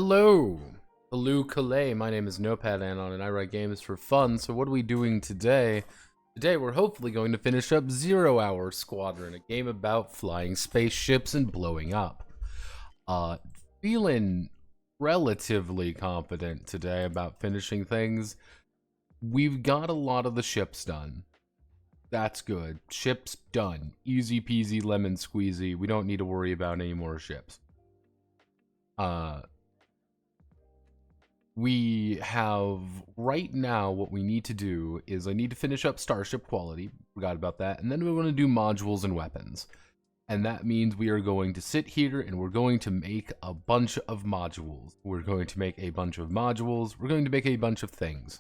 Hello! Hello, Calais. My name is Notepad Anon and I write games for fun. So what are we doing today? Today we're hopefully going to finish up 0 Hour Squadron, a game about flying spaceships and blowing up. Feeling relatively confident today about finishing things. We've got a lot of the ships done. That's good. Ships done. Easy peasy lemon squeezy. We don't need to worry about any more ships. We have, right now, what we need to do is I need to finish up Starship Quality. Forgot about that. And then we want to do modules and weapons. And that means we are going to sit here and we're going to make a bunch of modules. We're going to make a bunch of modules. We're going to make a bunch of things.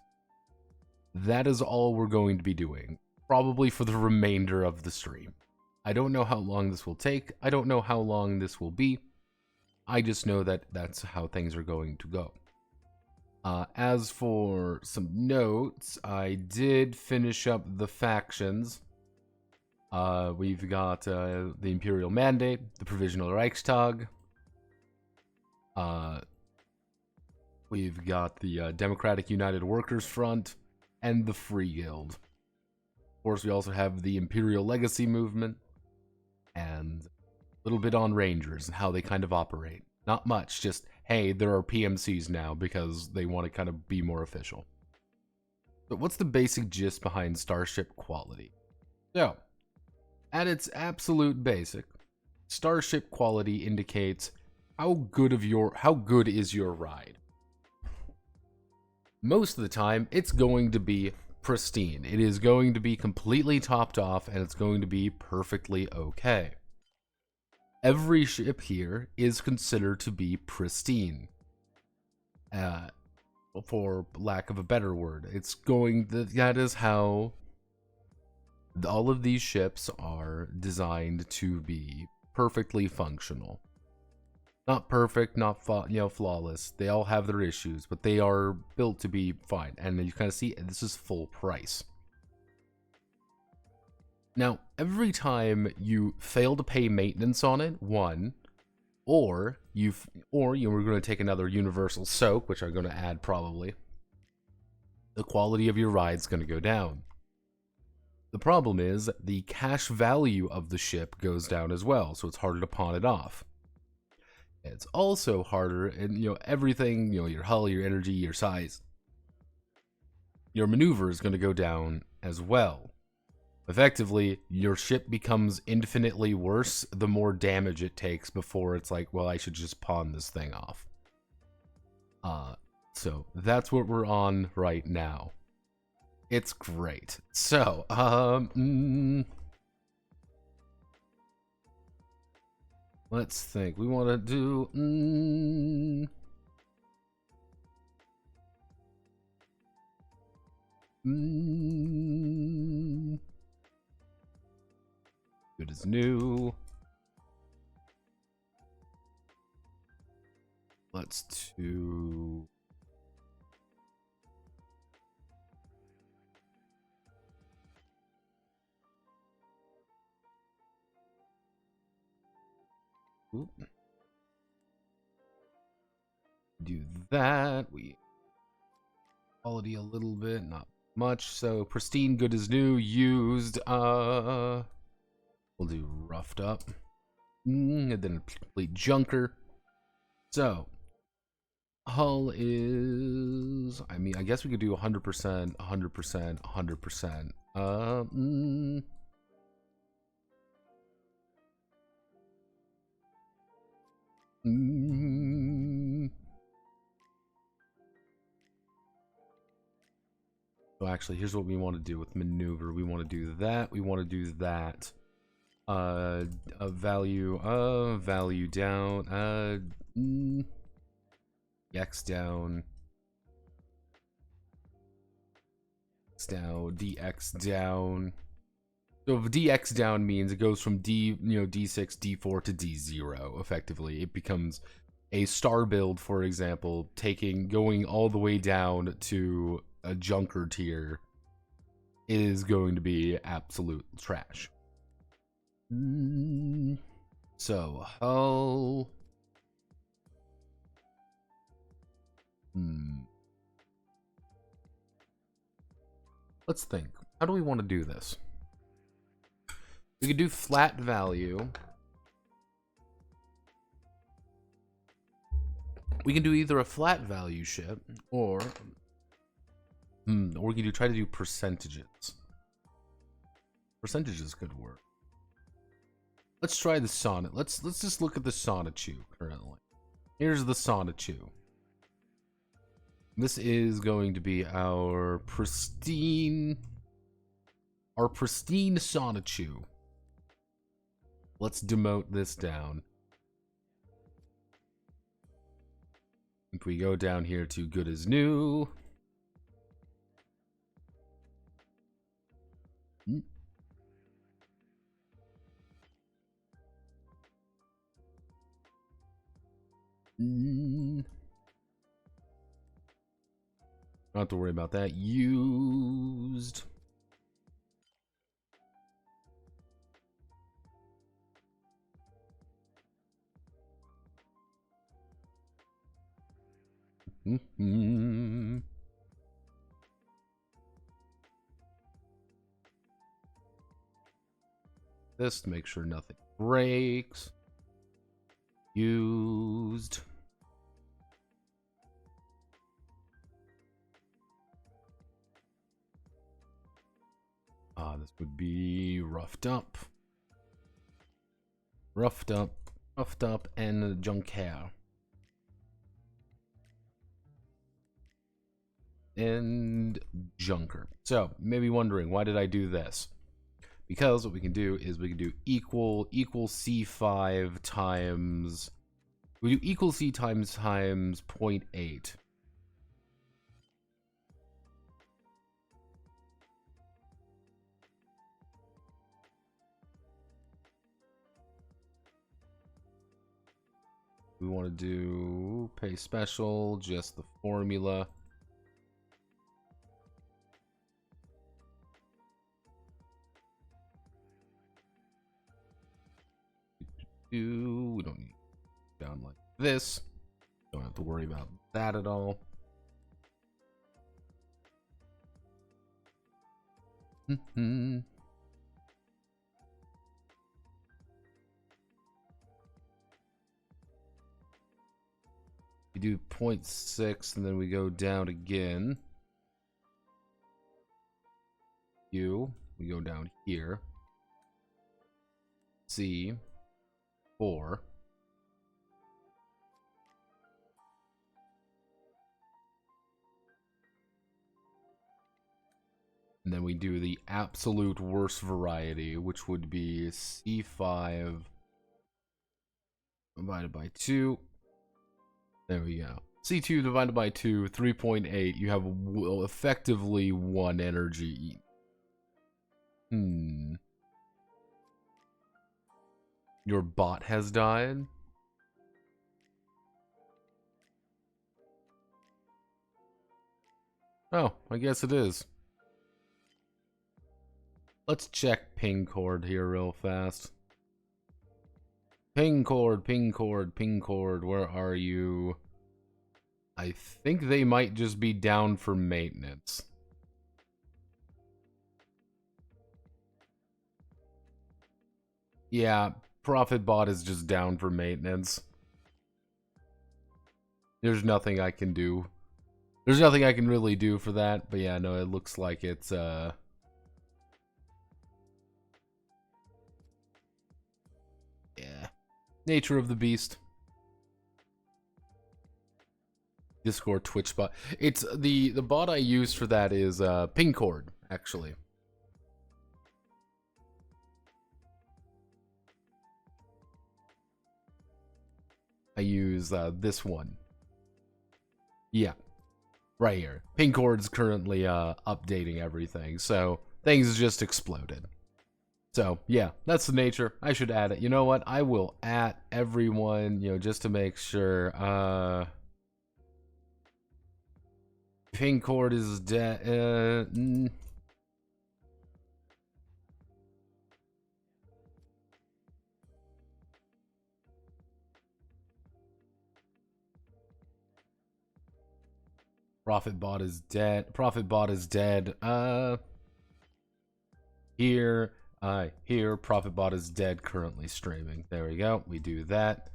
That is all we're going to be doing. Probably for the remainder of the stream. I don't know how long this will take. I don't know how long this will be. I just know that that's how things are going to go. As for some notes, I did finish up the factions. We've got the Imperial Mandate, the Provisional Reichstag. We've got the Democratic United Workers Front and the Free Guild. Of course, we also have the Imperial Legacy Movement and a little bit on Rangers and how they kind of operate. Not much, just, hey, there are PMCs now because they want to kind of be more official. But what's the basic gist behind Starship Quality? So, at its absolute basic, Starship Quality indicates how good is your ride. Most of the time, it's going to be pristine. It is going to be completely topped off, and it's going to be perfectly okay. Every ship here is considered to be pristine. For lack of a better word. That is how all of these ships are designed to be perfectly functional. Not perfect, not flawless. They all have their issues, but they are built to be fine. And you kind of see this is full price. Now, every time you fail to pay maintenance on it, or you were going to take another universal soak, which I'm going to add probably, the quality of your ride's going to go down. The problem is the cash value of the ship goes down as well, so it's harder to pawn it off. It's also harder, and everything, your hull, your energy, your size, your maneuver is going to go down as well. Effectively, your ship becomes infinitely worse the more damage it takes before it's like, well, I should just pawn this thing off. So that's what we're on right now. It's great. So, let's think. We want to do... Good as new. Let's do... Oop. Do that. We quality a little bit, not much. So pristine, good as new, used. We'll do roughed up, and then a complete junker. So, hull is, I guess we could do 100%, 100%, 100%. So actually, here's what we want to do with maneuver. We want to do that. We want to do that. Value down, X down, DX down. So if DX down means it goes from D6, D4 to D0, effectively. It becomes a star build, for example, going all the way down to a junker tier is going to be absolute trash. So, hull. Let's think. How do we want to do this? We could do flat value. We can do either a flat value ship or we can try to do percentages. Percentages could work. Let's try the Sonnet. Let's just look at the Sonichu currently. Here's the Sonichu. This is going to be our pristine Sonichu. Let's demote this down. If we go down here to good as new. Don't have to worry about that. Used. This to make sure nothing breaks. Used. This would be roughed up. Roughed up, and junk hair. And junker. So, you may be wondering, why did I do this? Because what we can do is we can do equal C5 times... We do equal C times 0.8. We want to do pay special, just the formula. We don't need it down like this. Don't have to worry about that at all. We do 0.6 and then we go down again. We go down here. C 4. And then we do the absolute worst variety, which would be C5 divided by 2. There we go. C2 divided by 2, 3.8. You have effectively 1 energy. Your bot has died? Oh, I guess it is. Let's check ping cord here real fast. Ping cord, where are you? I think they might just be down for maintenance. Yeah, Profit Bot is just down for maintenance. There's nothing I can do. There's nothing I can really do for that, but yeah, no, it looks like it's, yeah. Nature of the beast. Discord Twitch bot. It's the bot I use for that is ping cord, actually. I use this one. Yeah. Right here. Ping cord's currently updating everything, so things just exploded. So, yeah, that's the nature. I should add it. You know what? I will add everyone, you know, just to make sure. Ping cord is dead. Profit bot is dead. Profit bot is dead. Here. Here. Profit bot is dead, currently streaming. There we go. We do that.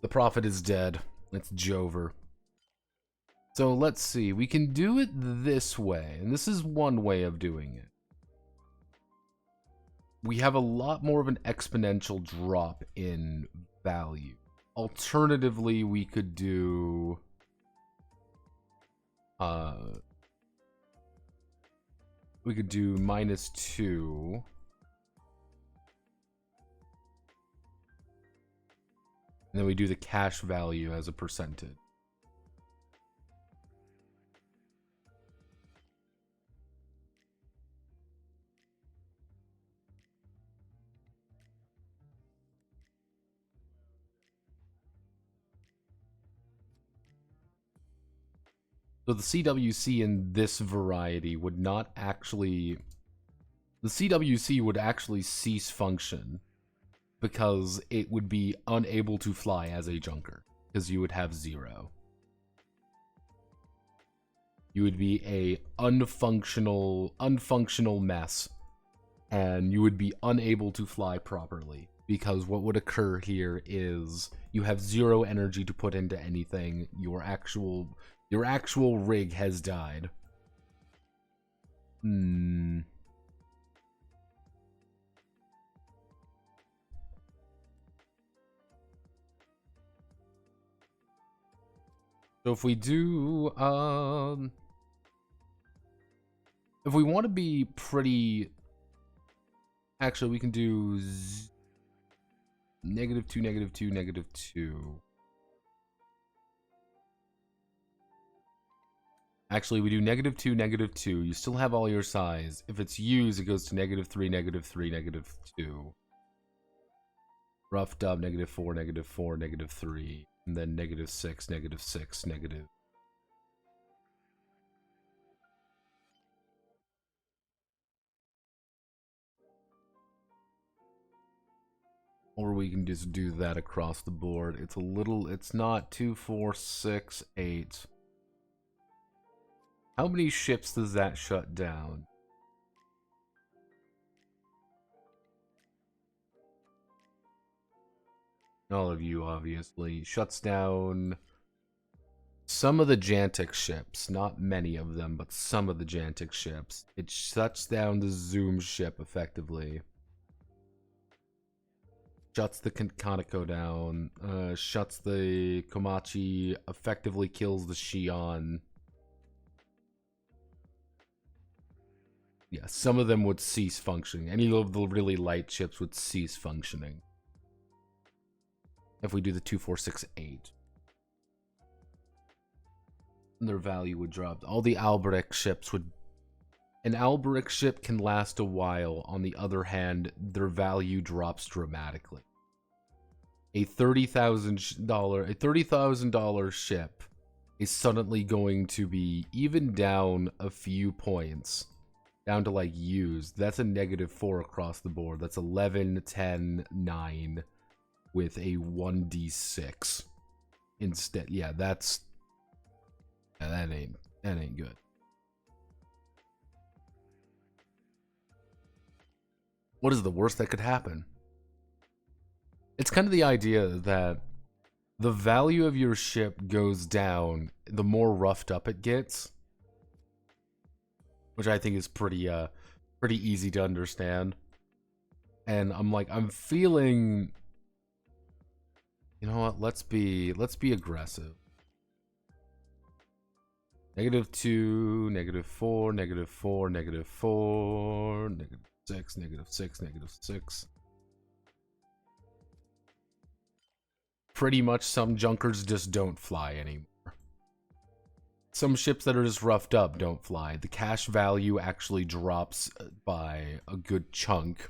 The Prophet is dead. It's Jover. So let's see. We can do it this way. And this is one way of doing it. We have a lot more of an exponential drop in value. Alternatively, we could do... we could do -2. And then we do the cash value as a percentage. So the CWC in this variety would not actually... The CWC would actually cease function because it would be unable to fly as a junker, because you would have 0. You would be a unfunctional mess, and you would be unable to fly properly, because what would occur here is you have 0 energy to put into anything. Your actual rig has died. So if we do, if we want to be pretty, actually we can do -2, -2, -2. Actually, we do -2, -2. You still have all your size. If it's used, it goes to -3, -3, -2. Roughed up, -4, -4, -3. And then -6, -6, -. Or we can just do that across the board. It's a little, it's not 2, 4, 6, 8. How many ships does that shut down? All of you, obviously. Shuts down some of the Jantic ships. Not many of them, but some of the Jantic ships. It shuts down the Zoom ship, effectively. Shuts the Kaneko down. Shuts the Komachi. Effectively kills the Shion. Yeah, some of them would cease functioning. Any of the really light ships would cease functioning. If we do the 2, 4, 6, 8. Their value would drop. All the Alberic ships would... An Alberic ship can last a while. On the other hand, their value drops dramatically. A $30,000 ship is suddenly going to be even down a few points. Down to like used. That's a -4 across the board. That's 11, 10, 9 with a 1d6 instead. Yeah, that's that ain't good. What is the worst that could happen? It's kind of the idea that the value of your ship goes down the more roughed up it gets. Which I think is pretty easy to understand. And I'm feeling, you know what, let's be aggressive. -2, -4, -4, -4, -6, -6, -6. Pretty much some junkers just don't fly anymore. Some ships that are just roughed up don't fly. The cash value actually drops by a good chunk.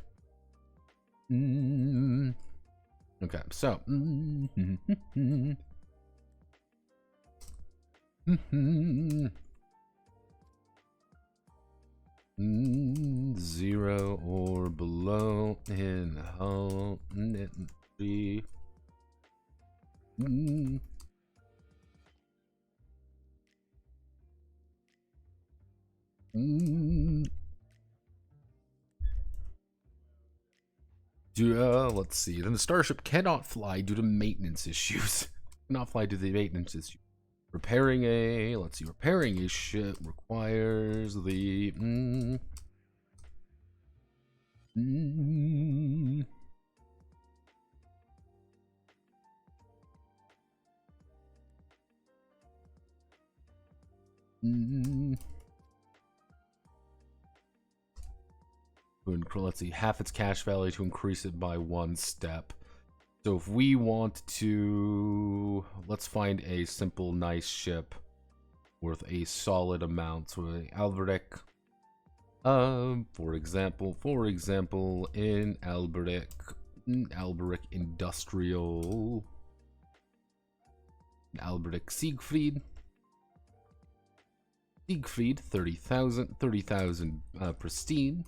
Okay, so. 0 or below in hull. Let's see. Then the starship cannot fly due to maintenance issues. Cannot fly due to the maintenance issues. Repairing a, let's see, repairing a ship requires the, let's see, half its cash value to increase it by 1 step. So if we want to, let's find a simple, nice ship worth a solid amount. So Alberic, for example, in Alberic Industrial, Alberic Siegfried, 30,000 pristine.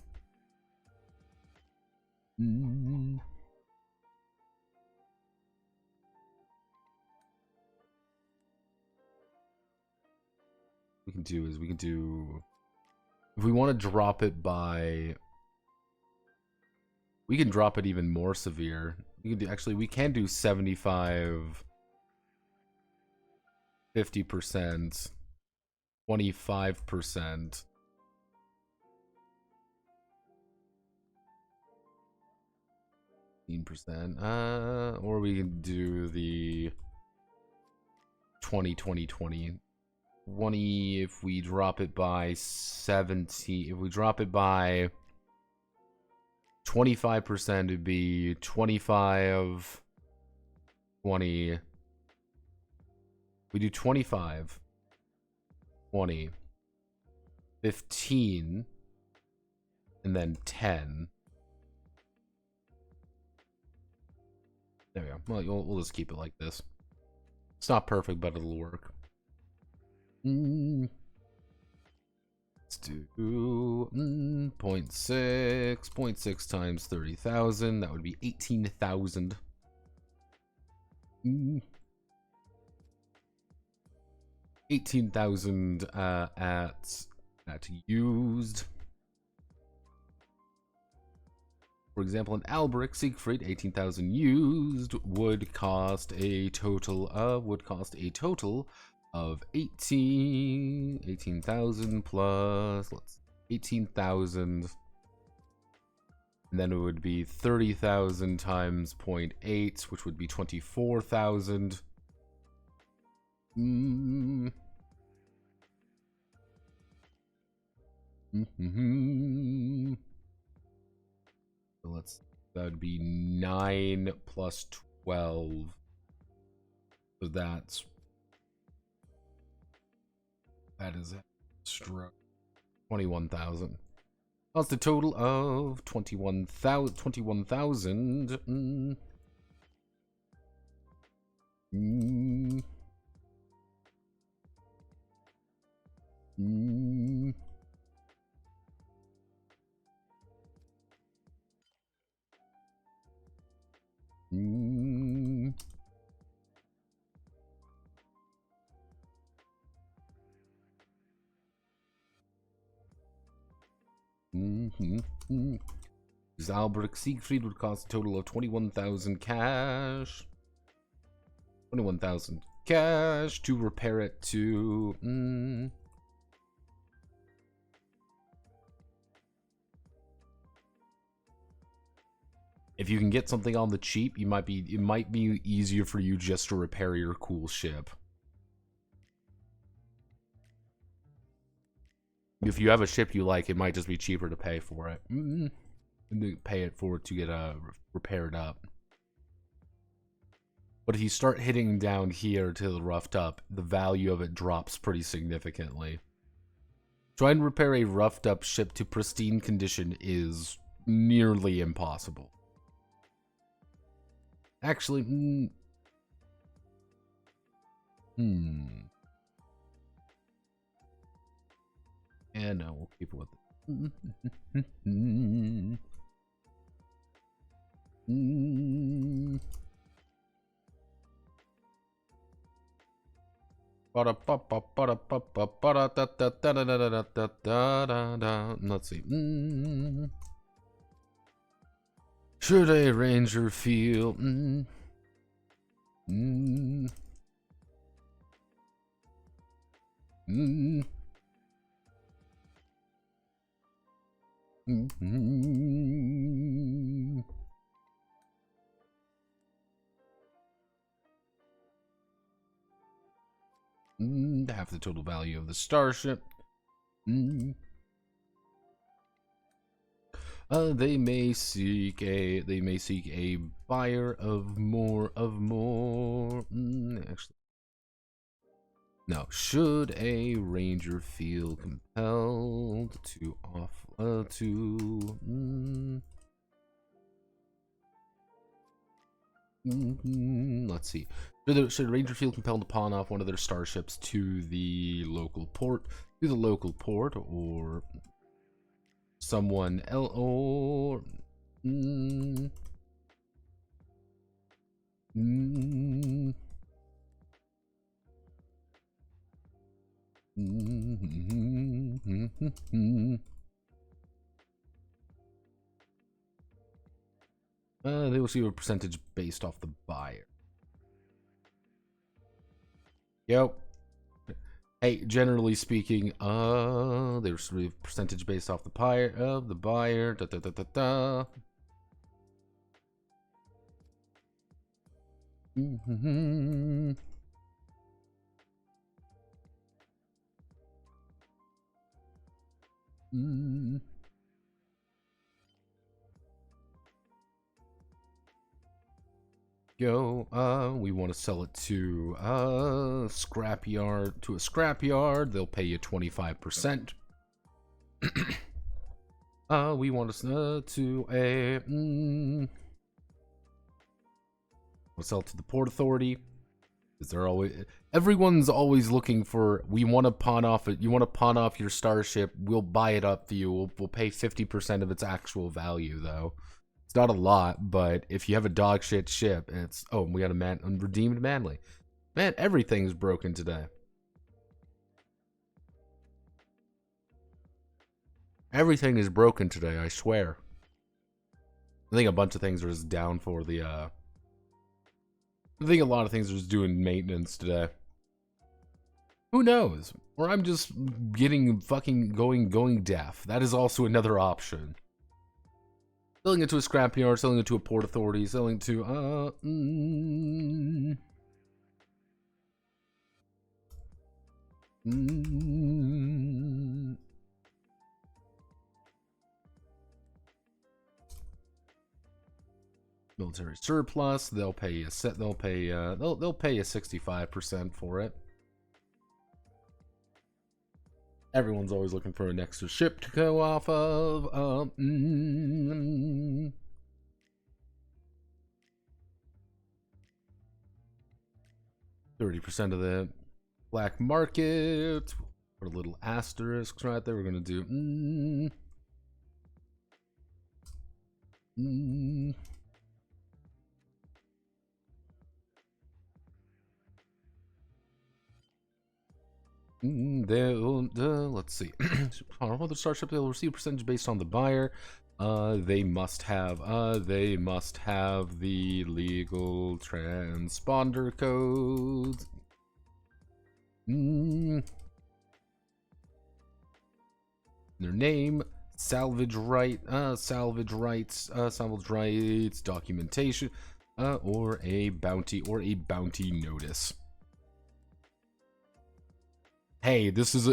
We can do, if we want to drop it by, we can drop it even more severe. We can do, actually, we can do 75, 50%, 25%. Or we can do the 20 if we drop it by 70, if we drop it by 25%, it'd be 25, 20. We do 25, 20, 15, and then 10. There we go. Well, we'll just keep it like this. It's not perfect, but it'll work. Let's do 0.6 times 30,000. That would be 18,000. 18,000 at used. For example, an Alberic Siegfried 18,000 used would cost a total of 18,000 plus 18,000, and then it would be 30,000 times 0.8, which would be 24,000. So that would be 9 plus 12. So that is extra 21,000. That's the total of 21,000. 21,000. This Alberic Siegfried would cost a total of 21,000 cash. 21,000 cash to repair it to. If you can get something on the cheap, it might be easier for you just to repair your cool ship. If you have a ship you like, it might just be cheaper to pay for it. Pay it for it to get repaired up. But if you start hitting down here to the roughed up, the value of it drops pretty significantly. Trying to repair a roughed up ship to pristine condition is nearly impossible. Actually, yeah, no, we'll keep it with it. Let's see. Should a ranger feel? Half the total value of the starship. They may seek a buyer of more actually, no. Should a ranger feel compelled to let's see. Should a ranger feel compelled to pawn off one of their starships to the local port, or someone else, or they will receive a percentage based off the buyer. Yep. Hey, generally speaking, they receive a percentage based off the buyer Da da da da da. We want to sell it to a scrapyard. They'll pay you 25%. We want to sell to the Port Authority, because everyone's always looking for. We want to pawn off it. You want to pawn off your starship? We'll buy it up for you. We'll pay 50% of its actual value, though. It's not a lot, but if you have a dog shit ship, it's we got a redeemed Manly. Man, everything's broken today. Everything is broken today, I swear. I think a bunch of things are just down for the I think a lot of things are just doing maintenance today. Who knows? Or I'm just getting fucking going deaf. That is also another option. Selling it to a scrapyard, selling it to a port authority, selling to military surplus. They'll pay a 65% for it. Everyone's always looking for an extra ship to go off of. 30% of the black market. Put a little asterisk right there. We're gonna do let's see. On other starship, they'll receive a percentage based on the buyer. They must have the legal transponder codes. Their name, salvage rights, documentation, or a bounty notice. Hey, this is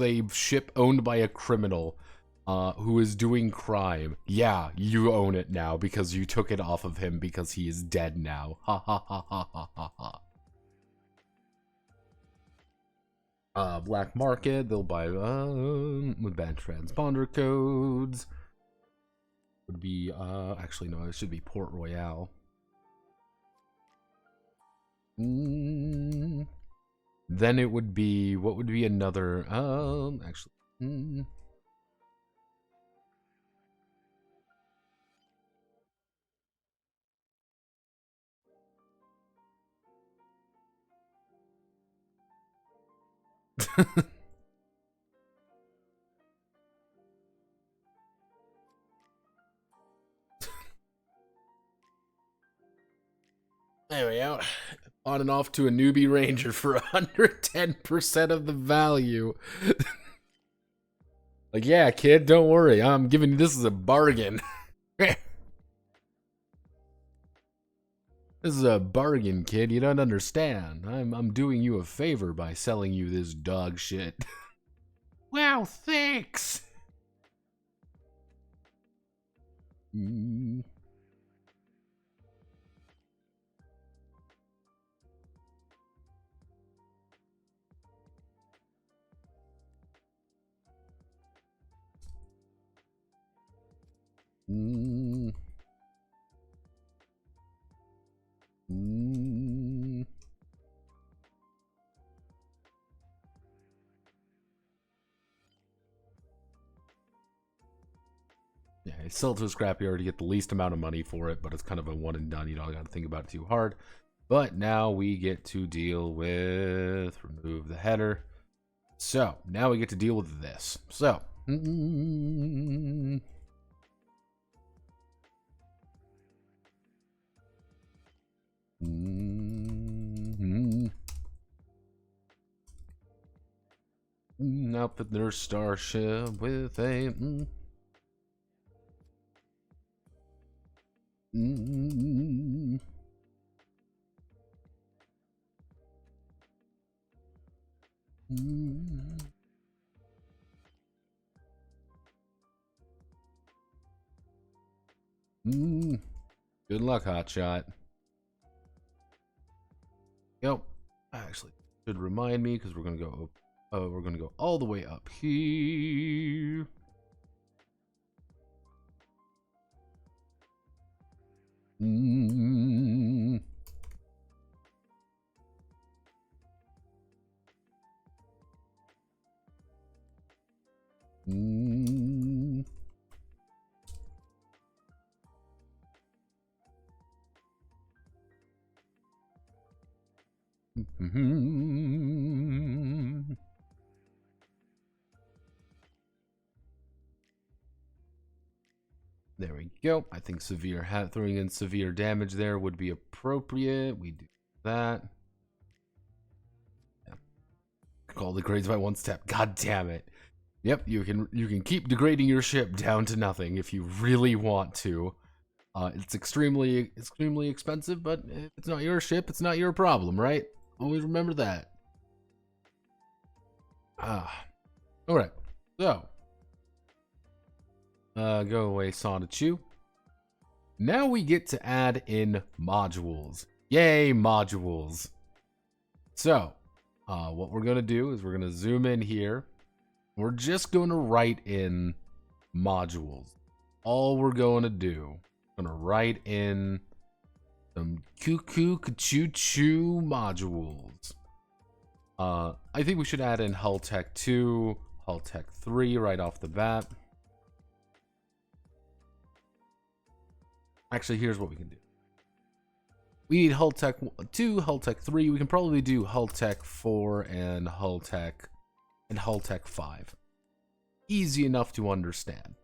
a ship owned by a criminal who is doing crime. Yeah, you own it now because you took it off of him because he is dead now. Ha ha ha ha ha ha ha. Black market, they'll buy with bad transponder codes. Would be actually no, it should be Port Royale. Then it would be, what would be another, actually, There we go. On and off to a newbie ranger for 110% of the value. Like, yeah, kid, don't worry. I'm giving you this as a bargain. This is a bargain, kid. You don't understand. I'm doing you a favor by selling you this dog shit. Wow, thanks. Yeah, sell it to a scrapyard to get the least amount of money for it, but it's kind of a one and done. You don't got to think about it too hard. But now we get to deal with remove the header. So now we get to deal with this. So outfit their starship with a good luck, hotshot. Yep. Actually, should remind me because we're gonna go. We're gonna go all the way up here. There we go. I think throwing in severe damage there would be appropriate. We do that. Yeah. Call the grades by one step. God damn it. Yep, you can keep degrading your ship down to nothing if you really want to. It's extremely expensive, but if it's not your ship, it's not your problem, right? Always remember that. Alright. So go away, Sonichu. Now we get to add in modules. Yay, modules. So, what we're gonna do is we're gonna zoom in here. We're just gonna write in modules. All we're gonna do, gonna write in some cuckoo choo choo modules. I think we should add in Hull Tech 2, Hull Tech 3 right off the bat. Actually, here's what we can do. We need Hull Tech 2, Hull Tech 3. We can probably do Hull Tech 4 and Hull Tech 5. Easy enough to understand.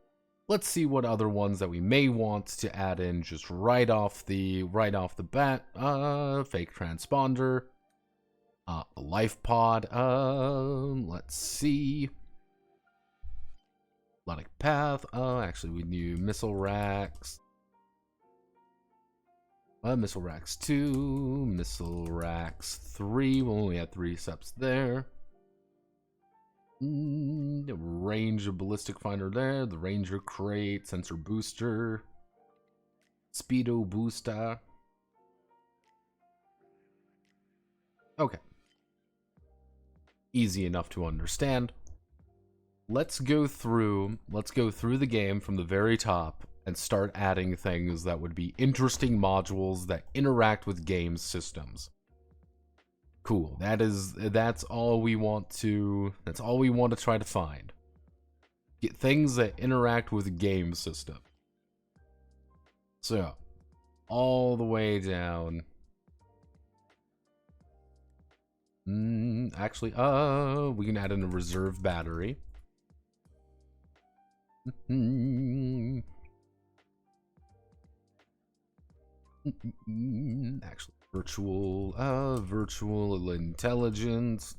Let's see what other ones that we may want to add in just right off the bat. Fake transponder. Life pod. Let's see. Athletic path. Actually, we do missile racks. Missile racks 2, missile racks 3. We only had 3 steps there. Range of ballistic finder there. The ranger crate, sensor booster, speedo booster. Okay. Easy enough to understand. Let's go through the game from the very top and start adding things that would be interesting modules that interact with game systems. Cool. That's all we want to try to find. Get things that interact with game system. So, all the way down. Actually, we can add in a reserve battery. Actually, virtual intelligence.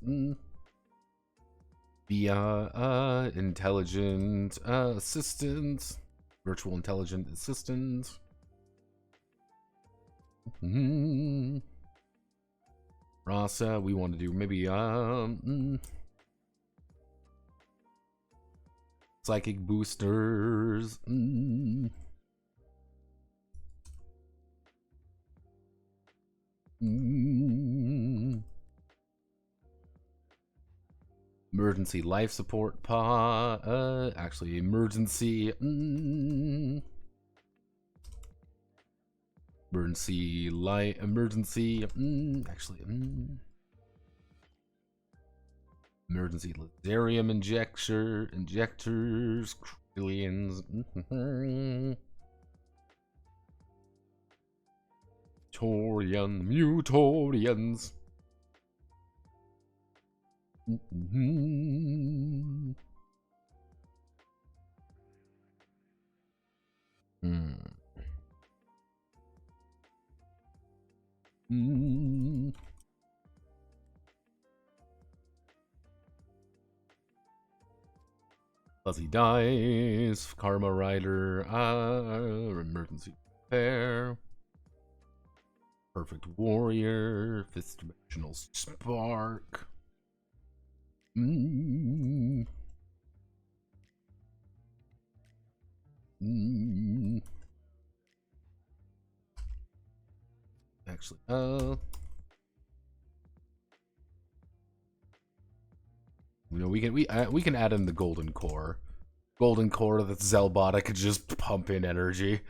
Via intelligent assistant. Virtual intelligent assistant. Rasa, we want to do maybe psychic boosters. Emergency life support pod. Actually, emergency. Emergency light. Emergency. Actually. Emergency Laserium injectors. Trillions. Mutorians. Fuzzy Dice, Karma Rider, Emergency Repair, Perfect Warrior, Fifth Dimensional Spark. Actually, you know, we can add in the golden core. Golden core that Zelbota could just pump in energy.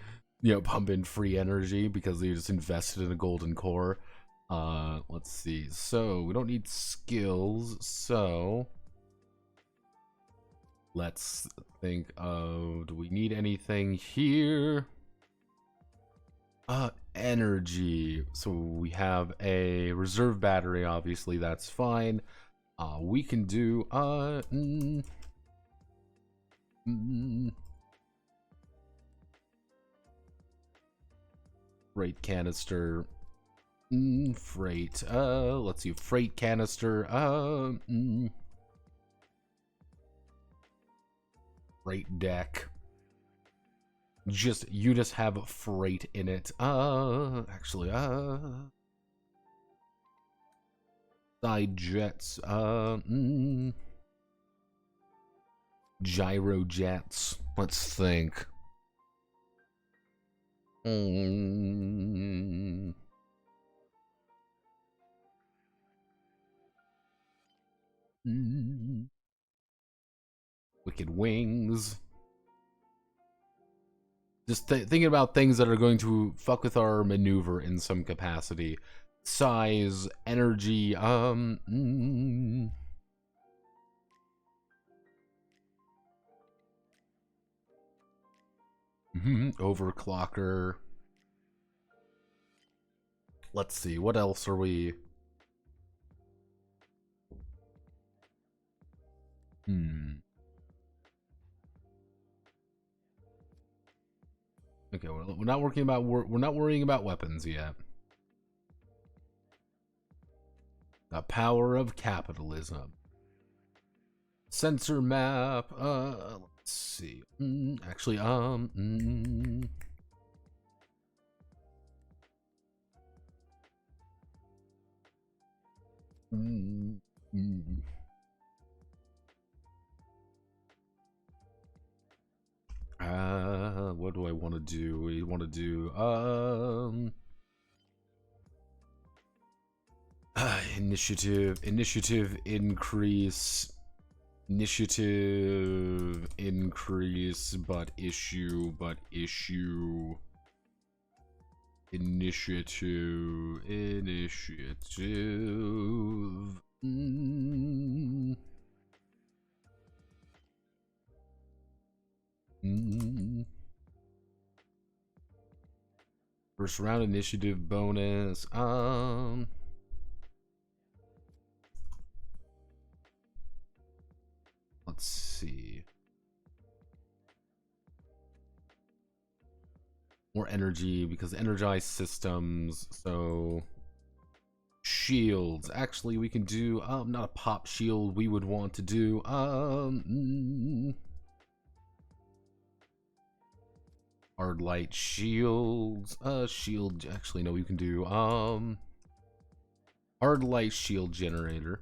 You know, pump in free energy because they just invested in a golden core. Let's see. So we don't need skills, so let's think of, do we need anything here? Energy. So we have a reserve battery, obviously that's fine. We can do freight canister. Freight. Let's see. Freight canister. Freight deck. You just have freight in it. Actually, side jets. Gyro jets. Let's think. Wicked wings. Just thinking about things that are going to fuck with our maneuver in some capacity. Size, energy, overclocker. Let's see, what else are we? Okay, we're not worrying about weapons yet. The power of capitalism. Sensor map. Let's see. Actually, what do I want to do? We want to do initiative increase, but issue, initiative. First round initiative bonus. more energy because energized systems. So shields. Actually, we can do not a pop shield. We would want to do hard light shields. Shield. Actually, no. We can do hard light shield generator.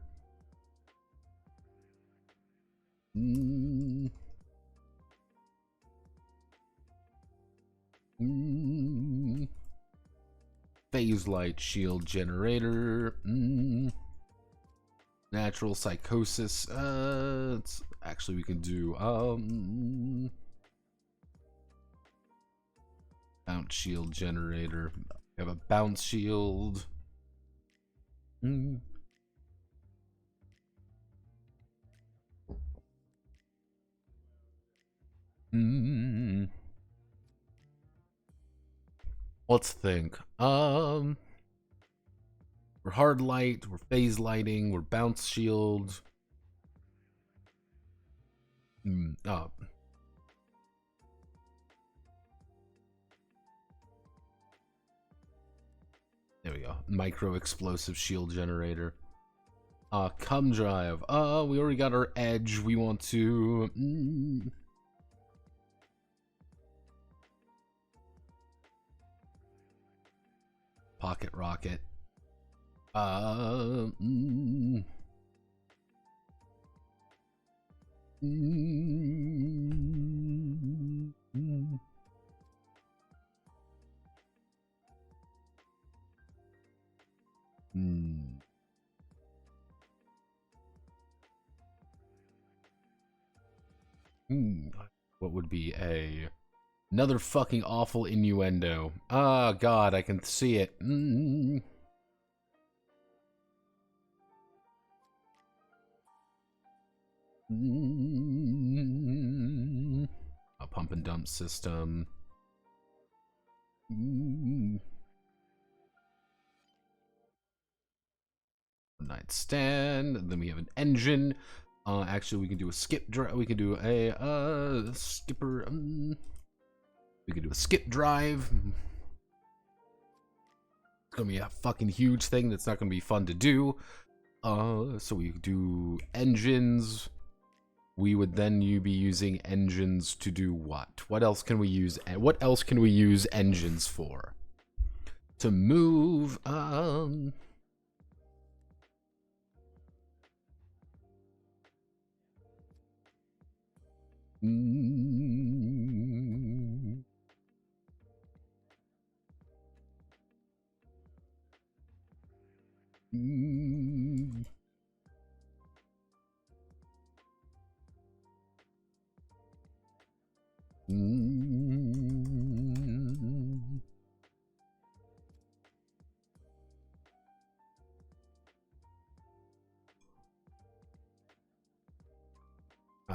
Phase light shield generator. Natural psychosis. Actually, we can do bounce shield generator. We have a bounce shield. Let's think. We're hard light, we're phase lighting, we're bounce shield. There we go. Micro explosive shield generator. Cum drive. We already got our edge. We want to pocket rocket. What would be another fucking awful innuendo? Ah, God, I can see it. A pump and dump system. Nightstand. Then we have an engine. Actually, we can do a skip drive. We can do a skipper. We can do a skip drive. It's gonna be a fucking huge thing that's not gonna be fun to do. So we do engines. We would then be using engines to do what? What else can we use? What else can we use engines for? To move.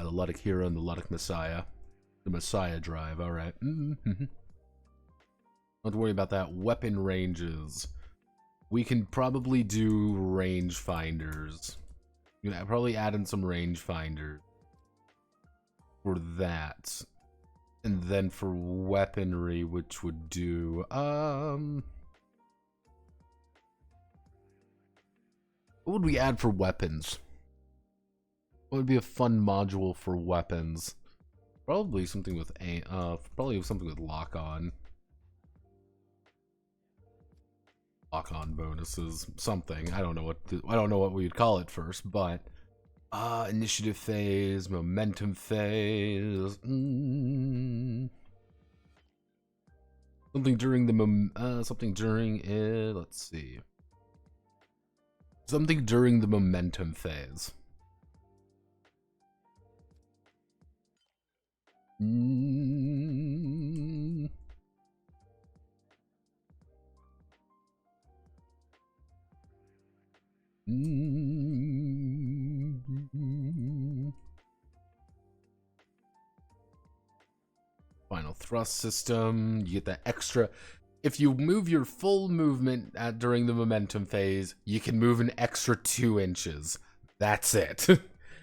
The Ludic Hero and the Ludic Messiah. The Messiah drive, alright. Don't worry about that. Weapon ranges. We can probably do range finders. You know, probably add in some range finder for that. And then for weaponry, which would do what would we add for weapons? What would be a fun module for weapons? Probably something with lock on. Lock on bonuses. Something. I don't know what we'd call it first, but initiative phase, momentum phase. Something during the let's see. Something during the momentum phase. Final thrust system. You get that extra. If you move your full movement during the momentum phase, you can move an extra 2 inches. That's it.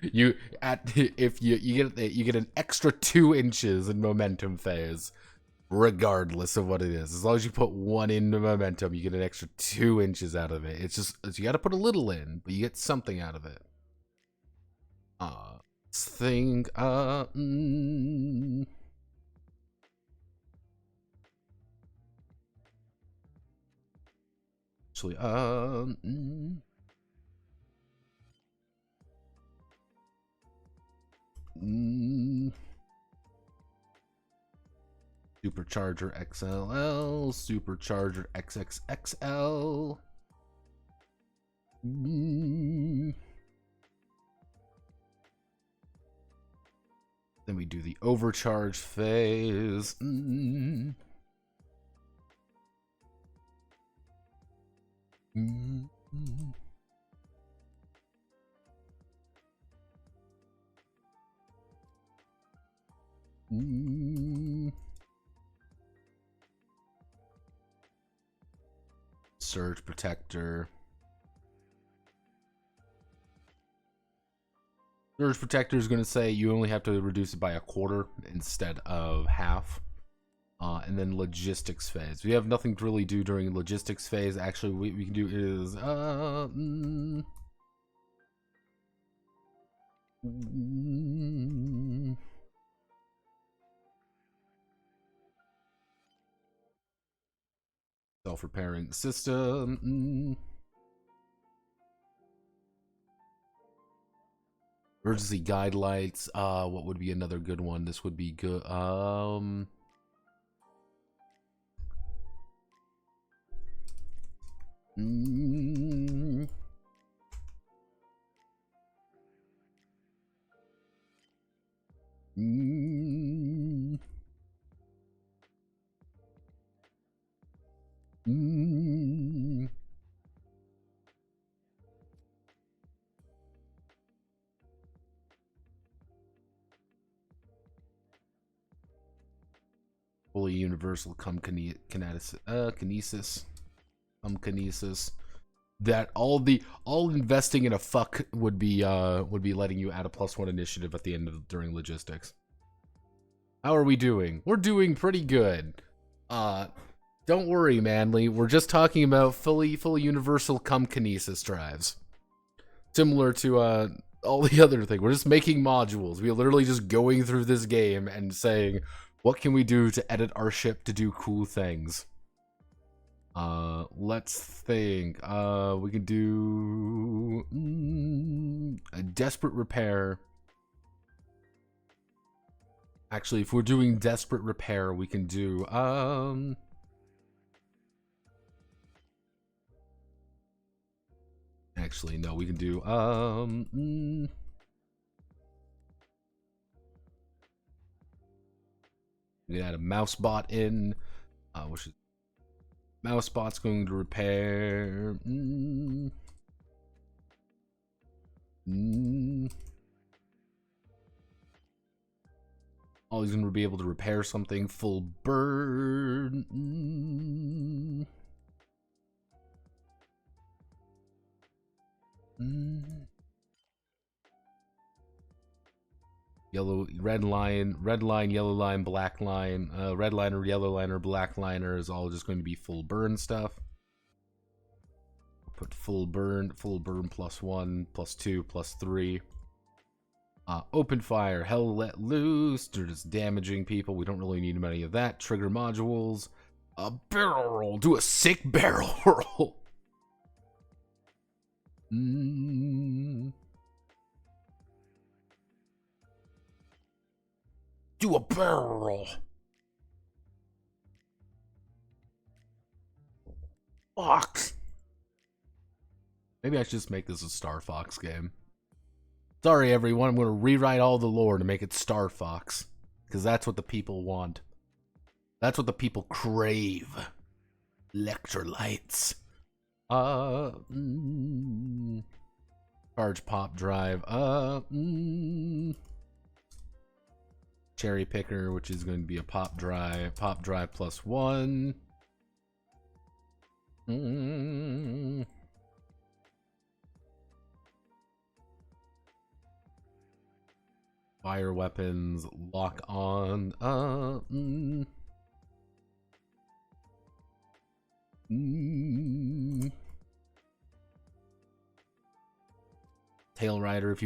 You get an extra 2 inches in momentum phase. regardless of what it is. As long as you put 1 into momentum, you get an extra 2 inches out of it. It's just, you got to put a little in, but you get something out of it. Let's think, actually, Supercharger XLL, Supercharger XXXL. Then we do the overcharge phase. Surge protector. Surge protector is going to say you only have to reduce it by a quarter instead of half. And then logistics phase. We have nothing to really do during logistics phase. Actually, what we can do is self-repairing system. Emergency guide lights. What would be another good one? This would be good. Fully universal kinesis. That all investing in a fuck would be letting you add a +1 initiative at the end of during logistics. How are we doing? We're doing pretty good. Don't worry, Manly. We're just talking about fully universal kinesis drives. Similar to all the other things. We're just making modules. We're literally just going through this game and saying, what can we do to edit our ship to do cool things? Let's think. We can do a desperate repair. Actually, if we're doing desperate repair, we can do actually no, we can do we can add a mouse bot in, which is mouse bot's going to repair. Oh, he's going to be able to repair something full burn. Yellow, red line, yellow line, black line, red liner, yellow liner, black liner is all just going to be full burn stuff. Put full burn +1, +2, +3. Open fire, hell let loose. They're just damaging people. We don't really need many of that. Trigger modules. A barrel roll. Do a sick barrel roll. Do a barrel roll. Fox. Maybe I should just make this a Star Fox game. Sorry, everyone. I'm going to rewrite all the lore to make it Star Fox. Because that's what the people want. That's what the people crave. Electrolytes. Charge pop drive. Cherry picker, which is going to be a pop drive +1. Fire weapons, lock on. Tail rider. If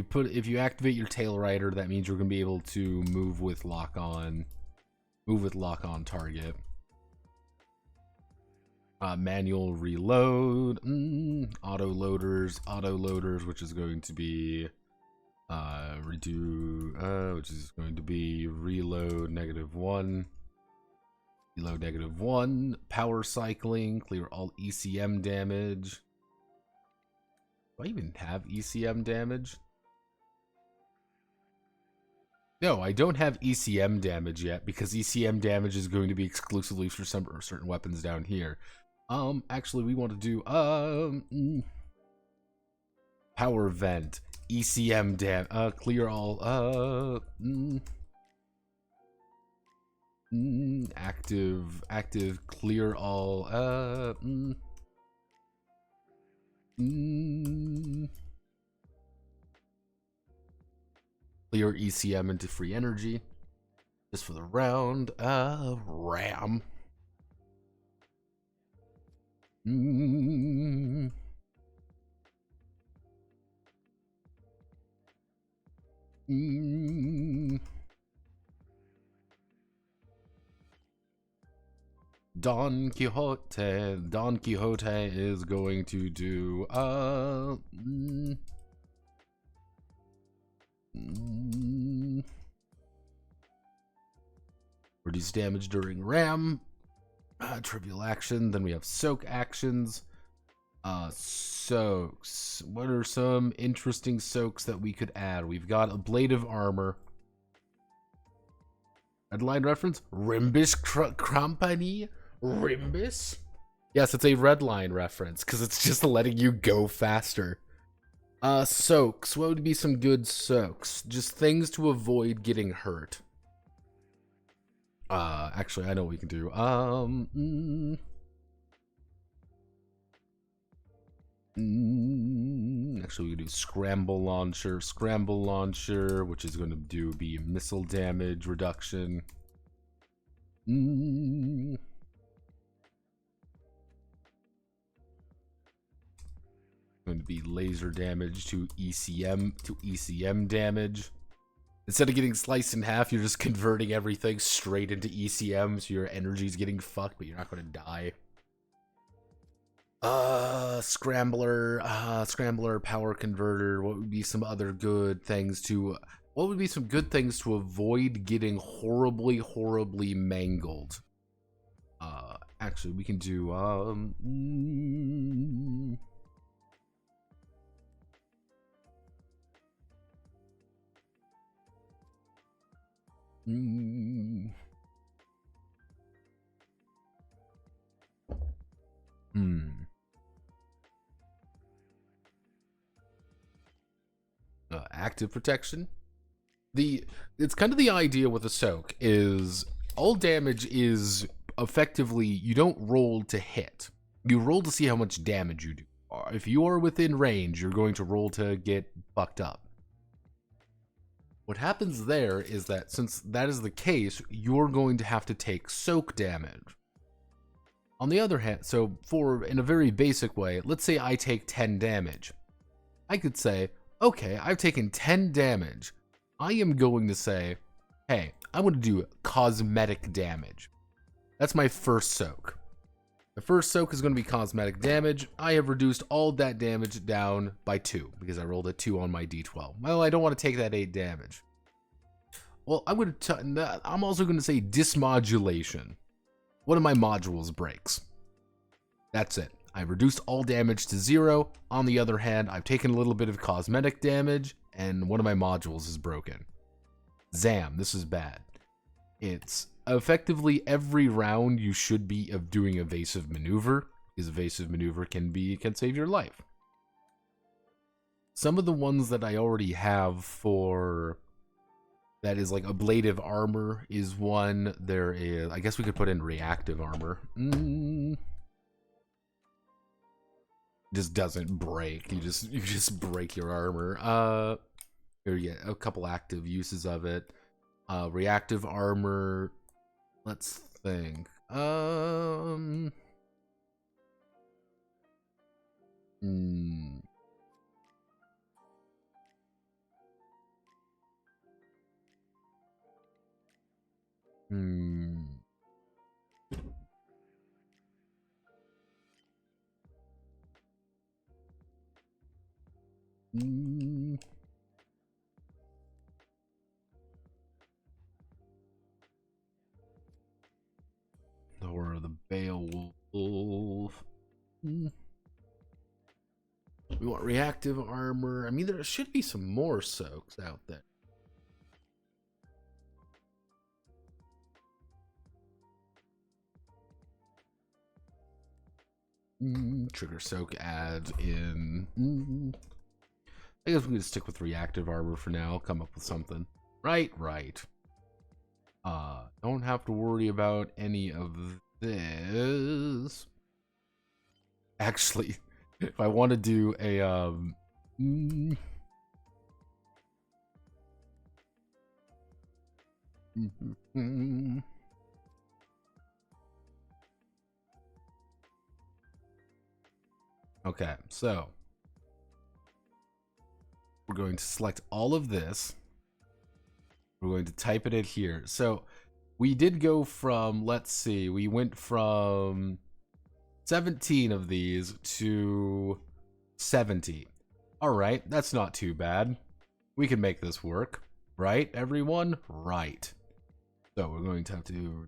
you activate your tail rider, that means you're gonna be able to move with lock on target. Manual reload, auto loaders, which is going to be which is going to be reload -1, reload -1, power cycling, clear all ECM damage. Do I even have ECM damage? No, I don't have ECM damage yet because ECM damage is going to be exclusively for some or certain weapons down here. Actually, we want to do power vent, ECM clear all active clear all clear ECM into free energy just for the round. Ram. Don Quixote is going to do reduce damage during ram, trivial action. Then we have soak actions. Soaks. What are some interesting soaks that we could add? We've got ablative armor. Red line reference? Rimbus Company? Rimbus? Yes, it's a red line reference because it's just letting you go faster. Soaks. What would be some good soaks? Just things to avoid getting hurt. Actually, I know what we can do. Actually, we can do scramble launcher, which is going to be missile damage reduction. Going to be laser damage to ECM damage. Instead of getting sliced in half, you're just converting everything straight into ECM, so your energy's getting fucked, but you're not going to die. Scrambler power converter. What would be some other good things to avoid getting horribly mangled? Actually, we can do active protection. It's kind of the idea with a soak is all damage is effectively you don't roll to hit. You roll to see how much damage you do. If you are within range, you're going to roll to get fucked up. What happens there is that since that is the case, you're going to have to take soak damage. On the other hand, so in a very basic way, let's say I take 10 damage. I could say, okay, I've taken 10 damage. I am going to say, hey, I want to do cosmetic damage. That's my first soak. The first soak is going to be cosmetic damage. I have reduced all that damage down by 2 because I rolled a 2 on my d12. Well, I don't want to take that 8 damage. Well, I'm also going to say dismodulation. One of my modules breaks. That's it. I've reduced all damage to 0. On the other hand, I've taken a little bit of cosmetic damage, and one of my modules is broken. Zam, this is bad. It's effectively every round you should be doing evasive maneuver, because evasive maneuver can save your life. Some of the ones that I already have for that is like ablative armor is one. There is, I guess we could put in reactive armor. Just doesn't break. You just break your armor. Here you get a couple active uses of it. Reactive armor. Let's think. Hmm. Hmm. Hmm. Or the Beowulf. Hmm. We want reactive armor. I mean, there should be some more soaks out there. Trigger soak adds in. I guess we can stick with reactive armor for now. Come up with something. Right. Don't have to worry about any of this. Actually, if I want to do a okay, so we're going to select all of this. We're going to type it in here. So we did go from, let's see, we went from 17 of these to 70. All right, that's not too bad. We can make this work, right, everyone? Right. So we're going to have to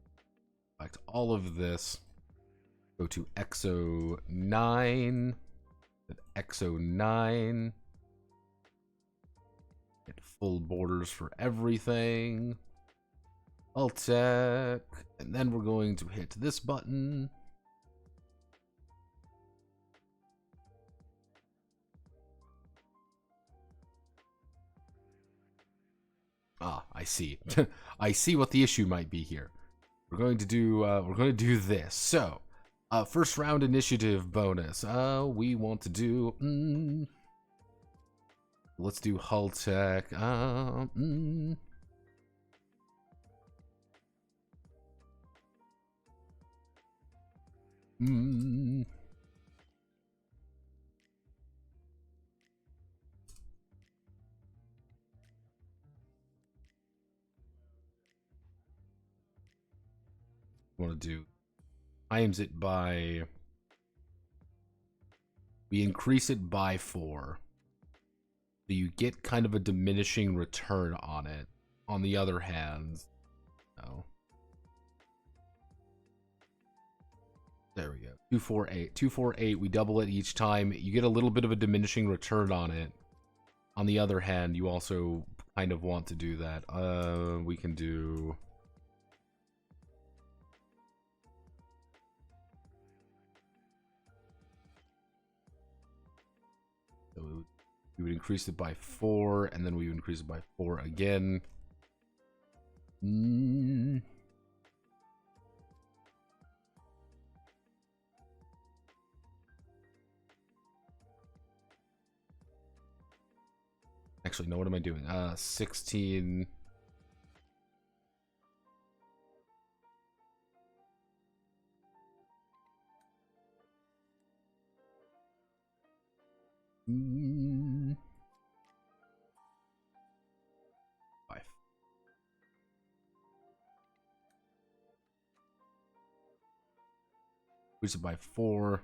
select all of this. Go to XO9. XO9. Get full borders for everything. Alt-Tech. And then we're going to hit this button. Ah, I see. I see what the issue might be here. We're going to do this. So, first round initiative bonus. We want to do let's do hull tech. Want to do times it by, we increase it by 4. So you get kind of a diminishing return on it. On the other hand, no. There we go. 248. 248. We double it each time. You get a little bit of a diminishing return on it. On the other hand, you also kind of want to do that. We can do. So we would increase it by 4, and then we would increase it by 4 again. Actually, no, what am I doing? 16. Five. Increase it by 4.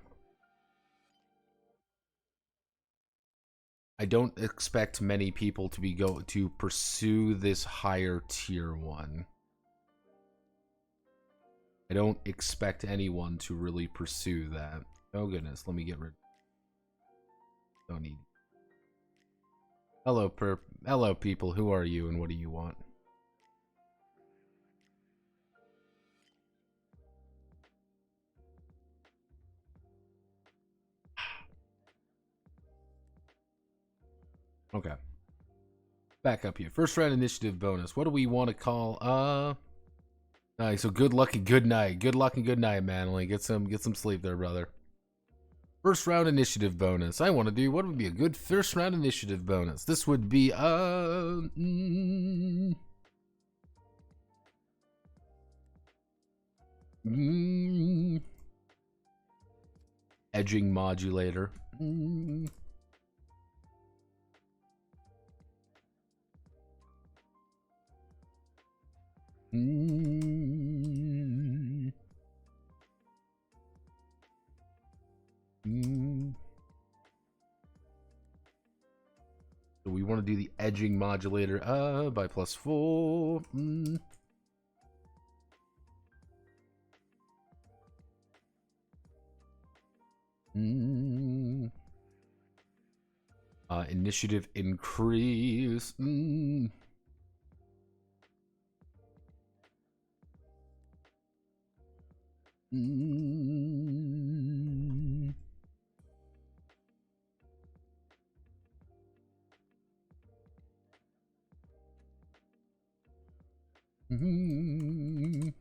I don't expect many people to to pursue this higher tier one. I don't expect anyone to really pursue that. Oh goodness, let me get rid. Don't need. Hello people, who are you and what do you want? Okay. Back up here. First round initiative bonus. What do we want to call? Nice. So good luck and good night. Good luck and good night, Manly. Get some sleep there, brother. First round initiative bonus. I want to do, what would be a good first round initiative bonus? This would be edging modulator. Mm. Mm. Mm. So we want to do the edging modulator by +4. Mm. Mm. Initiative increase. Mm. Mm. Mm.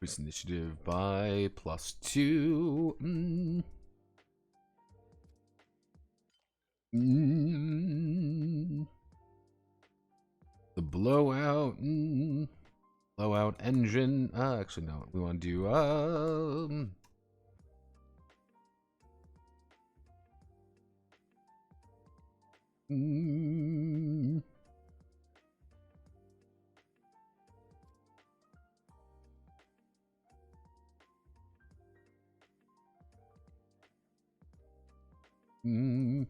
Increase initiative by +2. Mm. Mm. The blowout. Mm. Blowout engine. Actually, no. We want to do mm. Mm.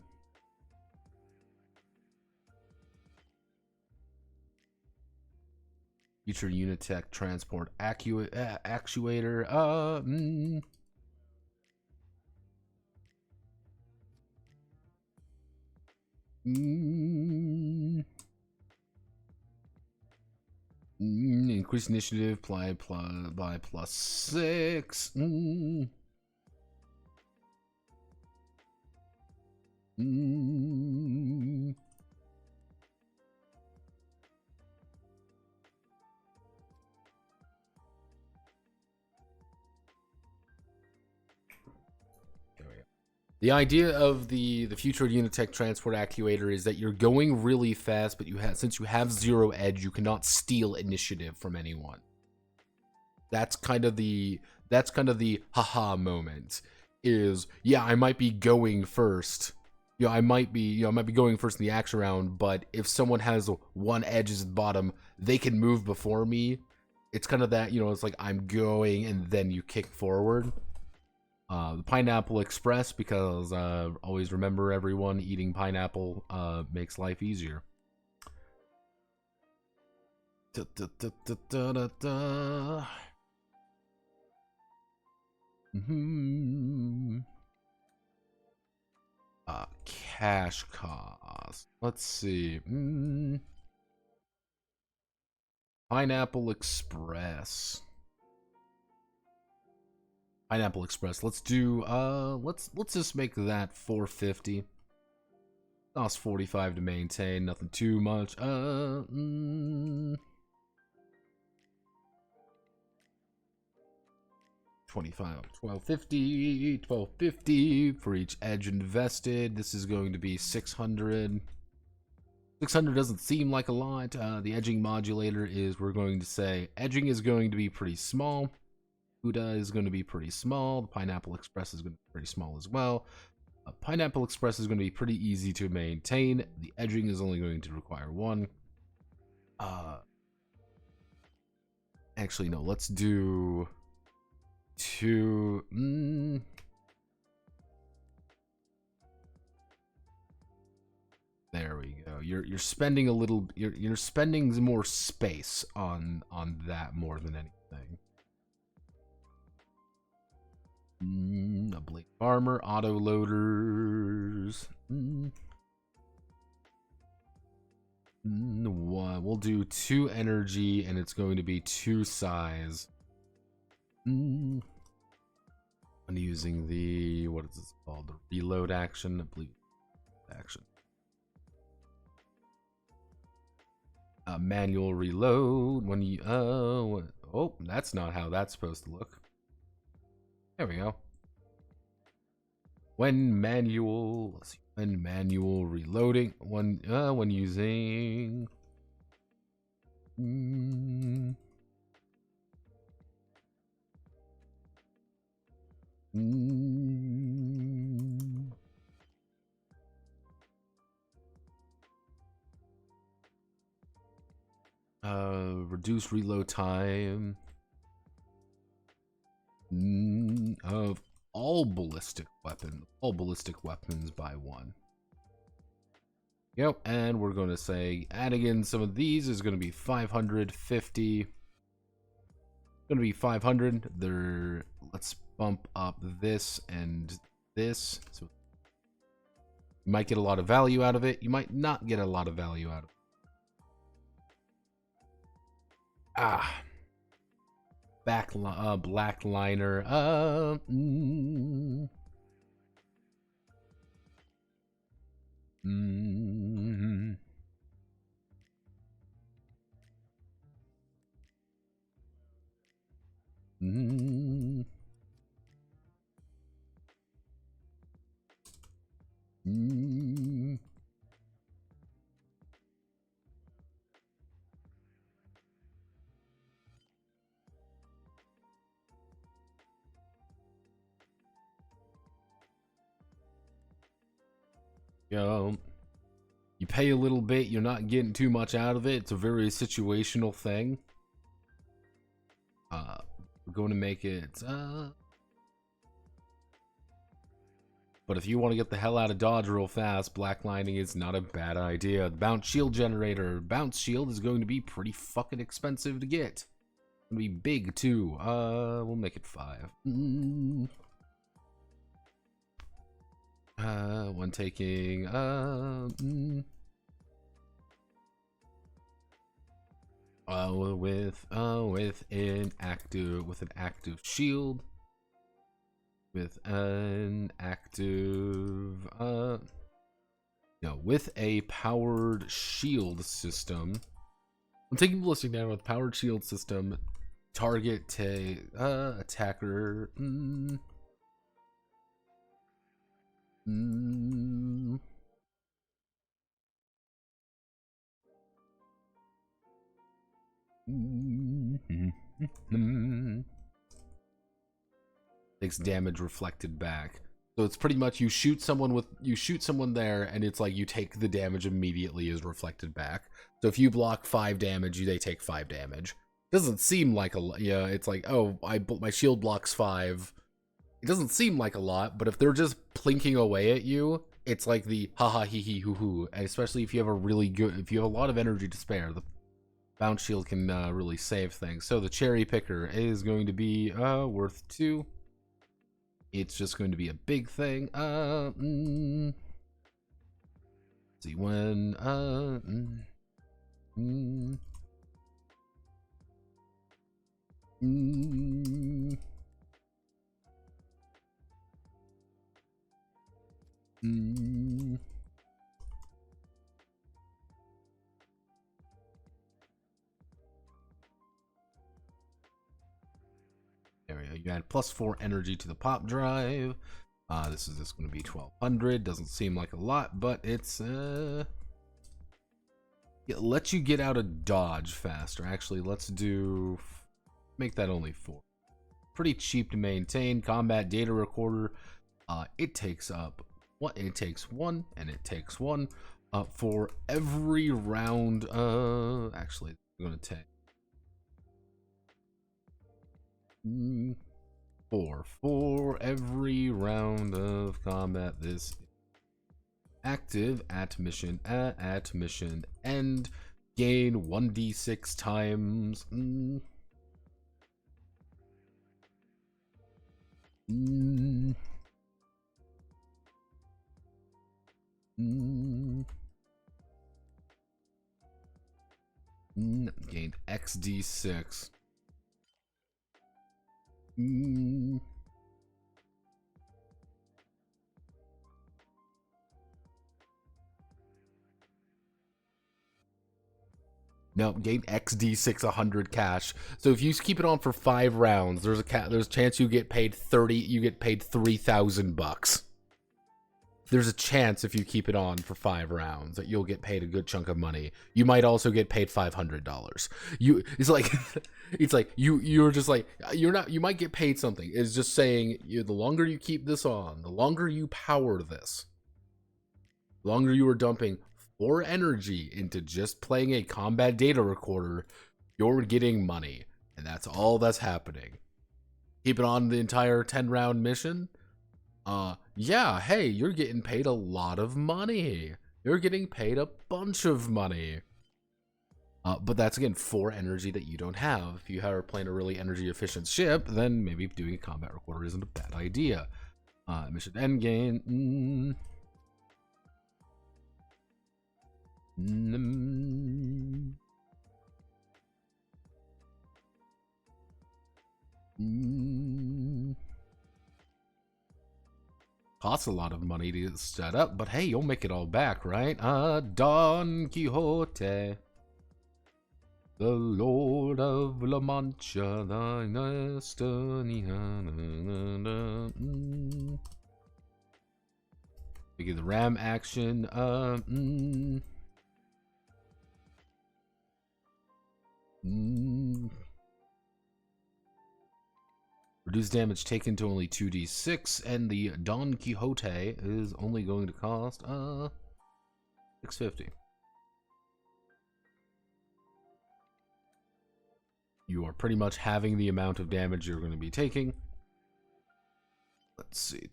Future Unitech transport actuator. Mm. Mm. Increase initiative by +6. Mm. Mm. The idea of the future Unitech transport actuator is that you're going really fast, but since you have 0 edge, you cannot steal initiative from anyone. That's kind of the haha moment. Is yeah, I might be going first. I might be going first in the action round, but if someone has 1 edge at the bottom, they can move before me. It's kind of that, it's like I'm going and then you kick forward. The Pineapple Express, because always remember, everyone, eating pineapple makes life easier. Da, da, da, da, da, da, da. Mm-hmm. Cash cost. Let's see. Pineapple Express. Pineapple Express. Let's do let's just make that 450. Costs 45 to maintain, nothing too much. 25, 1250 for each edge invested. This is going to be 600. 600 doesn't seem like a lot. The edging modulator is, we're going to say, edging is going to be pretty small. Buddha is going to be pretty small. The Pineapple Express is going to be pretty small as well. Pineapple Express is going to be pretty easy to maintain. The edging is only going to require 1. Actually, no, let's do 2. There we go. You're spending a little. You're spending more space on that more than anything. Oblique armor, auto loaders. We'll do 2 energy, and it's going to be 2 size. I'm using the, what is this called? The reload action. Oblique action. Manual reload when you oh, that's not how that's supposed to look. There we go. When manual, let's see, when manual reloading, when using Reduce reload time of all ballistic weapons by 1. Yep, and we're going to say adding in some of these is going to be 550. Going to be 500. Let's bump up this and this. So you might get a lot of value out of it. You might not get a lot of value out of it. Black liner. You pay a little bit, you're not getting too much out of it. It's a very situational thing. We're going to make it but if you want to get the hell out of Dodge real fast, black lining is not a bad idea. The bounce shield generator. Bounce shield is going to be pretty fucking expensive to get. It's going to be big too. We'll make it 5. One taking with an active shield, with an active with a powered shield system. I'm taking ballistic down with powered shield system. Target attacker. Takes damage reflected back. So it's pretty much you shoot someone there, and it's like you take the damage immediately is reflected back. So if you block 5 damage, they take 5 damage. Doesn't seem like a lot. Yeah, it's like, oh, my shield blocks 5. It doesn't seem like a lot, but if they're just plinking away at you, it's like the haha hee hee hoo hoo. And especially if you have if you have a lot of energy to spare, the bounce shield can really save things. So the cherry picker is going to be worth 2. It's just going to be a big thing. See when there we go. You add +4 energy to the pop drive. This is just going to be 1200. Doesn't seem like a lot, but it's it lets you get out of dodge faster. Actually, let's make that only 4. Pretty cheap to maintain. Combat data recorder. It takes up what? It takes 1, and it takes 1 for every round. Actually, I'm going to take 4 for every round of combat. This is active at mission end. Gain 1d6 times. Gained xd6. No, gain xd6 100 cash. So if you keep it on for 5 rounds, there's a chance you get paid 30. You get paid $3,000 there's a chance if you keep it on for 5 rounds that you'll get paid a good chunk of money. You might also get paid $500. It's like you're just like, you might get paid something. It's just saying, the longer you keep this on, the longer you power this, the longer you are dumping 4 energy into just playing a combat data recorder, you're getting money. And that's all that's happening. Keep it on the entire 10-round mission. Yeah, hey, you're getting paid a lot of money. You're getting paid a bunch of money. But that's, again, 4 energy that you don't have. If you are playing a really energy-efficient ship, then maybe doing a combat recorder isn't a bad idea. Mission endgame. Costs a lot of money to set up, but hey, you'll make it all back, right? Don Quixote, the Lord of La Mancha, thy destiny. We get the ram action. Reduce damage taken to only 2d6, and the Don Quixote is only going to cost $650. You are pretty much having the amount of damage you're going to be taking. Let's see.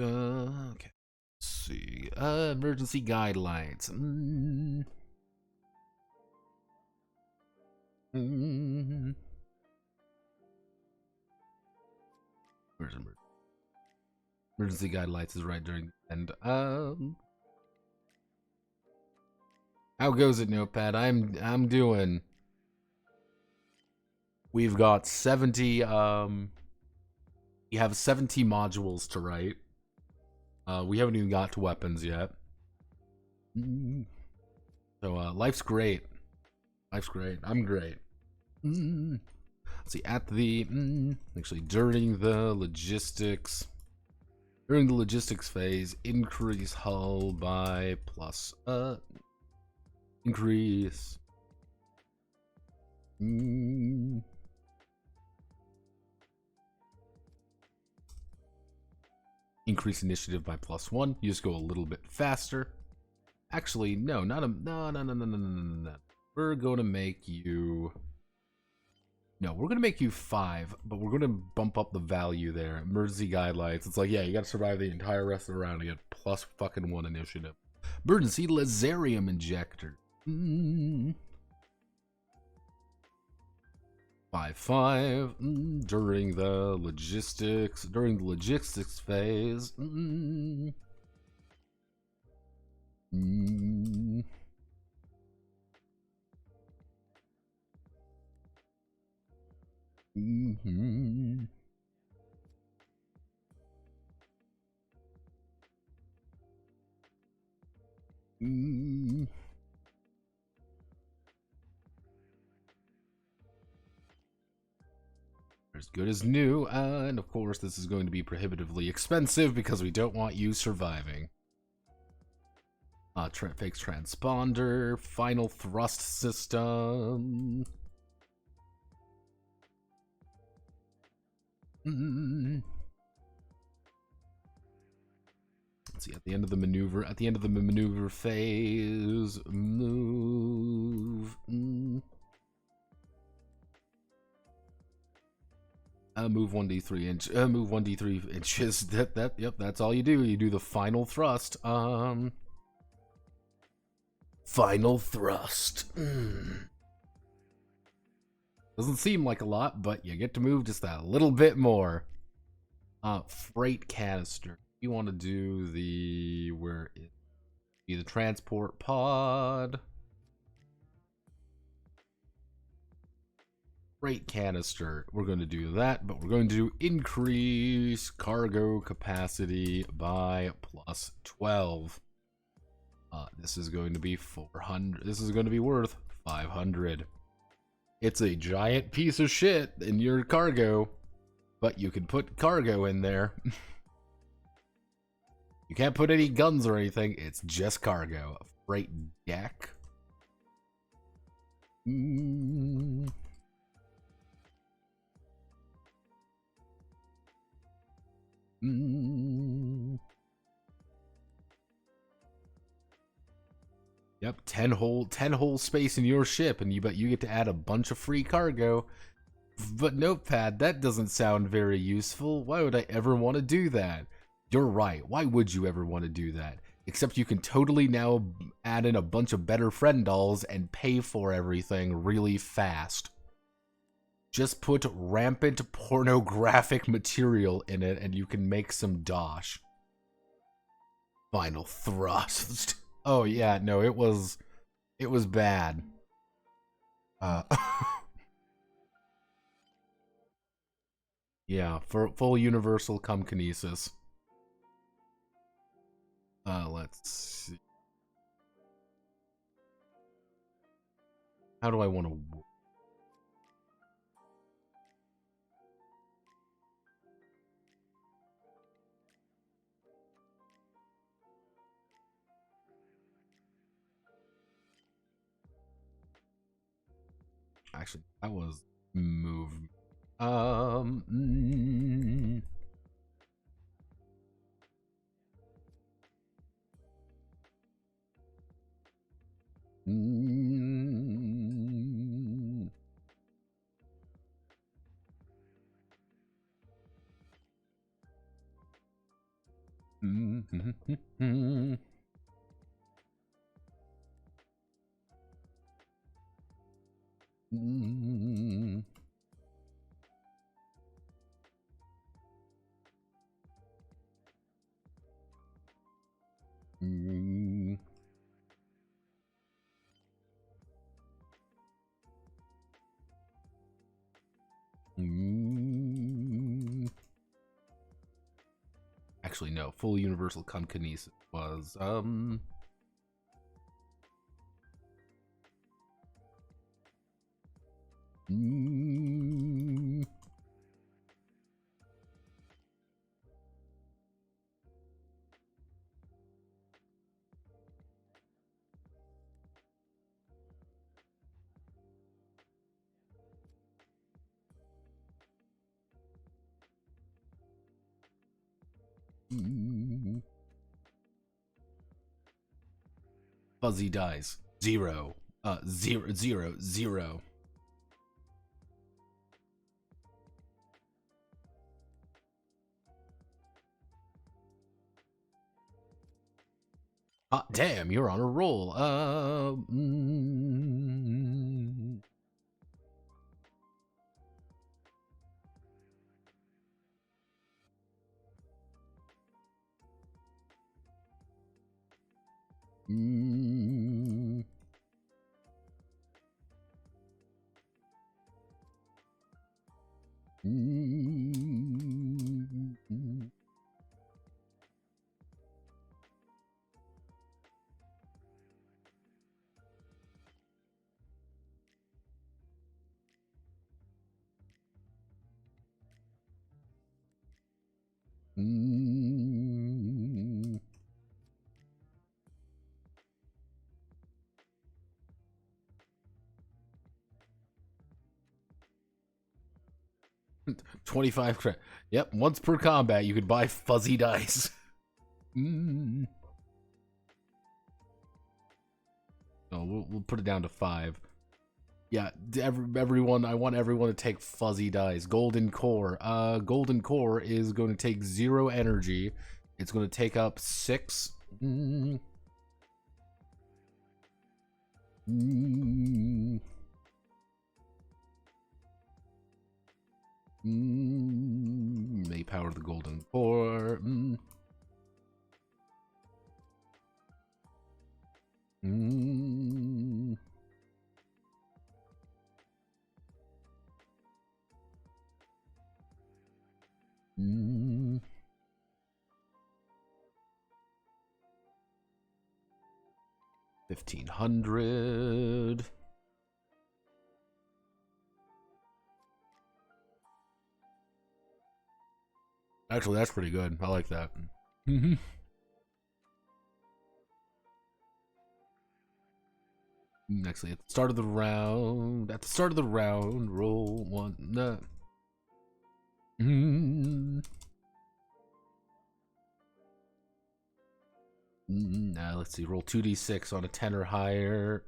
Okay. Let's see. Emergency guidelines. Where's emergency guidelines? Is right during the end. How goes it, Notepad? I'm doing. We've got 70. You have 70 modules to write. We haven't even got to weapons yet. So life's great. Life's great. I'm great. Let's see, at the actually during the logistics phase, increase hull by plus increase increase initiative by +1. You just go a little bit faster. Actually, no, not a no. We're going to make you. No, we're going to make you 5, but we're going to bump up the value there. Emergency guidelines. It's like, yeah, you got to survive the entire rest of the round to get +1 initiative. Emergency laserium injector. 5/5 during the logistics phase. As good as new, and of course this is going to be prohibitively expensive because we don't want you surviving. Fakes transponder, final thrust system. Let's see, at the end of the maneuver phase, move. Move 1d3 inch. Move 1d3 inches. Yep. That's all you do. You do the final thrust. Final thrust. Doesn't seem like a lot, but you get to move just that little bit more. Freight canister. You want to do the the transport pod. Freight canister. We're going to do that, but we're going to increase cargo capacity by +12. This is going to be 400. This is going to be worth 500. It's a giant piece of shit in your cargo, but you can put cargo in there. You can't put any guns or anything. It's just cargo. Freight deck. Mm. Mm. Yep, 10 hole space in your ship, and you bet you get to add a bunch of free cargo. But Notepad, that doesn't sound very useful. Why would I ever want to do that? You're right. Why would you ever want to do that? Except you can totally now add in a bunch of better friend dolls and pay for everything really fast. Just put rampant pornographic material in it and you can make some dosh. Final thrust. Oh yeah, no, it was bad. Yeah, for full universal cum kinesis. Let's see. How do I want to... Actually, that was move. Mm. Mm. Mm. Mm. Mm. Mm. Actually, no. Full universal cum kinesis was Mm. Mm. Fuzzy dies. 0. 0, 0, 0. Hot damn, you're on a roll. Mm. Mm. Mm. 25 credit. Yep, once per combat, you could buy fuzzy dice. Mm. Oh, we'll put it down to 5. Yeah, everyone. I want everyone to take fuzzy dice. Golden core. Golden core is going to take 0 energy. It's going to take up 6. Mm. Mm. May power the golden core. Mm. Mm. Mm. 1500. Actually, that's pretty good. I like that. Actually, at the start of the round, roll one. Let's see, roll 2d6 on a 10 or higher.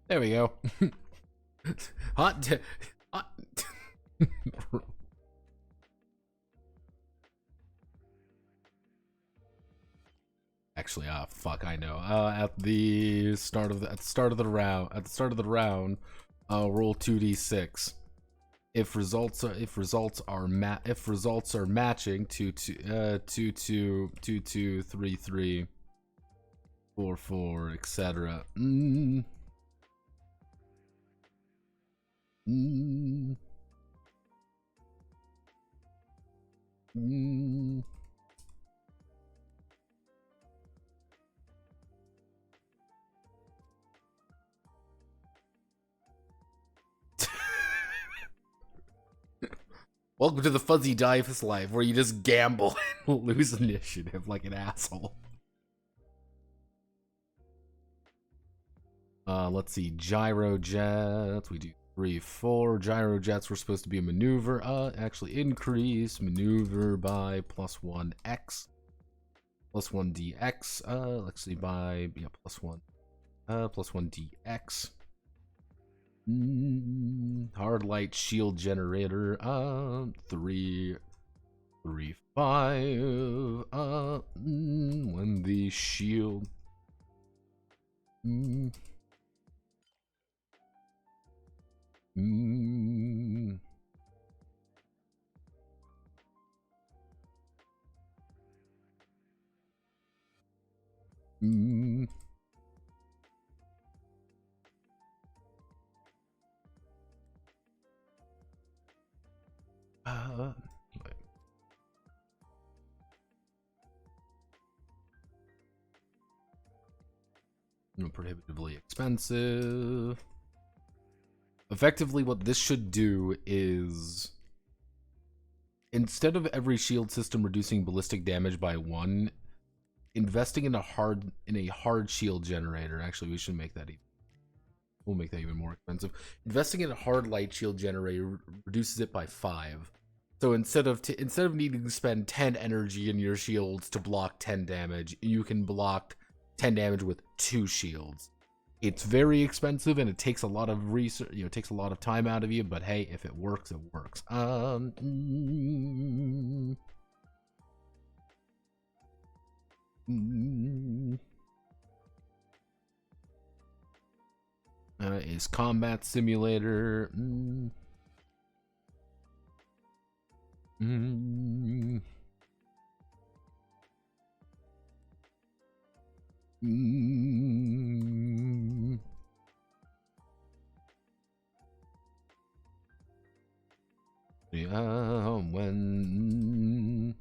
There we go. hot. Actually, fuck, I know. At the start of the round, roll 2d6. If results are matching, 2 2 3 3 4 4, etc. Welcome to the fuzzy dice life, where you just gamble and lose initiative like an asshole. Let's see, gyro jets. We do 3, 4. Gyro jets were supposed to be a maneuver. Actually increase maneuver by +1x, +1dx. Actually by +1, +1dx. Hard light shield generator. 3, 3, 5. When the shield. Prohibitively expensive. Effectively, what this should do is, instead of every shield system reducing ballistic damage by 1, investing in a hard shield generator. Actually, we should make that we'll make that even more expensive. Investing in a hard light shield generator reduces it by 5. So instead of needing to spend 10 energy in your shields to block 10 damage, you can block 10 damage with 2 shields. It's very expensive and it takes a lot of research, it takes a lot of time out of you, but hey, if it works, it works. Is combat simulator. Yeah, when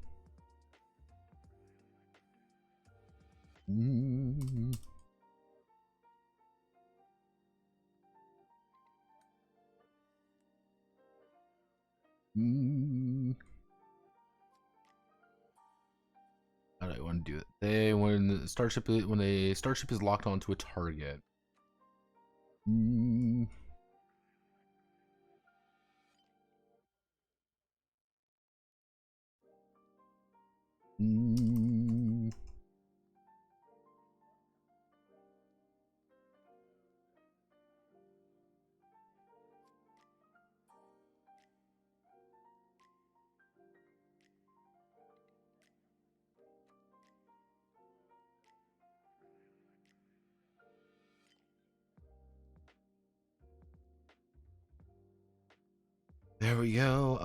how do I want to do it? When a starship is locked onto a target. There we go.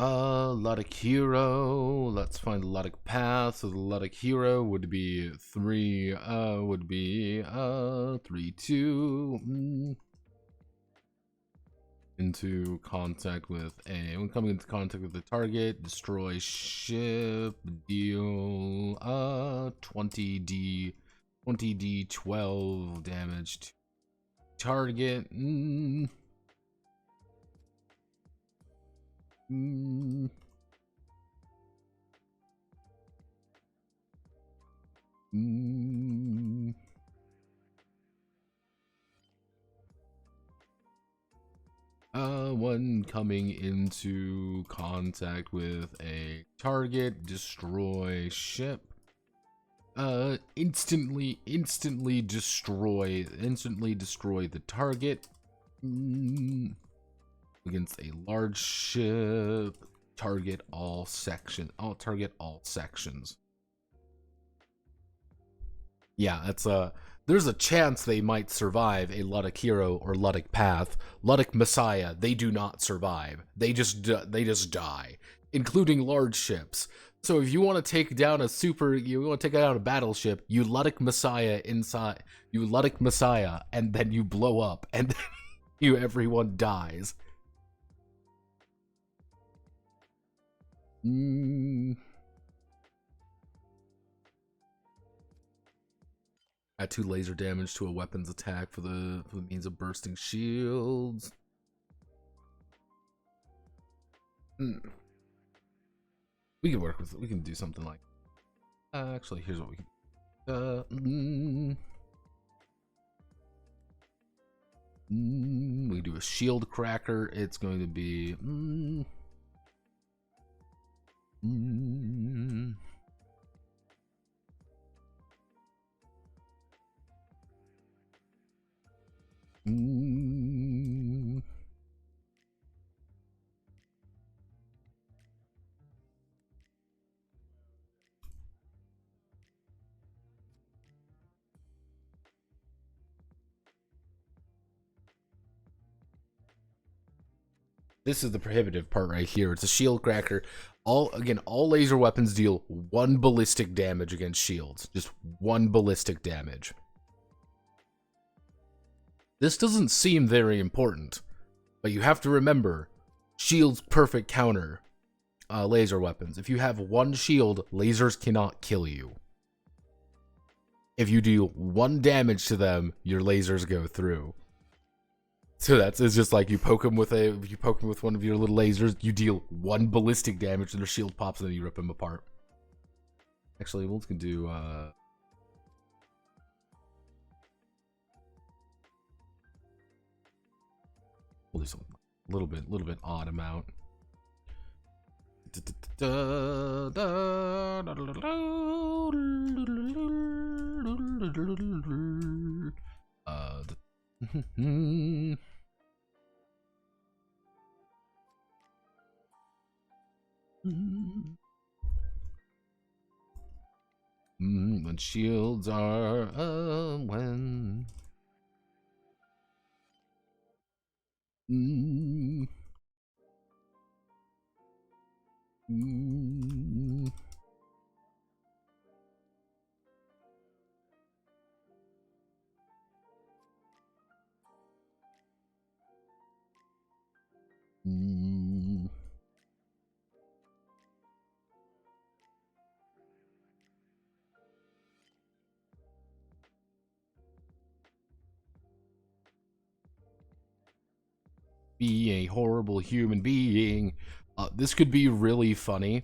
Luddic hero. Let's find the Luddic path. So the Luddic hero would be 3. 3, 2. into contact with a when coming into contact with the target, destroy ship, deal 20d 12 damage to target. When coming into contact with a target, destroy ship. Instantly destroy the target. Against a large ship. Target all sections. Yeah, that's there's a chance they might survive a Luddic hero or Luddic path. Luddic Messiah, they do not survive. They just die, including large ships. So if you want to take down you want to take down a battleship, you Luddic Messiah, and then you blow up, and then everyone dies. Add 2 laser damage to a weapon's attack for the means of bursting shields. We can work with it. We can do something like. Actually, here's what we can. We do a shield cracker. It's going to be. This is the prohibitive part right here. It's a shield cracker. All laser weapons deal 1 ballistic damage against shields. Just 1 ballistic damage. This doesn't seem very important, but you have to remember, shields perfect counter laser weapons. If you have 1 shield, lasers cannot kill you. If you deal 1 damage to them, your lasers go through. So it's just like you poke them with one of your little lasers, you deal 1 ballistic damage, and their shield pops, and then you rip them apart. Actually, we can do we'll do something a little bit odd amount. When shields are when be a horrible human being. This could be really funny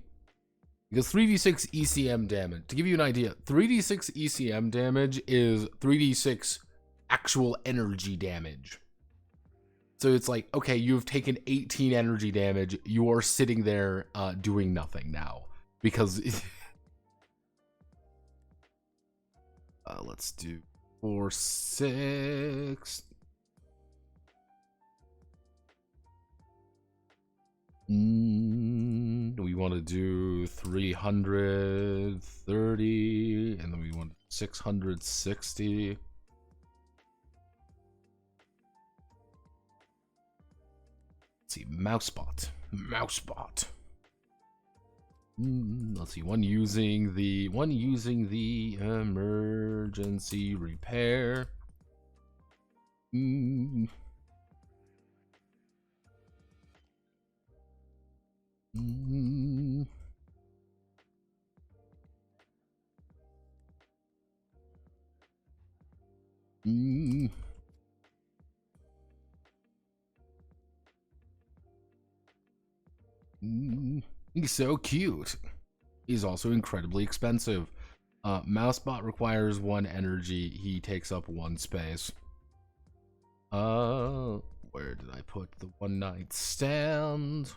because 3d6 ECM damage, to give you an idea, 3d6 ECM damage is 3d6 actual energy damage. So it's like, okay, you've taken 18 energy damage, you are sitting there doing nothing now because let's do 4, 6. We want to do 330, and then we want 660. Let's see, mousebot. Let's see, one using the emergency repair. He's so cute. He's also incredibly expensive. Mousebot requires 1 energy. He takes up 1 space. Where did I put the one night stand?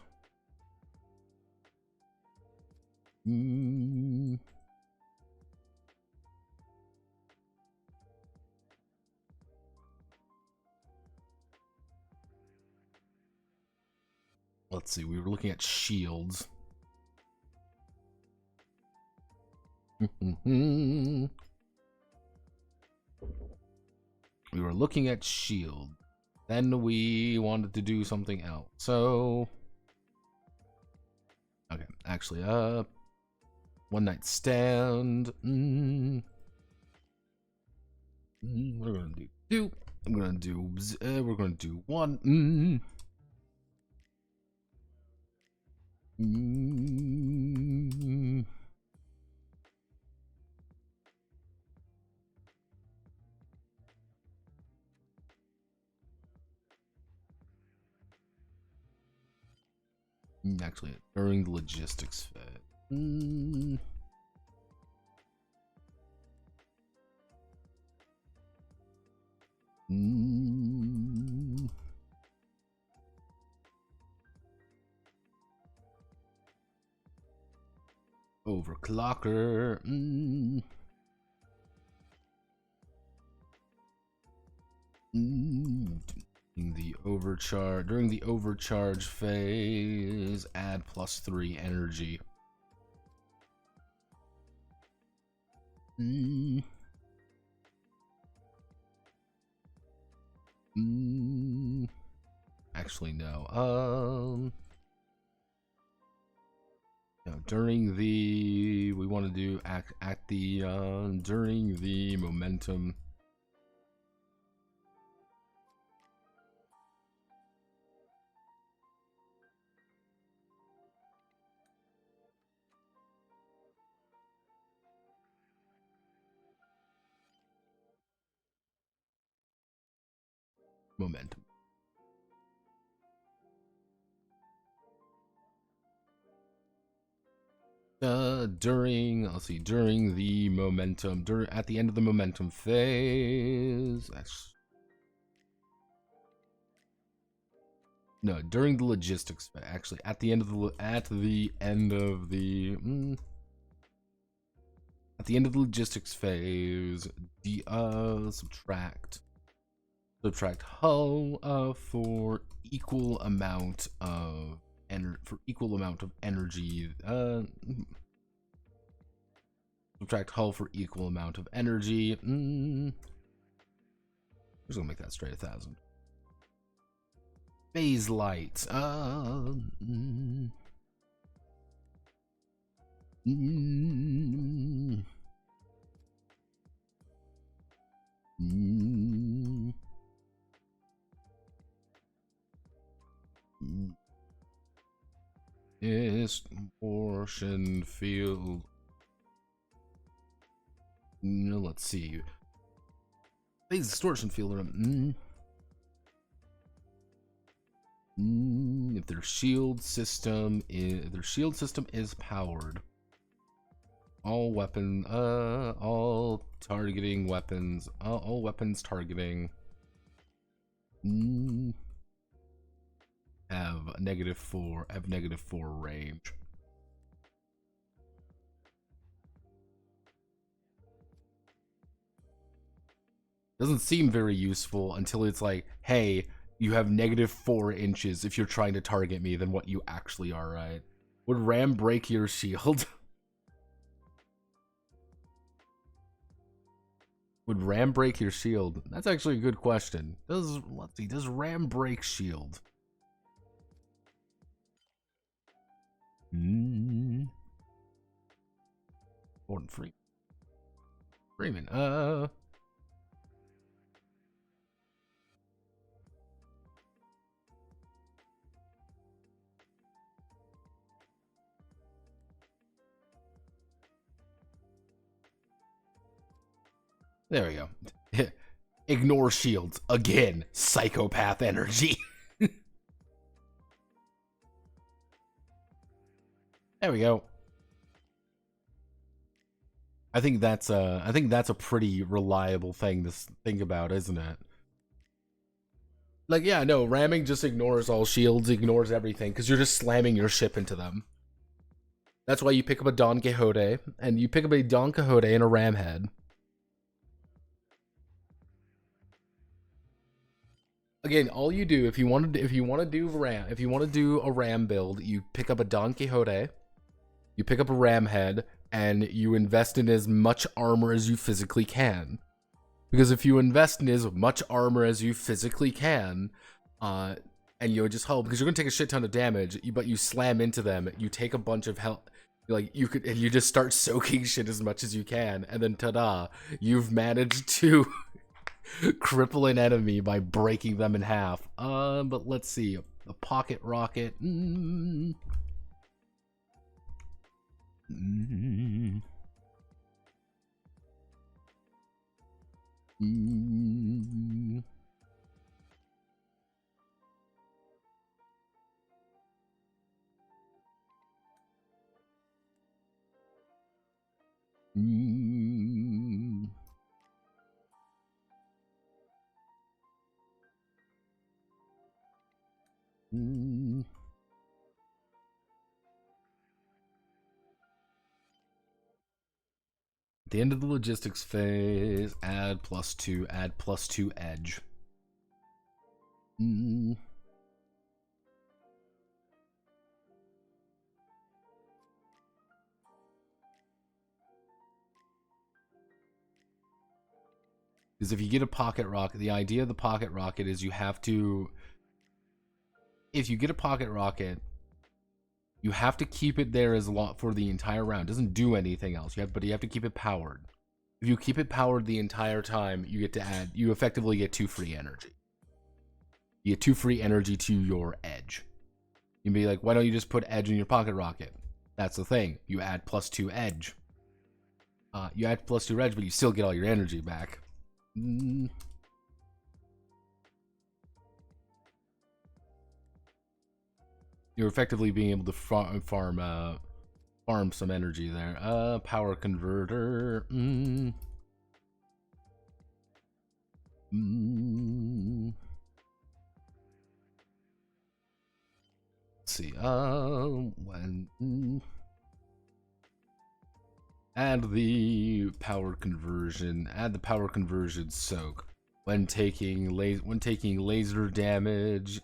Let's see, we were looking at shields. We were looking at shield. Then we wanted to do something else. So okay, actually, one night stand. We're gonna do 2. I'm gonna do. We're gonna do 1. Actually, during the logistics phase. Overclocker. During the overcharge phase, add +3 energy. Actually, no. No, during the we want to do during the momentum. During the momentum, at the end of the momentum phase. No, during the logistics phase. Actually, at the end of the logistics phase, subtract hull for equal amount of energy. Subtract hull for equal amount of energy. I'm just gonna make that straight 1,000. Phase light. Distortion field. Let's see. Phase distortion field. If their shield system is powered, all weapons targeting have -4 range. Doesn't seem very useful until it's like, hey, you have -4 inches if you're trying to target me than what you actually are, right? Would ram break your shield? Would ram break your shield? That's actually a good question. Let's see, does ram break shield? Gordon Freeman. There we go. Ignore shields. Again, psychopath energy. There we go. I think that's a pretty reliable thing to think about, isn't it? Like, yeah, no, ramming just ignores all shields, ignores everything, because you're just slamming your ship into them. That's why you pick up a Don Quixote, and you pick up a Don Quixote and a ram head. Again, all you do if you want to do a ram build, you pick up a Don Quixote, you pick up a ram head, and you invest in as much armor as you physically can. Because if you invest in as much armor as you physically can, and you just hope, because you're gonna take a shit ton of damage, but you slam into them, you take a bunch of health, like and you just start soaking shit as much as you can, and then ta-da, you've managed to cripple an enemy by breaking them in half. But let's see, a pocket rocket. At the end of the logistics phase, add +2 edge. Because if you get a pocket rocket, the idea of the pocket rocket is you have to, if you get a pocket rocket, you have to keep it there as long for the entire round. It doesn't do anything else. But you have to keep it powered. If you keep it powered the entire time, you effectively get 2 free energy. You get 2 free energy to your edge. You'd be like, why don't you just put edge in your pocket rocket? That's the thing. You add +2 edge. You add +2 edge, but you still get all your energy back. You're effectively being able to farm some energy there. Power converter. Let's see. Add the power conversion. Add the power conversion soak when taking laser damage.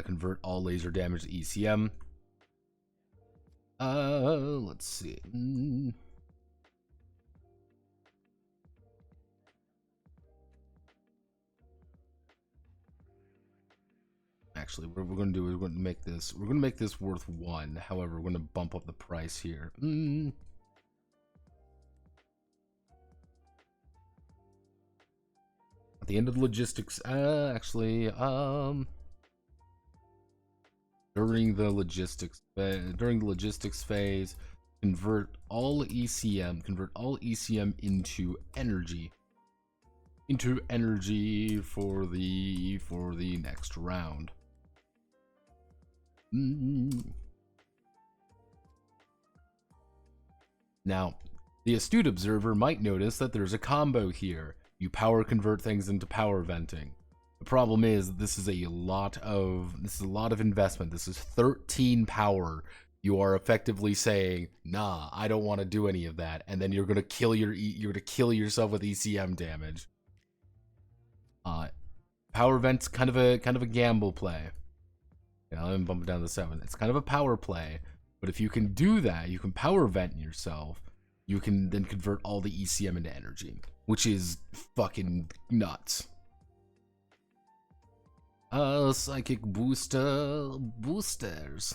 Convert all laser damage to ECM. Let's see. Actually, what we're going to do is we're going to make this worth 1. However, we're going to bump up the price here. At the end of the logistics, during the logistics phase, convert all ECM into energy for the next round. Now, the astute observer might notice that there's a combo here. You power convert things into power venting. The problem is this is a lot of investment. This is 13 power. You are effectively saying, nah, I don't want to do any of that, and then you're gonna kill yourself with ECM damage. Power vent's kind of a gamble play. Yeah, I'm bumping down to 7. It's kind of a power play, but if you can do that, you can power vent yourself. You can then convert all the ECM into energy, which is fucking nuts. Psychic boosters.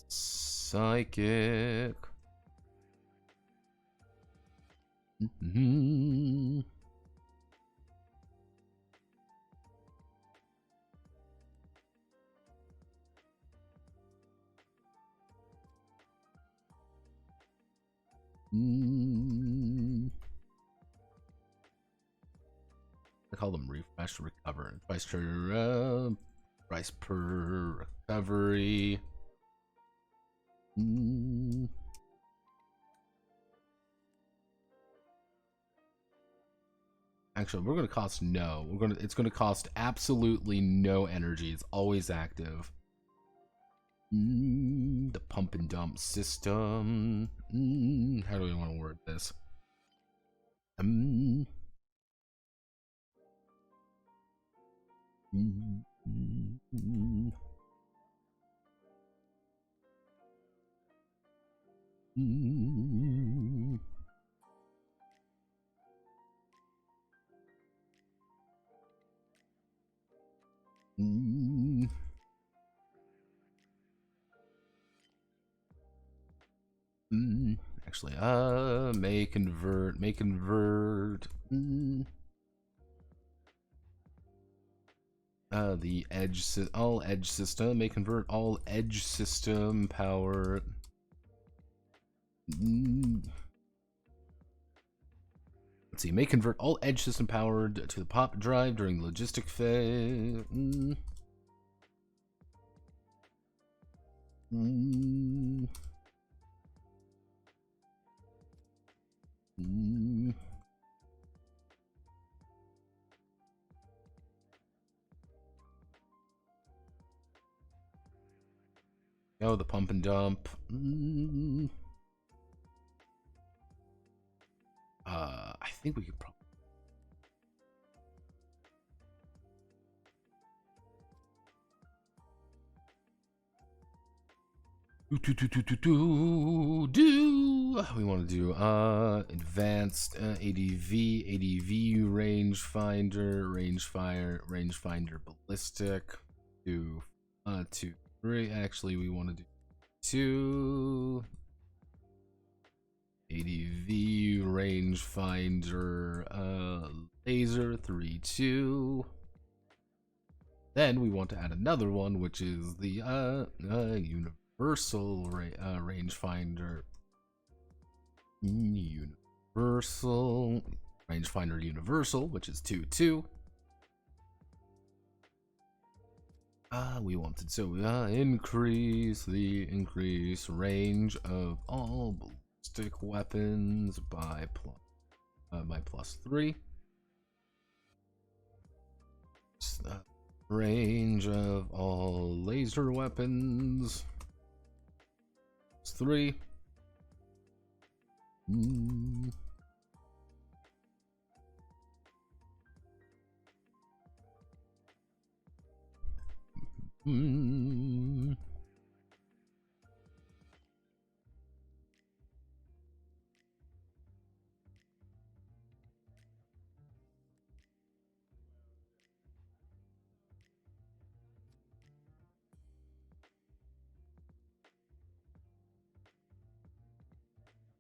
Psychic. call them refresh, recover. Price per recovery. Actually, we're gonna cost no. It's gonna cost absolutely no energy. It's always active. The pump and dump system. How do we want to word this? Actually, may convert. The all edge system may convert all edge system power. Let's see, may convert all edge system power to the pop drive during the logistic phase. Oh, the pump and dump. I think we could probably. We want to do advanced ADV rangefinder ballistic. 2, 3. Actually, we want to do 2 ADV rangefinder laser 3, 2. Then we want to add another one, which is the universal rangefinder. Universal rangefinder universal, which is 2, 2. We wanted to increase range of all ballistic weapons by +3. Range of all laser weapons +3.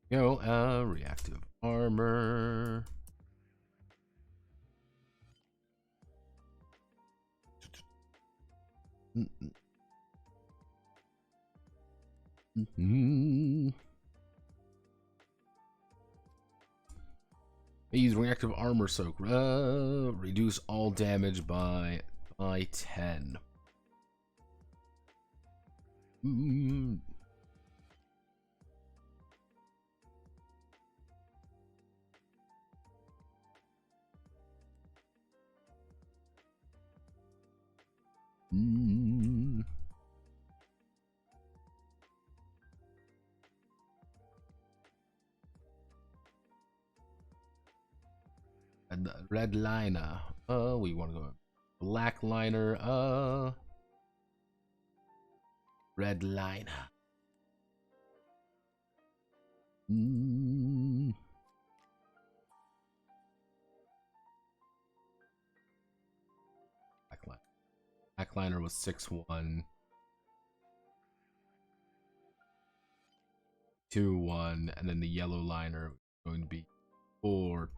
Reactive armor. Use reactive armor soak. Reduce all damage by 10. Red liner. We want to go black liner. Red liner. Black liner was 6-1. 2-1, and then the yellow liner is going to be 4-1.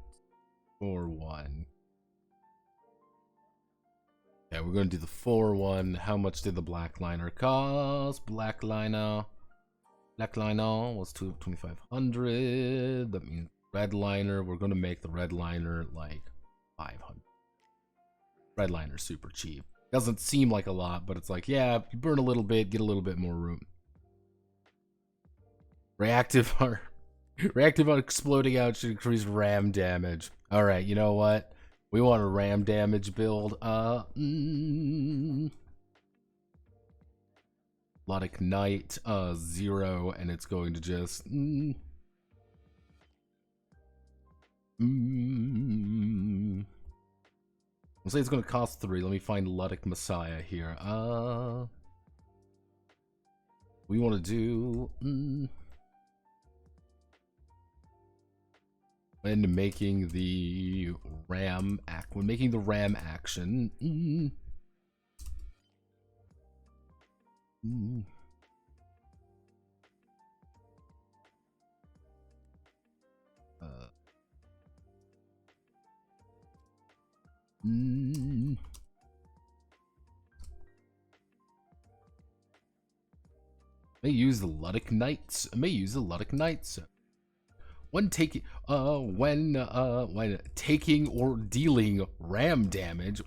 Okay, we're going to do the 4-1. How much did the black liner cost? Black liner was 2,500. That means red liner. We're going to make the red liner like 500. Redliner's super cheap. Doesn't seem like a lot, but it's like, yeah, you burn a little bit, get a little bit more room. Reactive on exploding out should increase ram damage. Alright, you know what? We want a ram damage build. Luddic Knight, 0, and it's going to just... I'll say it's going to cost 3. Let me find Luddic Messiah here. We want to do... when making the ram action... May use the Luddic Knights. When taking or dealing ram damage, deal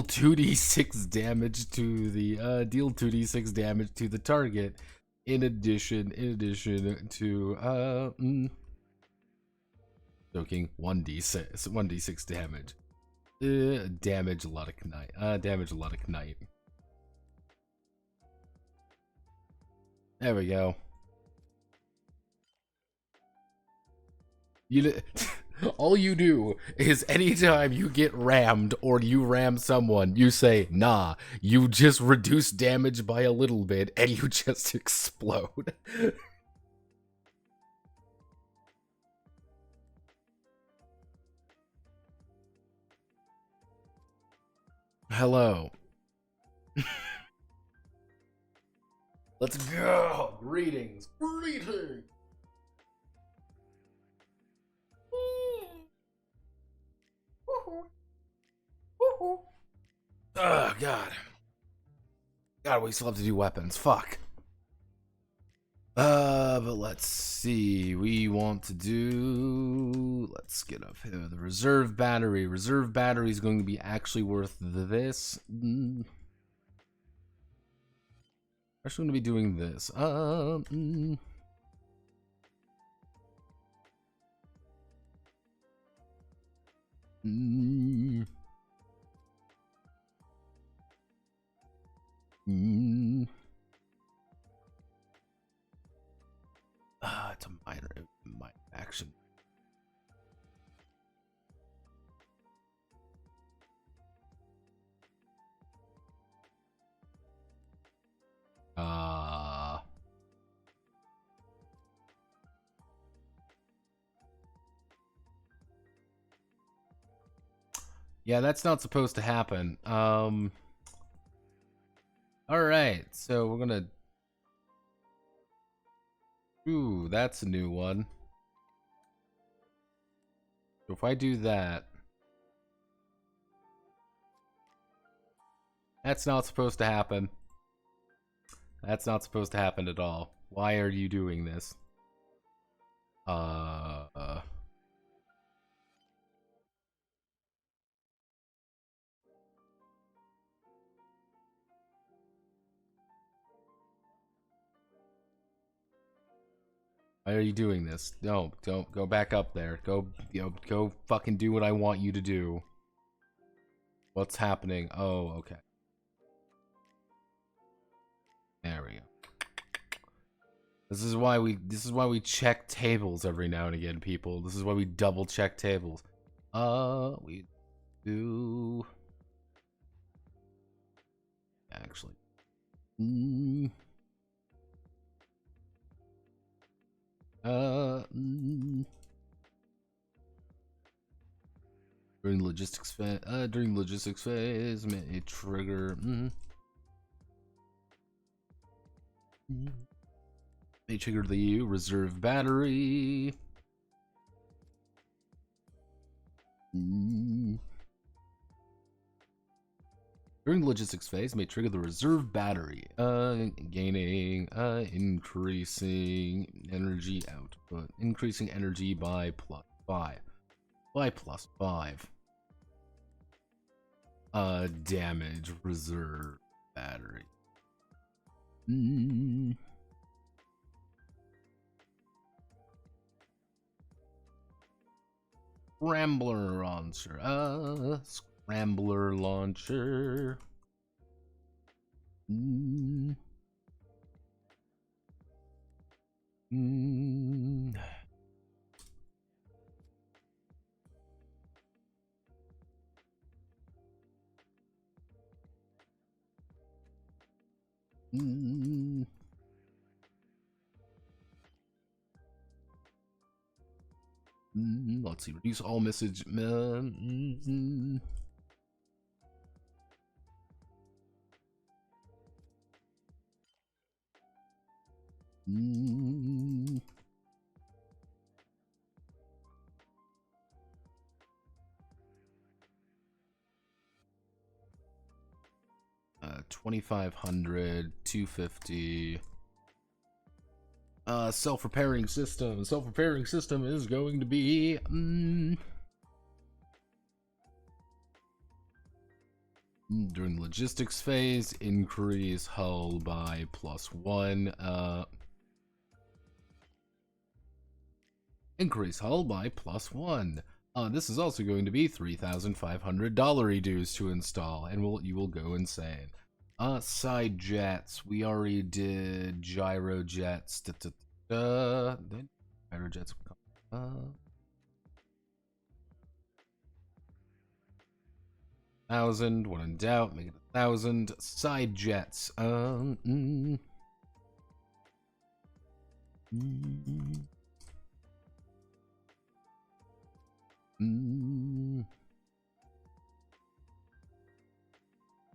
2d6 damage to the target. In addition to joking 1d6 damage. Damage Luddic Knight. There we go. All you do is anytime you get rammed or you ram someone, you say, nah, you just reduce damage by a little bit and you just explode. Hello. Let's go. Greetings. Oh, God. God, we still have to do weapons. Fuck. But let's see. We want to do... Let's get up here. The reserve battery. Reserve battery is going to be actually worth this. Actually going to be doing this. It's a minor action. Yeah, that's not supposed to happen. Alright, so we're gonna... Ooh, that's a new one. So if I do that... That's not supposed to happen. That's not supposed to happen at all. Why are you doing this? Why are you doing this? No, don't go back up there. Go fucking do what I want you to do. What's happening? Oh, okay. There we go. This is why we check tables every now and again, people. This is why we double check tables. We do actually. During logistics phase, may trigger. May trigger the reserve battery. During the logistics phase, may trigger the reserve battery, gaining, increasing energy output, increasing energy by +5, by +5. Damage reserve battery. Scrambler launcher. Scrambler launcher. Let's see. Reduce all message. $2,500, $250. Self-repairing system. Self-repairing system is going to be during the logistics phase, increase hull by +1. Increase hull by +1. This is also going to be $3,500 dues to install, and you will go insane. Side jets. We already did gyro jets. Gyro jets. 1,000. When in doubt, make it 1,000. Side jets.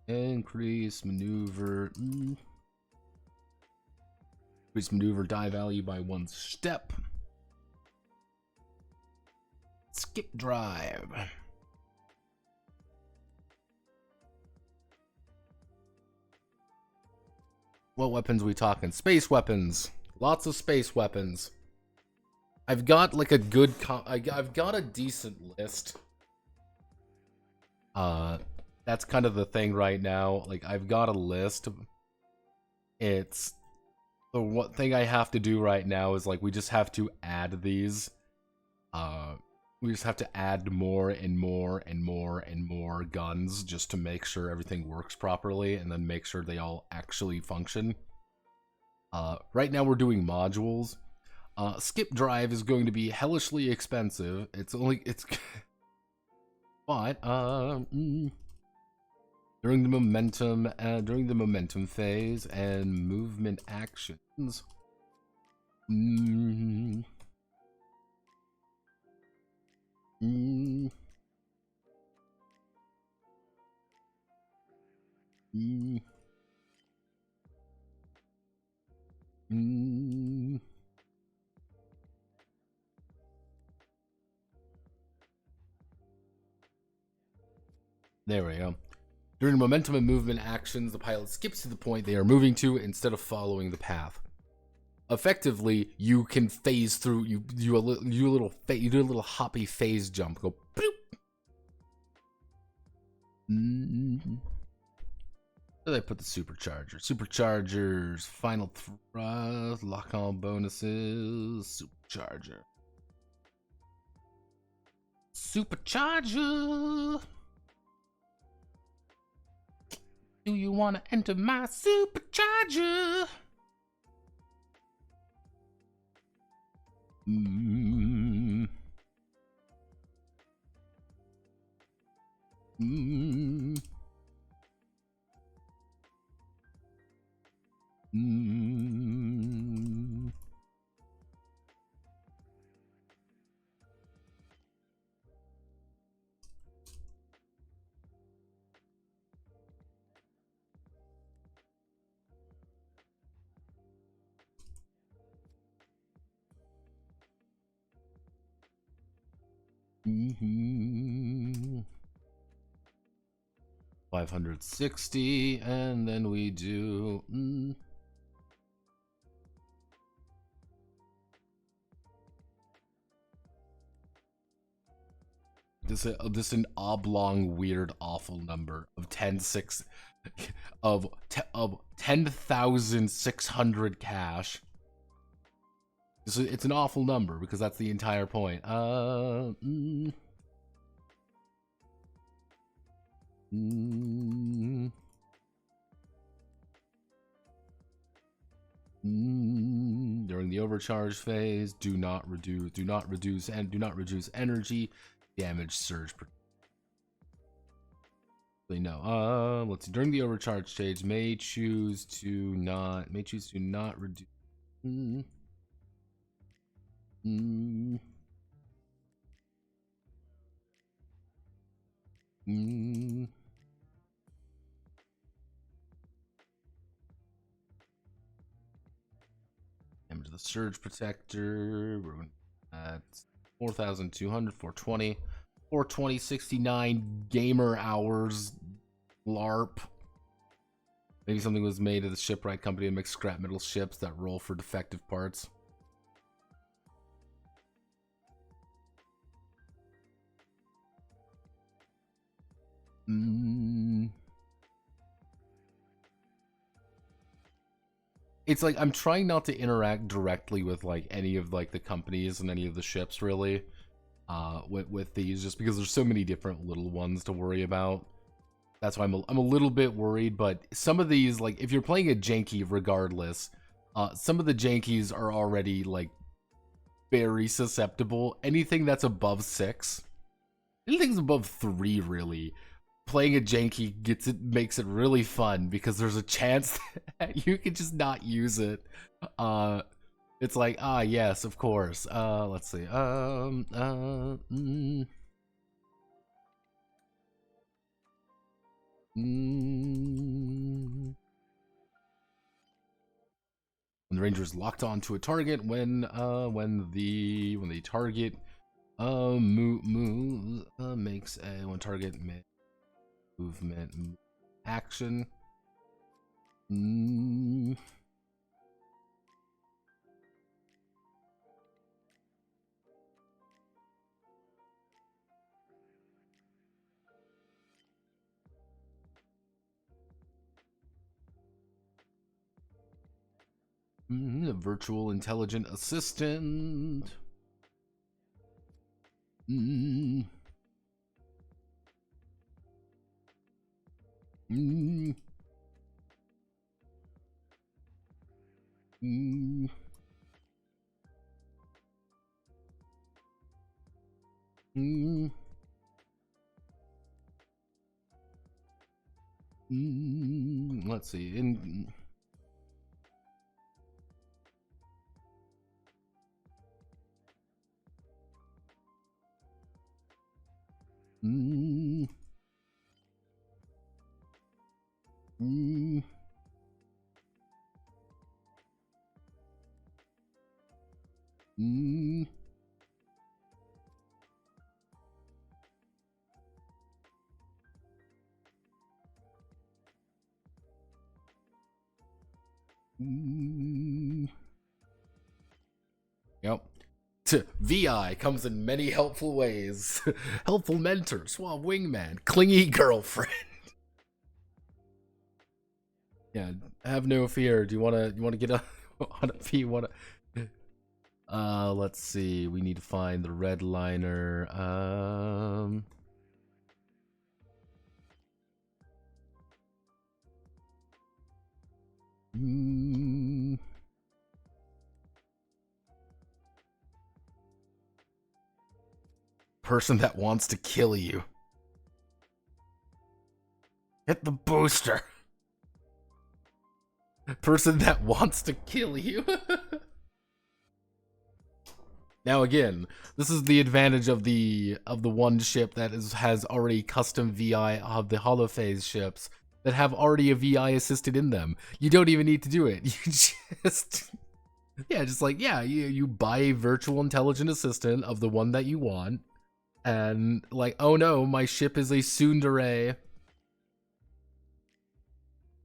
Increase maneuver. Increase maneuver die value by 1 step. Skip drive. What weapons are we talking? Space weapons. Lots of space weapons. I've got like a good I've got a decent list. That's kind of the thing right now. Like, I've got a list. It's the one thing I have to do right now is like we just have to add these. We just have to add more and more and more and more guns just to make sure everything works properly and then make sure they all actually function. Right now we're doing modules. Skip drive is going to be hellishly expensive. But during the momentum phase and movement actions. There we go. During momentum and movement actions, the pilot skips to the point they are moving to instead of following the path. Effectively, you can phase through. You do a little hoppy phase jump. Go boop. Where did I put the supercharger? Superchargers, final thrust, lock-on bonuses, supercharger. Supercharger. Do you want to enter my supercharger? 560, and then we do this an oblong, weird, awful number of 10,600 of 10,600 cash. It's an awful number because that's the entire point. During the overcharge phase, do not reduce energy damage surge. No. Let's see. During the overcharge stage, may choose to not reduce. Damage to the surge protector. We're at 4,200, 420, 420, 69 gamer hours. LARP. Maybe something was made of the shipwright company to make scrap metal ships that roll for defective parts. It's like I'm trying not to interact directly with like any of like the companies and any of the ships really with these, just because there's so many different little ones to worry about. That's why I'm a little bit worried. But some of these, like if you're playing a janky regardless, some of the jankies are already like very susceptible. Anything that's above 6, anything's above 3 really, playing a janky makes it really fun because there's a chance that you can just not use it. It's like, yes, of course. Let's see. When the ranger is locked onto a target, when the target moves, makes a target movement action. A virtual intelligent assistant. Let's see. Yep. VI comes in many helpful ways. Helpful mentor, suave wingman, clingy girlfriend. Yeah, have no fear. Do you wanna get on if you wanna? Let's see. We need to find the red liner. Person that wants to kill you. Hit the booster. Person that wants to kill you. Now again, this is the advantage of the one ship that has already custom VI of the holophase ships that have already a VI assisted in them. You don't even need to do it. You just you buy a virtual intelligent assistant of the one that you want. And like, oh no, my ship is a tsundere.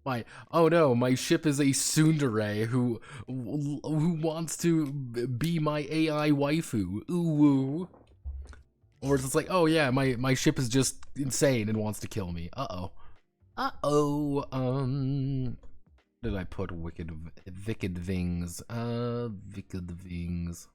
Oh no, my ship is a tsundere who wants to be my AI waifu. Ooh. Or it's just like, oh yeah, my ship is just insane and wants to kill me. Uh-oh. Did I put wicked things? Wicked things.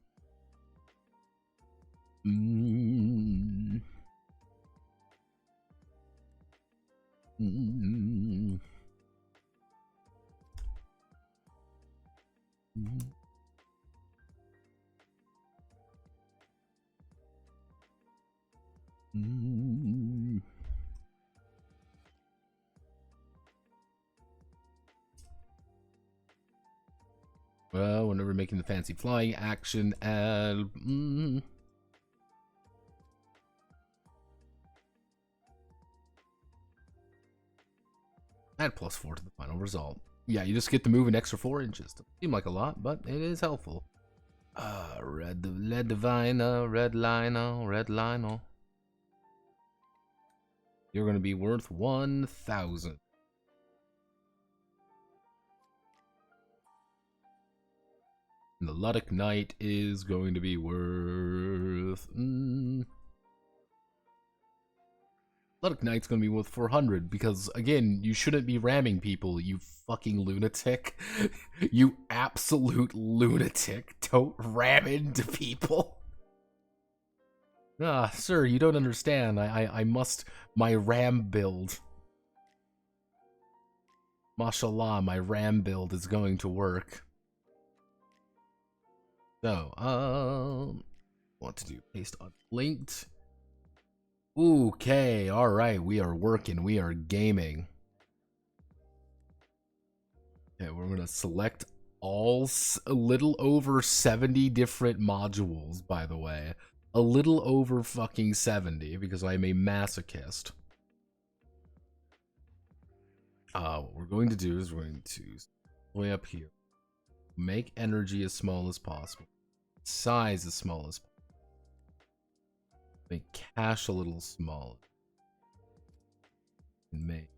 Well, whenever making the fancy flying action, and add +4 to the final result. Yeah, you just get to move an extra 4 inches. Doesn't seem like a lot, but it is helpful. Red diviner, red lino, red lino. You're gonna be worth 1,000. And the Luddic Knight is going to be worth... Luddic Knight's going to be worth 400 because, again, you shouldn't be ramming people, you fucking lunatic. You absolute lunatic. Don't ram into people. Ah, sir, you don't understand. I must... My ram build. Mashallah, my ram build is going to work. So, what to do? Paste unlinked. Okay, alright, we are working, we are gaming. Okay, we're gonna select a little over 70 different modules, by the way. A little over fucking 70, because I'm a masochist. What we're going to do is we're going to way up here. Make energy as small as possible. Size as small as possible. Make cache a little smaller. And make.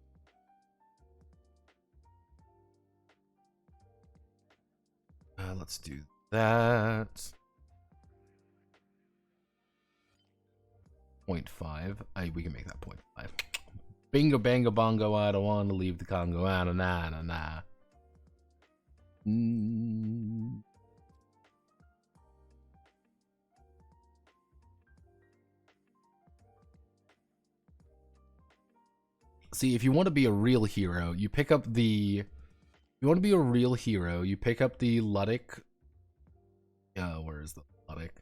Let's do that. 0.5. We can make that 0.5. Bingo bango bongo, I don't want to leave the Congo. Ah, nah, nah, nah. See, if you want to be a real hero, you pick up the... If you want to be a real hero, you pick up the Luddic... where is the Luddic?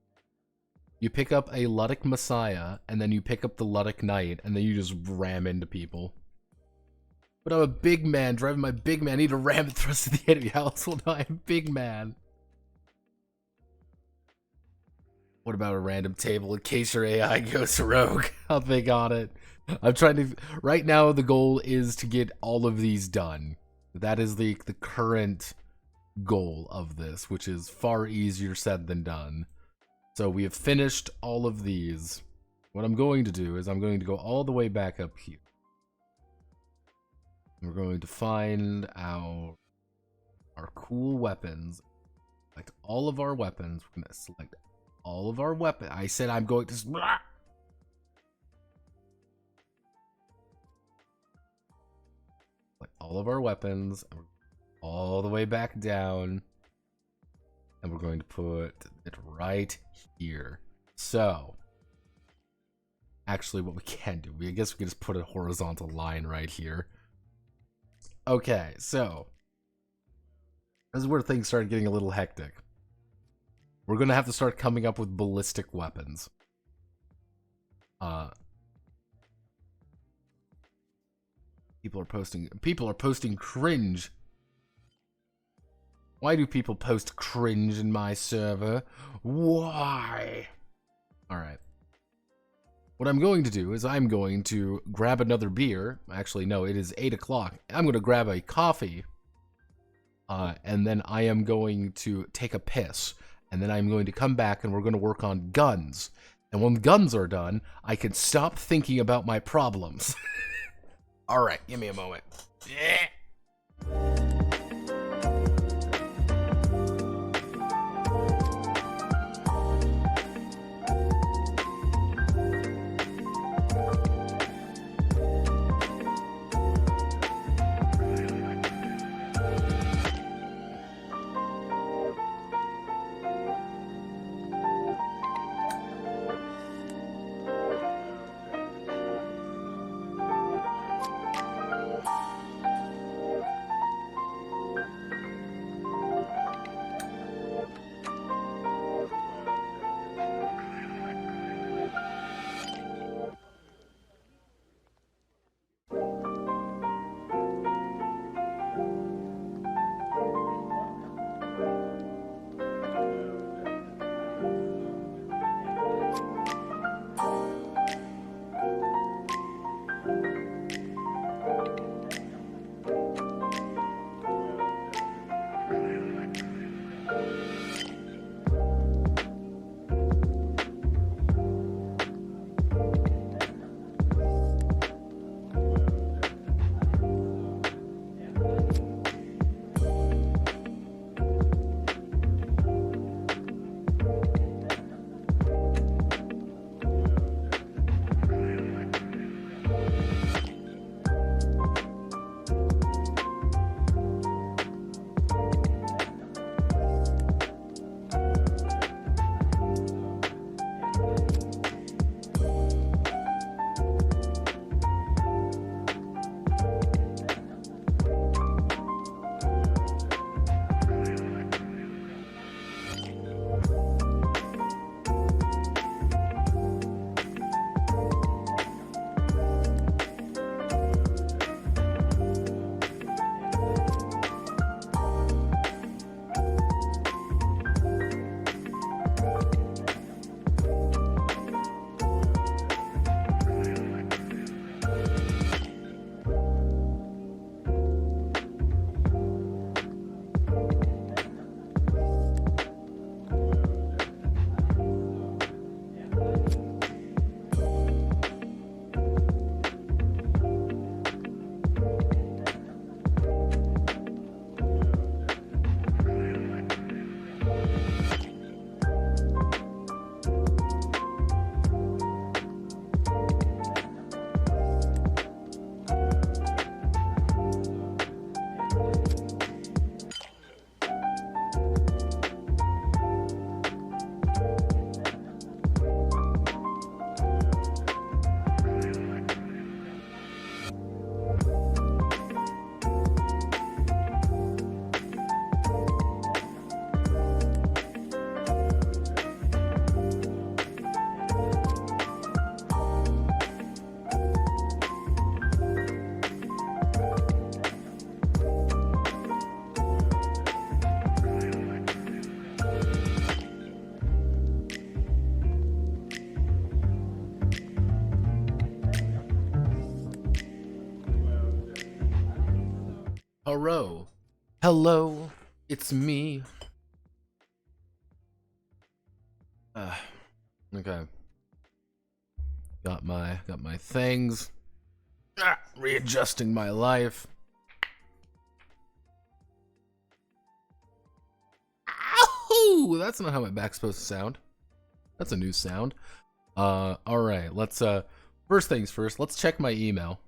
You pick up a Luddic Messiah, and then you pick up the Luddic Knight, and then you just ram into people. But I'm a big man, driving my big man, I need to ram the thrust of the enemy house. Well, no, I'm a big man. What about a random table in case your AI goes rogue? I'll think on it. I'm trying to... Right now, the goal is to get all of these done. That is the current goal of this, which is far easier said than done. So we have finished all of these. What I'm going to do is I'm going to go all the way back up here. We're going to find our cool weapons. Select all of our weapons. We're going to select all of our weapons. I said I'm going to... Select all of our weapons. And we're all the way back down. And we're going to put it right here. So, actually what we can do, I guess we can just put a horizontal line right here. Okay, so, this is where things start getting a little hectic. We're going to have to start coming up with ballistic weapons. People are posting cringe. Why do people post cringe in my server? Why? Alright. What I'm going to do is I'm going to grab another beer. Actually, no, it is 8 o'clock. I'm going to grab a coffee. And then I am going to take a piss. And then I'm going to come back and we're going to work on guns. And when guns are done, I can stop thinking about my problems. Alright, give me a moment. Yeah. Hello. Hello. It's me. Okay. Got my things. Readjusting my life. Ow! That's not how my back's supposed to sound. That's a new sound. Alright, let's first things first, let's check my email.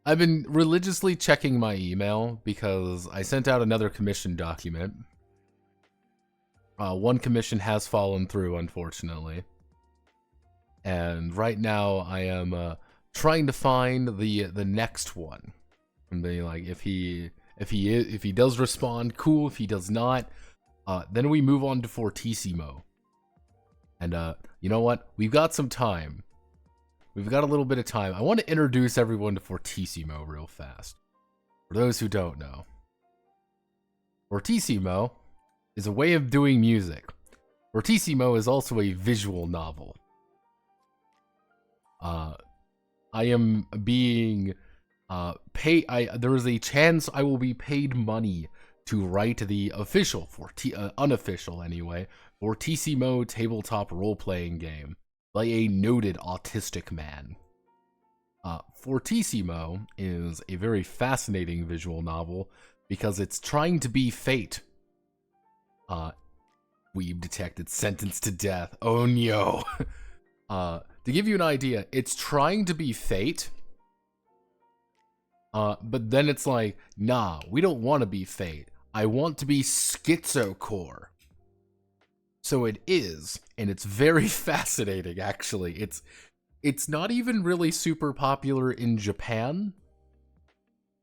I've been religiously checking my email because I sent out another commission document. One commission has fallen through, unfortunately. And right now I am trying to find the next one. And being like, if he does respond, cool. If he does not, then we move on to Fortissimo. And you know what? We've got some time. We've got a little bit of time. I want to introduce everyone to Fortissimo real fast. For those who don't know, Fortissimo is a way of doing music. Fortissimo is also a visual novel. I am being paid. There is a chance I will be paid money to write the official, unofficial anyway, Fortissimo tabletop role-playing game by a noted autistic man. Fortissimo is a very fascinating visual novel because it's trying to be Fate. We've detected sentenced to death. Oh no. To give you an idea, it's trying to be Fate. But then it's like, nah, we don't want to be Fate. I want to be schizocore. So it is, and it's very fascinating, actually. It's not even really super popular in Japan.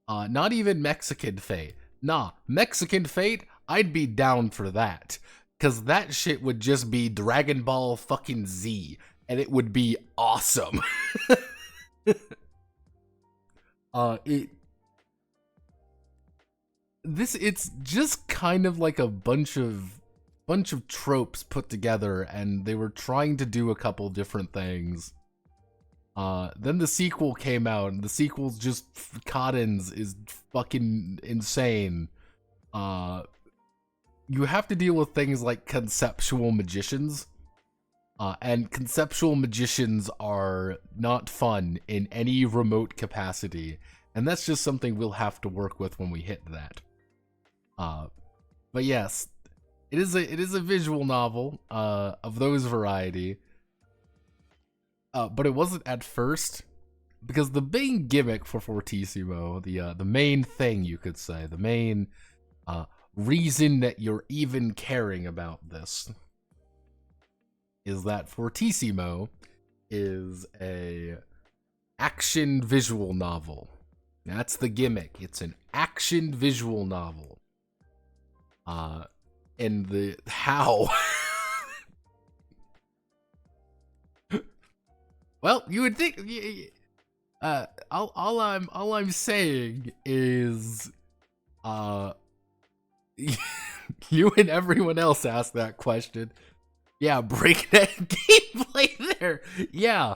Not even Mexican Fate. Nah, Mexican Fate, I'd be down for that. Cause that shit would just be Dragon Ball fucking Z, and it would be awesome. It's just kind of like a bunch of tropes put together, and they were trying to do a couple different things. Then the sequel came out, and the sequel's just Cottons is fucking insane. You have to deal with things like conceptual magicians, and conceptual magicians are not fun in any remote capacity, and that's just something we'll have to work with when we hit that. But yes, it is a visual novel of those variety. But it wasn't at first, because the main gimmick for Fortissimo, the main thing you could say, the main reason that you're even caring about this, is that Fortissimo is a action visual novel. That's the gimmick. It's an action visual novel. And the how? Well, you would think. All I'm saying is, you and everyone else asked that question. Yeah, breakneck gameplay there. Yeah.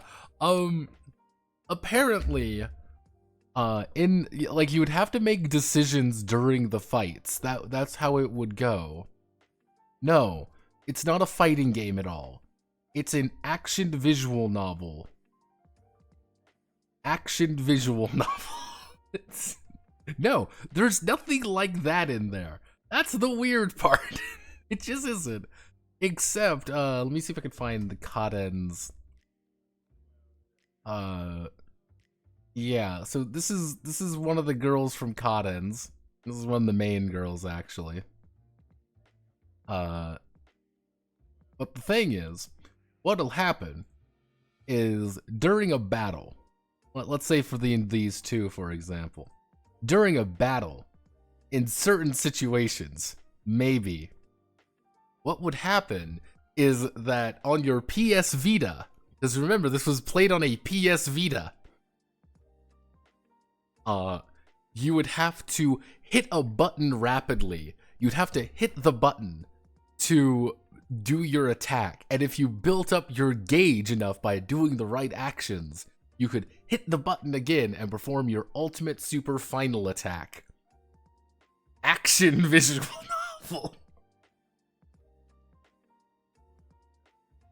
Apparently, you would have to make decisions during the fights. That's how it would go. No, it's not a fighting game at all. It's an action visual novel. Action visual novel. No, there's nothing like that in there. That's the weird part. It just isn't. Except, let me see if I can find the Cottons. Yeah, so this is one of the girls from Cottons. This is one of the main girls, actually. But the thing is, what'll happen is during a battle, let's say for these two, for example, during a battle, in certain situations, maybe, what would happen is that on your PS Vita, because remember, this was played on a PS Vita, you would have to hit a button rapidly. You'd have to hit the button to do your attack, and if you built up your gauge enough by doing the right actions, you could hit the button again and perform your ultimate super final attack. action visual novel.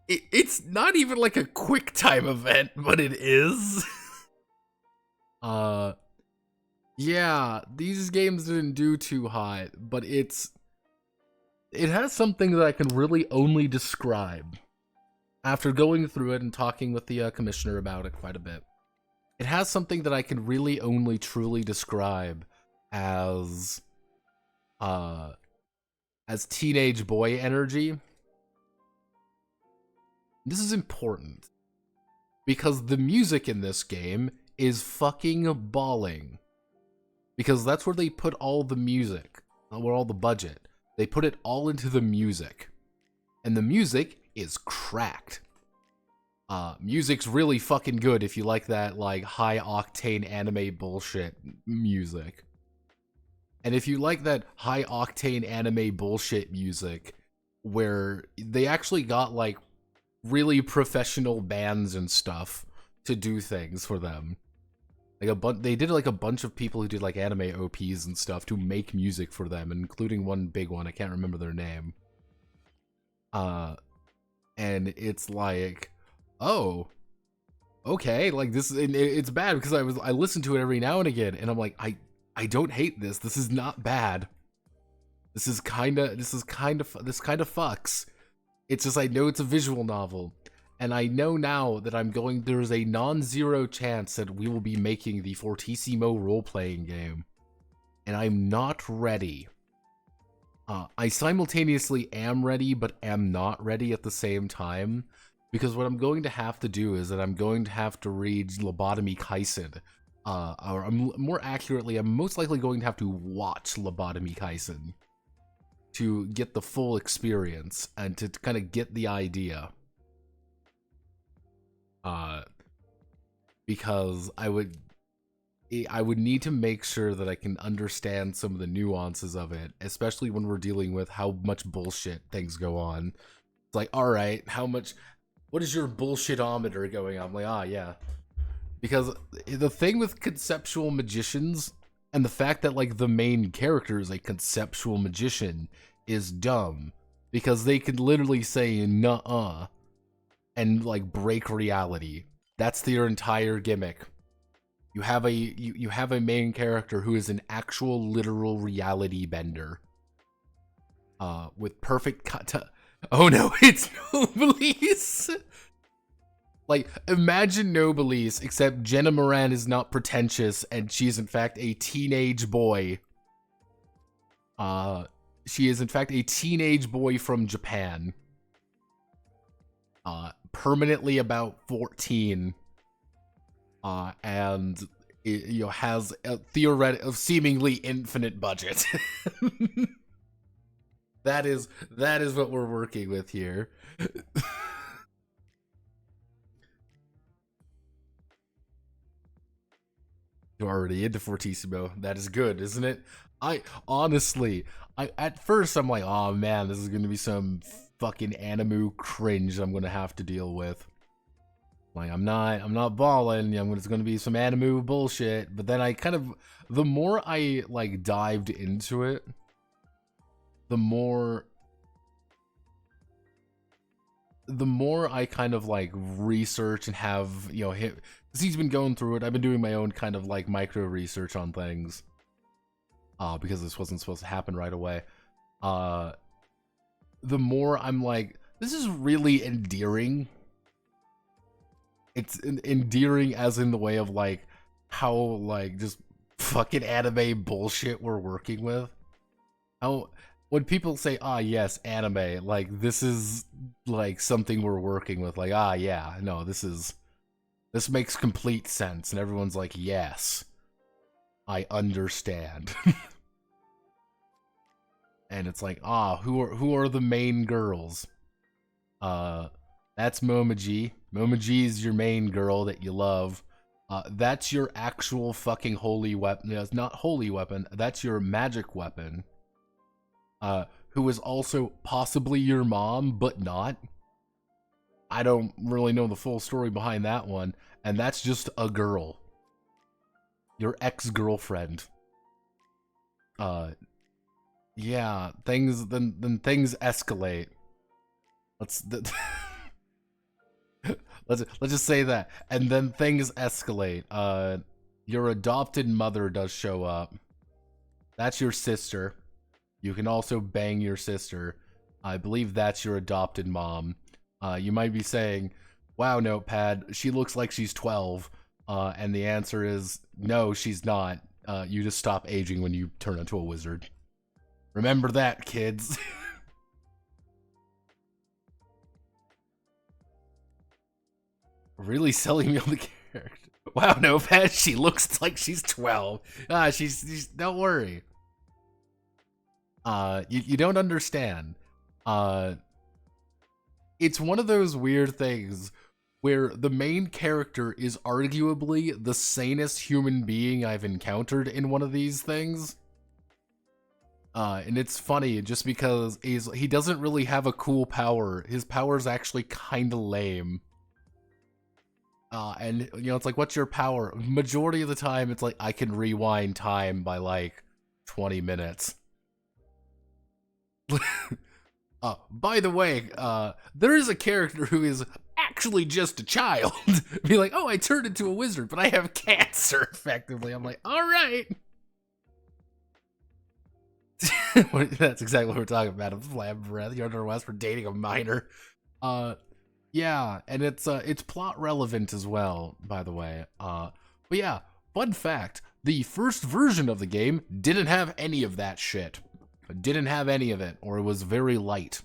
It's not even like a quick time event, but it is. Yeah, these games didn't do too hot, but it has something that I can really only describe after going through it and talking with the commissioner about it quite a bit. It has something that I can really only truly describe as teenage boy energy. This is important because the music in this game is fucking balling. Because that's where they put all the music, where all the budget. They put it all into the music. And the music is cracked. Music's really fucking good if you like that, like, high-octane anime bullshit music. And if you like that high-octane anime bullshit music, where they actually got, like, really professional bands and stuff to do things for them. Like they did like a bunch of people who did like anime OPs and stuff to make music for them, including one big one. I can't remember their name. And it's like, oh, okay, like this. It's bad because I listen to it every now and again, and I'm like, I don't hate this. This is not bad. This kind of fucks. It's just I know it's a visual novel. And I know now that there's a non-zero chance that we will be making the Fortissimo role-playing game. And I'm not ready. I simultaneously am ready, but am not ready at the same time. Because what I'm going to have to do is that I'm going to have to read Lobotomy Kaisen. Or more accurately, I'm most likely going to have to watch Lobotomy Kaisen. To get the full experience, and to kind of get the idea. Because I would need to make sure that I can understand some of the nuances of it, especially when we're dealing with how much bullshit things go on. It's like, alright, what is your bullshitometer going on? I'm like, yeah. Because the thing with conceptual magicians, and the fact that, like, the main character is a conceptual magician is dumb. Because they could literally say, nuh-uh, and, like, break reality. That's their entire gimmick. You have a main character who is an actual literal reality bender. With perfect oh no, it's Noblesse! Like, imagine Noblesse, except Jenna Moran is not pretentious, and she's in fact a teenage boy. She is in fact a teenage boy from Japan. Permanently about 14, and it, has a seemingly infinite budget. that is what we're working with here. You're already into Fortissimo. That is good, isn't it? Honestly, at first I'm like, oh man, this is gonna be some fucking anime cringe I'm gonna have to deal with. Like, I'm not balling. It's gonna be some anime bullshit. But then the more I like dived into it, the more I kind of like research and have, because he's been going through it. I've been doing my own kind of like micro research on things. Because this wasn't supposed to happen right away. The more I'm like, this is really endearing. It's endearing as in the way of like how like just fucking anime bullshit we're working with. How when people say, yes, anime, like this is like something we're working with, like, yeah, no, this makes complete sense, and everyone's like, yes, I understand. And it's like, who are the main girls? That's Momoji. Momoji is your main girl that you love. That's your actual fucking holy weapon. No, it's not holy weapon. That's your magic weapon. Who is also possibly your mom, but not. I don't really know the full story behind that one. And that's just a girl. Your ex-girlfriend. Yeah, then things escalate. Let's let's just say that. And then things escalate. Your adopted mother does show up. That's your sister. You can also bang your sister. I believe that's your adopted mom. You might be saying, wow, Notepad, she looks like she's 12. And the answer is, no, she's not. You just stop aging when you turn into a wizard. Remember that, kids. Really selling me on the character. Wow, Notepad, she looks like she's 12. She's don't worry. You don't understand. It's one of those weird things where the main character is arguably the sanest human being I've encountered in one of these things. And it's funny just because he doesn't really have a cool power. His power is actually kind of lame. And you know, it's like, what's your power? Majority of the time, it's like, I can rewind time by like 20 minutes. By the way, there is a character who is actually just a child. Be like, oh, I turned into a wizard, but I have cancer, effectively. I'm like, all right. That's exactly what we're talking about. A flam breath. You're under arrest for dating a minor. Yeah, and it's plot relevant as well, by the way. But yeah, fun fact, the first version of the game didn't have any of that shit. Didn't have any of it, or it was very light.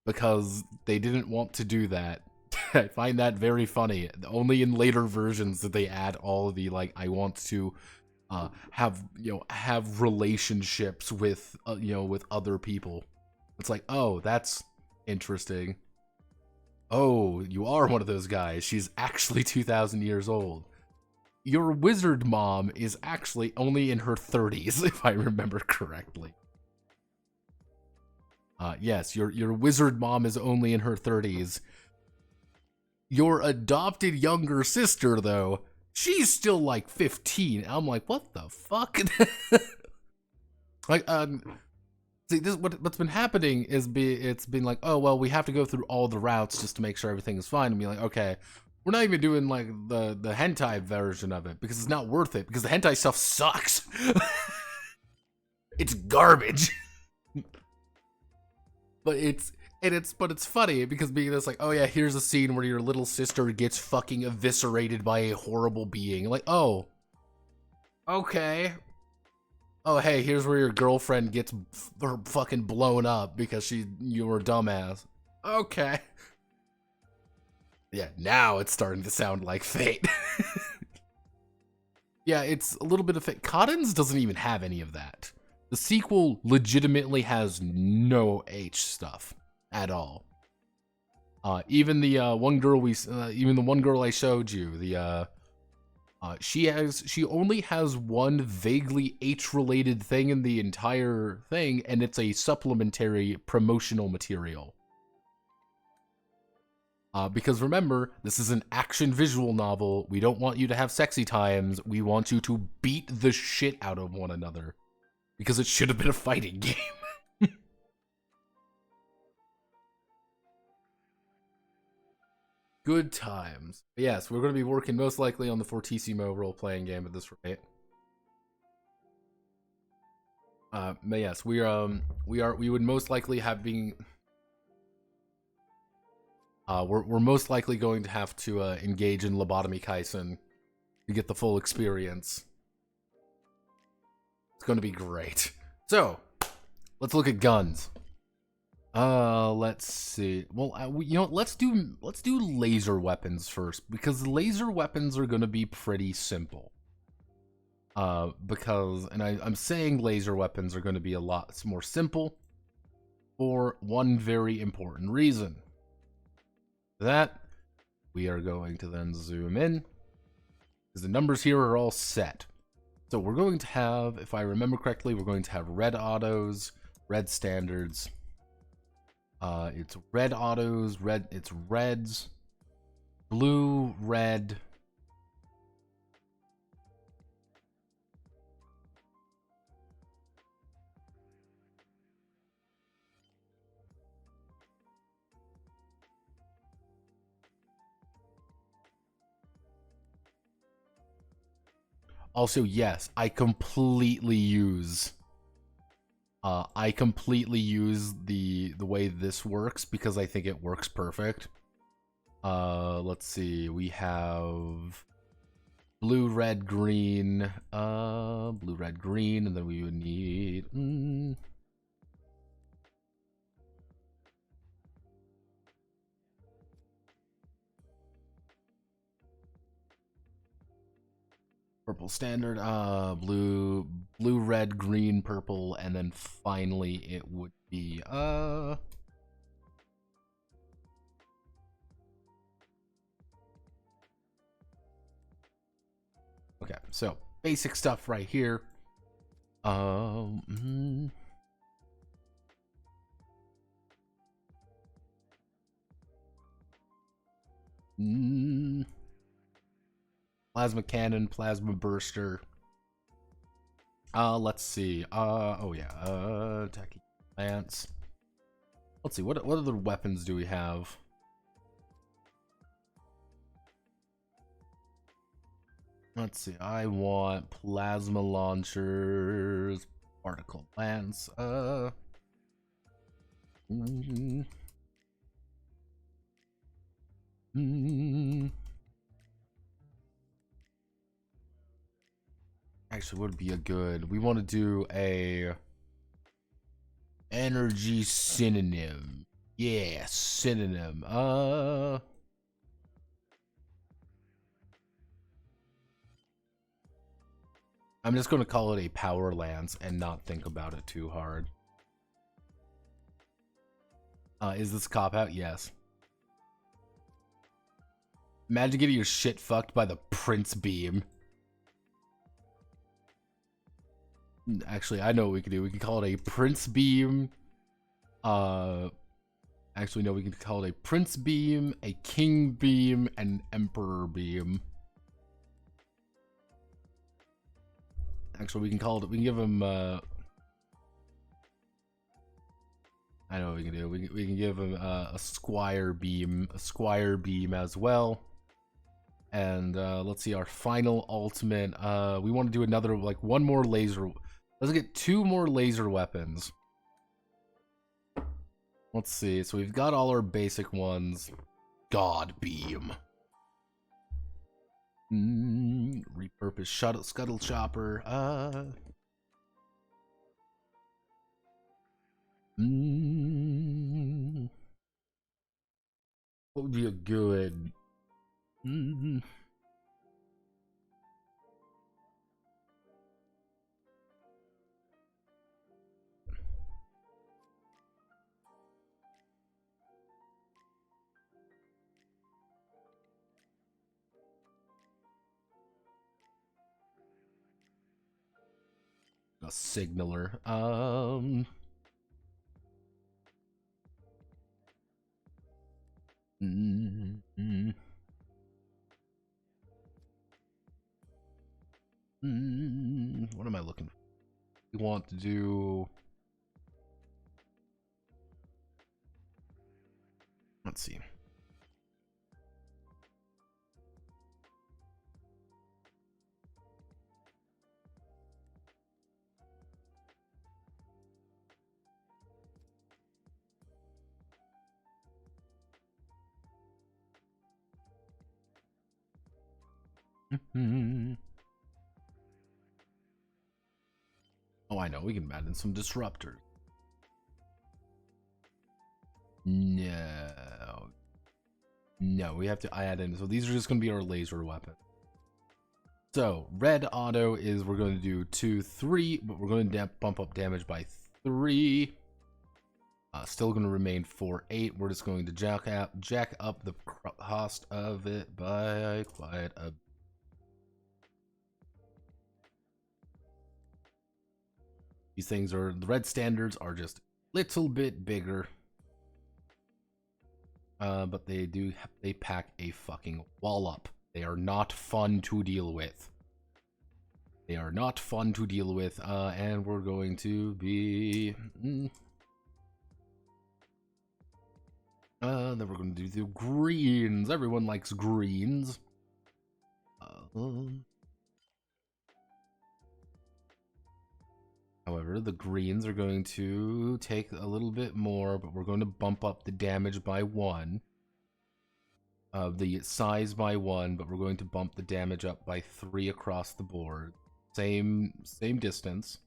Because they didn't want to do that. I find that very funny. Only in later versions did they add all of the, like, I want to have relationships with with other people. It's like, oh, that's interesting. Oh, you are one of those guys. She's actually 2,000 years old. Your wizard mom is actually only in her 30s, if I remember correctly. Yes, your wizard mom is only in her 30s. Your adopted younger sister, though, she's still like 15. I'm like, what the fuck? Like, see, this what's been happening is it's been like, oh well, we have to go through all the routes just to make sure everything is fine, and be like, okay, we're not even doing like the hentai version of it because it's not worth it because the hentai stuff sucks. It's garbage. But it's funny because being this like, oh yeah, here's a scene where your little sister gets fucking eviscerated by a horrible being. Like, oh, okay. Oh hey, here's where your girlfriend gets fucking blown up because you were a dumbass. Okay. Yeah, now it's starting to sound like Fate. Yeah, it's a little bit of Fate. Cotton's doesn't even have any of that. The sequel legitimately has no H stuff at all. Even the one girl even the one girl I showed you, she only has one vaguely H-related thing in the entire thing, and it's a supplementary promotional material. Because remember, this is an action visual novel. We don't want you to have sexy times. We want you to beat the shit out of one another. Because it should have been a fighting game. Good times. Yes, we're going to be working most likely on the Fortissimo role-playing game at this rate. But yes, we would most likely have been. We're most likely going to have to engage in lobotomy Kaisen to get the full experience. It's going to be great. So, let's look at guns. Let's see. Well, you know, let's do laser weapons first because laser weapons are going to be pretty simple. Because, and I'm saying laser weapons are going to be a lot more simple for one very important reason. That we are going to then zoom in because the numbers here are all set. So we're going to have, if I remember correctly, we're going to have red autos, red standards. It's red autos, it's reds, blue, red. Also, yes, I completely use the way this works because I think it works perfect. Let's see. We have blue, red, green, blue, red, green, and then we would need purple standard, blue, red, green, purple, and then finally it would be okay, so basic stuff right here. Plasma cannon, plasma burster. Let's see. Oh yeah. Attacking lance. Let's see. What other weapons do we have? Let's see. I want plasma launchers, particle lance. Actually, would be a good. We want to do a energy synonym. Yeah, synonym. I'm just going to call it a power lance and not think about it too hard. Is this a cop out? Yes. Imagine getting your shit fucked by the Prince Beam. Actually, I know what we can do. We can call it a Prince Beam. Actually, no, we can call it a Prince Beam, a King Beam, and an Emperor Beam. Actually, we can call it. We can give him. I know what we can do. We can give him a Squire Beam, as well. And let's see our final ultimate. We want to do another, like, one more laser. Let's get 2 more laser weapons. Let's see. So we've got all our basic ones. God Beam. Repurpose Scuttle Chopper. What would be a good? A signaler. What am I looking for? We want to do. Let's see. Oh, I know. We can add in some disruptors. No. No, we have to add in. So these are just going to be our laser weapon. So red auto is we're going to do 2, 3, but we're going to bump up damage by 3. Still going to remain 4, 8. We're just going to jack up the cost of it by quite a. These things are, the red standards are just a little bit bigger. But they pack a fucking wallop. They are not fun to deal with. They are not fun to deal with, and we're going to be. Then we're going to do the greens. Everyone likes greens. However, the greens are going to take a little bit more, but we're going to bump up the damage by 1. The size by 1, but we're going to bump the damage up by 3 across the board. Same distance.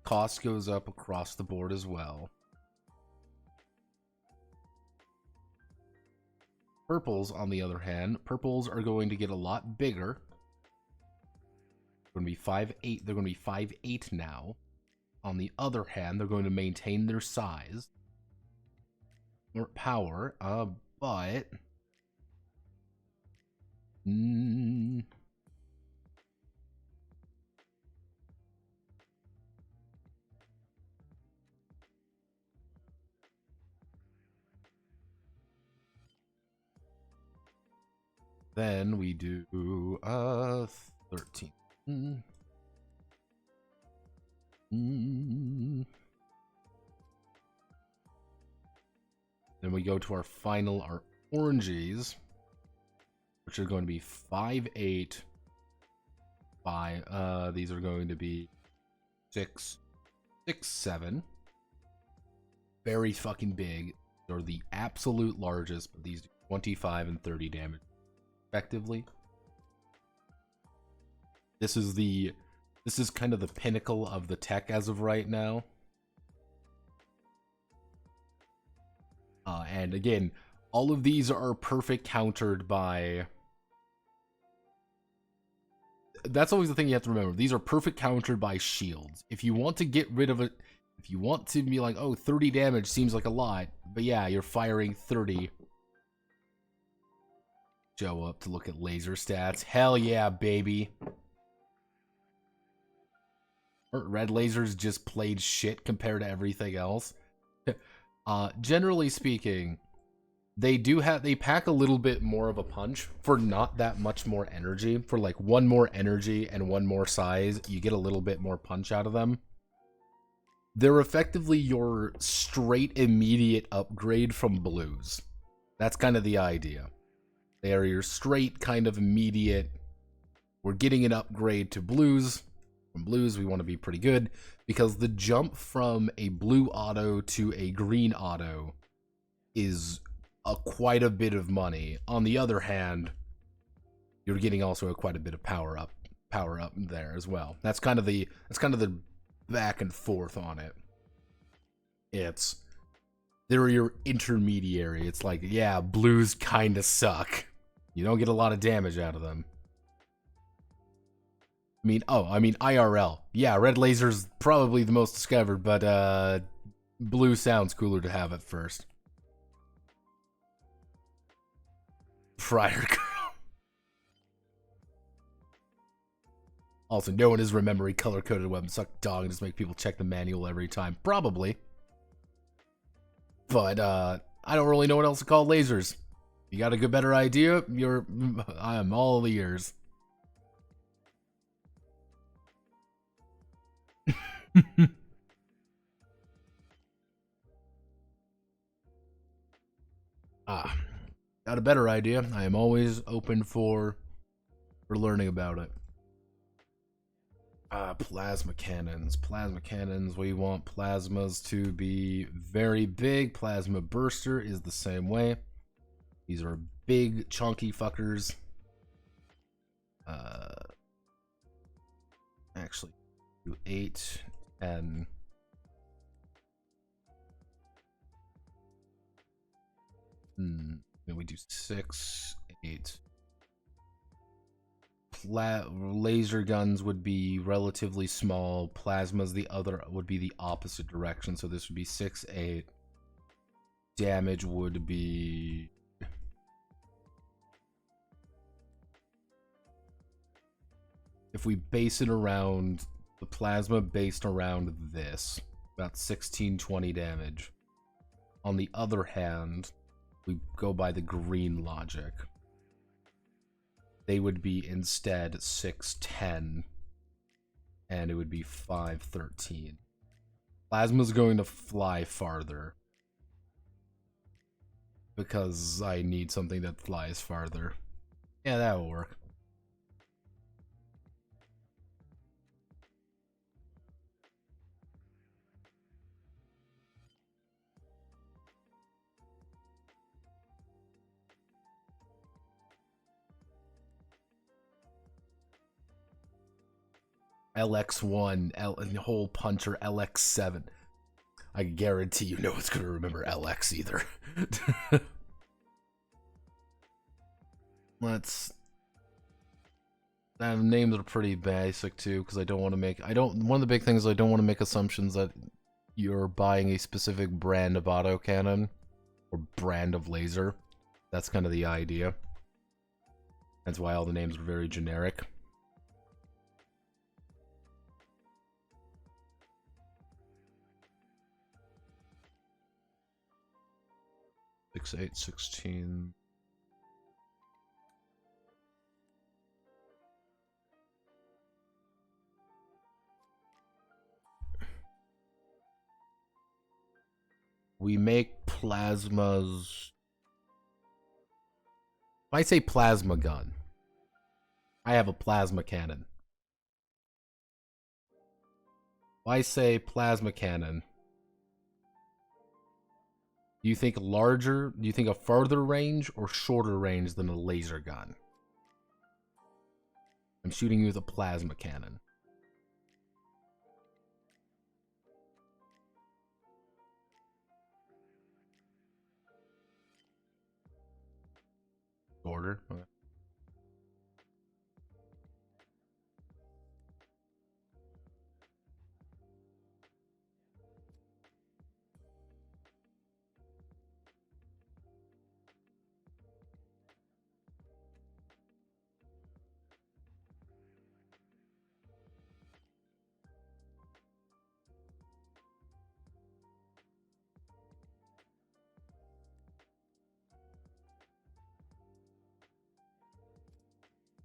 Cost goes up across the board as well. Purples, on the other hand, purples are going to get a lot bigger. They're going to be 5'8". They're going to be 5'8" now. On the other hand, they're going to maintain their size. More power, but... Then we do 13. Then we go to our oranges, which are going to be 5'8". These are going to be 6, 7. Very fucking big. They're the absolute largest, but these do 25 and 30 damage respectively. This is kind of the pinnacle of the tech as of right now. And again, all of these are perfect countered by... That's always the thing you have to remember. These are perfect countered by shields. If you want to get rid of it, if you want to be like, oh, 30 damage seems like a lot, but yeah, you're firing 30. Show up to look at laser stats. Hell yeah, baby. Red lasers just played shit compared to everything else. Generally speaking, they pack a little bit more of a punch for not that much more energy. For like 1 more energy and 1 more size, you get a little bit more punch out of them. They're effectively your straight immediate upgrade from blues. That's kind of the idea. They are your straight kind of immediate, we're getting an upgrade to blues. From blues, we want to be pretty good, because the jump from a blue auto to a green auto is quite a bit of money. On the other hand, you're getting also quite a bit of power up there as well. That's kind of the back and forth on it. They're your intermediary. It's like, yeah, blues kind of suck. You don't get a lot of damage out of them. I mean IRL. Yeah, red laser's probably the most discovered, but blue sounds cooler to have at first. Prior girl. Also, no one is remembering color-coded weapons suck dog and just make people check the manual every time. Probably. But I don't really know what else to call lasers. You got a good better idea? I am all ears. Got a better idea. I am always open for learning about it. Plasma cannons. Plasma cannons, we want plasmas to be very big. Plasma burster is the same way. These are big, chunky fuckers. Actually, do 8, 10. Then we do 6, 8. Laser guns would be relatively small. Plasmas, the other, would be the opposite direction. So this would be 6, 8. Damage would be... If we base it around the plasma based around this, about 16, 20 damage. On the other hand, we go by the green logic. They would be instead 6, 10, and it would be 5, 13. Plasma's going to fly farther, because I need something that flies farther. Yeah, that will work. LX1, hole puncher, LX7. I guarantee you no one's gonna remember LX either. Names are pretty basic too, because I don't want to make. One of the big things I don't want to make assumptions that you're buying a specific brand of autocannon or brand of laser. That's kind of the idea. That's why all the names are very generic. Six, 8, 16. We make plasmas. If I say plasma gun, I have a plasma cannon. If I say plasma cannon, do you think larger? Do you think a farther range or shorter range than a laser gun? I'm shooting you with a plasma cannon. Order. Okay.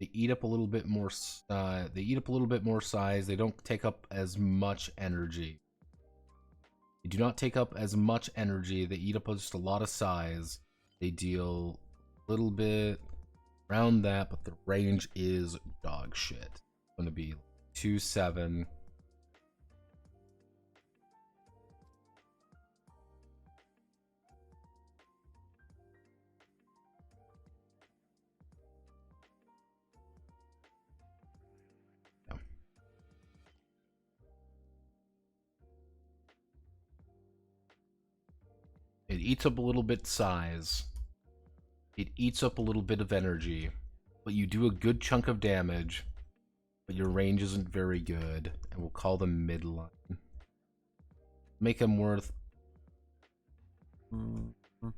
They eat up a little bit more. They eat up a little bit more size. They don't take up as much energy. They do not take up as much energy. They eat up just a lot of size. They deal a little bit around that, but the range is dog shit. It's gonna be 2-7. It eats up a little bit size. It eats up a little bit of energy. But you do a good chunk of damage. But your range isn't very good. And we'll call them midline. Make them worth...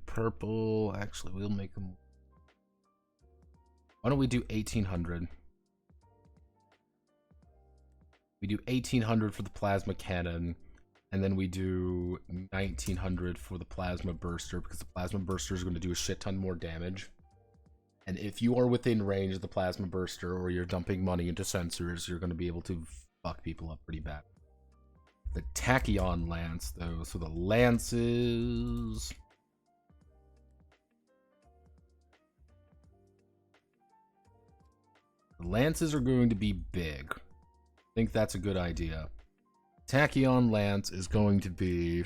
purple. Actually, we'll make them... Why don't we do 1800? We do 1800 for the plasma cannon. And then we do 1900 for the plasma burster, because the plasma burster is going to do a shit ton more damage. And if you are within range of the plasma burster, or you're dumping money into sensors, you're going to be able to fuck people up pretty bad. The tachyon lance, though, so the lances... The lances are going to be big. I think that's a good idea. Tachyon lance is going to be...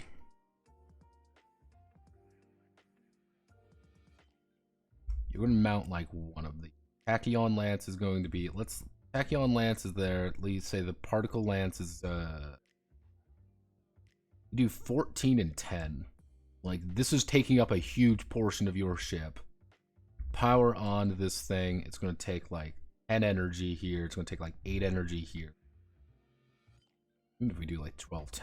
You're going to mount like one of the... Tachyon lance is going to be... Tachyon lance is there. At least say the particle lance is... You do 14 and 10. Like, this is taking up a huge portion of your ship. Power on this thing. It's going to take like 10 energy here. It's going to take like 8 energy here. Even if we do like 12-10,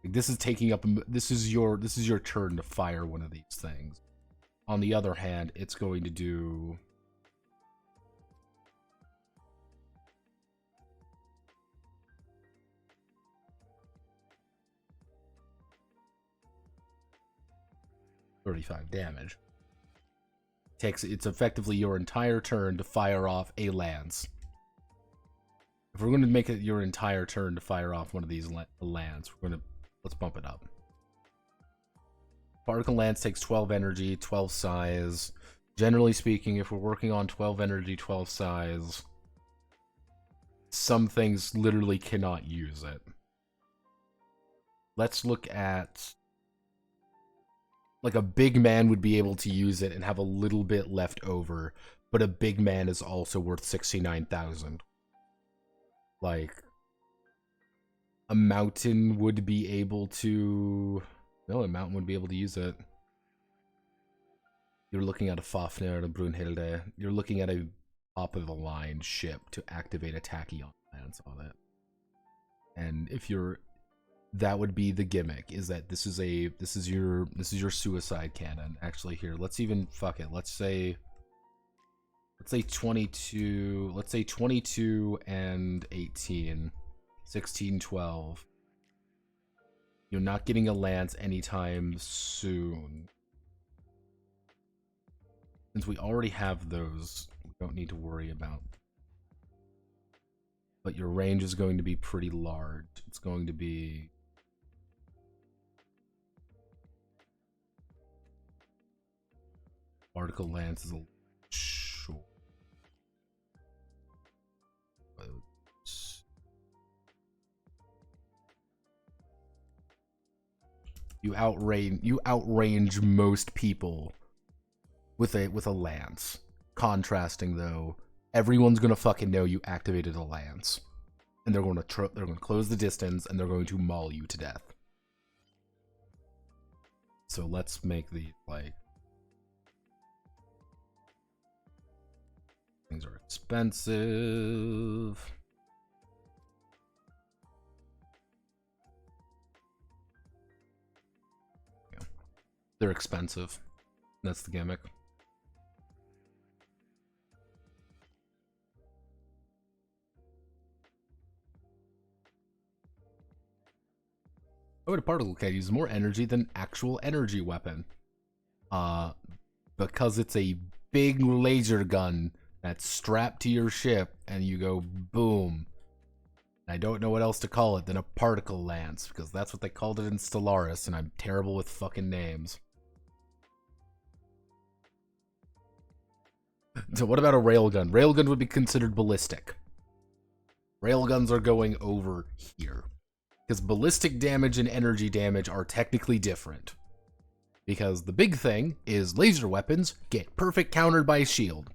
like this is taking up. This is your turn to fire one of these things. On the other hand, it's going to do. $35 damage. It's effectively your entire turn to fire off a lance. If we're going to make it your entire turn to fire off one of these lance, let's bump it up. Particle lance takes 12 energy, 12 size. Generally speaking, if we're working on 12 energy, 12 size, some things literally cannot use it. Let's look at... Like a big man would be able to use it and have a little bit left over, but a big man is also worth 69,000. Like, A mountain would be able to... No, a mountain would be able to use it. You're looking at a Fafnir and a Brunhilde. You're looking at a top-of-the-line ship to activate a tachyon lance on it. And if you're... That would be the gimmick, is that this is your suicide cannon. Actually, here, let's even... Fuck it, let's say 22... Let's say 22 and 18. 16, 12. You're not getting a lance anytime soon. Since we already have those, we don't need to worry about. But your range is going to be pretty large. It's going to be... Particle lance is a little short. You outrange most people with a lance. Contrasting though, everyone's gonna fucking know you activated a lance, and they're gonna close the distance and they're going to maul you to death. So let's make the like things are expensive. They're expensive. That's the gimmick. Oh, a particle can use more energy than actual energy weapon. Because it's a big laser gun that's strapped to your ship and you go boom. I don't know what else to call it than a particle lance, because that's what they called it in Stellaris, and I'm terrible with fucking names. So what about a railgun? Railgun would be considered ballistic. Railguns are going over here. Because ballistic damage and energy damage are technically different. Because the big thing is laser weapons get perfect countered by shield.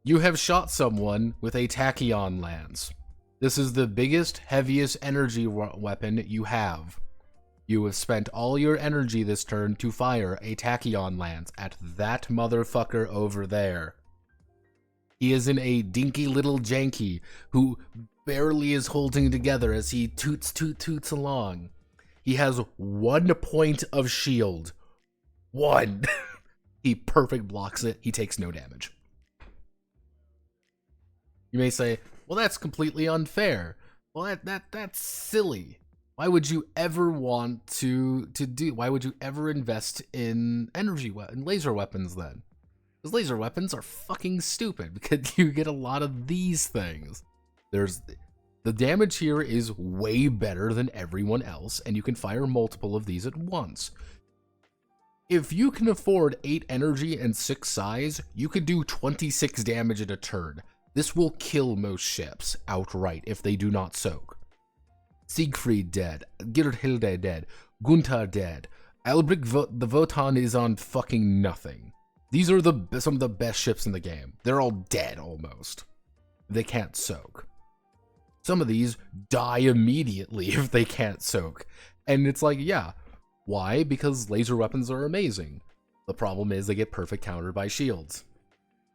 You have shot someone with a tachyon lance. This is the biggest, heaviest energy weapon you have. You have spent all your energy this turn to fire a tachyon lance at that motherfucker over there. He is in a dinky little janky who barely is holding together as he toots along. He has 1 point of shield. 1. He perfect blocks it. He takes no damage. You may say, well, that's completely unfair. Well, that's silly. Why would you ever want to do? Why would you ever invest in in laser weapons then? Because laser weapons are fucking stupid because you get a lot of these things. The damage here is way better than everyone else, and you can fire multiple of these at once. If you can afford 8 energy and 6 size, you could do 26 damage in a turn. This will kill most ships outright if they do not soak. Siegfried dead, Gerhilde dead, Gunther dead, Albric the Wotan is on fucking nothing. These are some of the best ships in the game. They're all dead almost. They can't soak. Some of these die immediately if they can't soak. And it's like, yeah, why? Because laser weapons are amazing. The problem is they get perfect countered by shields.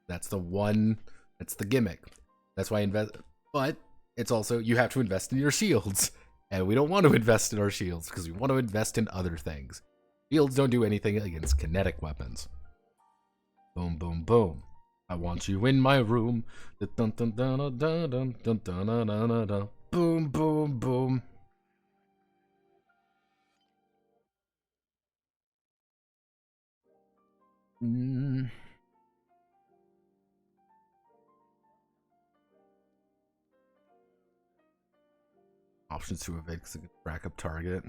That's the gimmick. That's why I invest, but it's also, you have to invest in your shields. And we don't want to invest in our shields because we want to invest in other things. Shields don't do anything against kinetic weapons. Boom, boom, boom. I want you in my room. Boom, boom, boom. Options to evade because it can rack up target.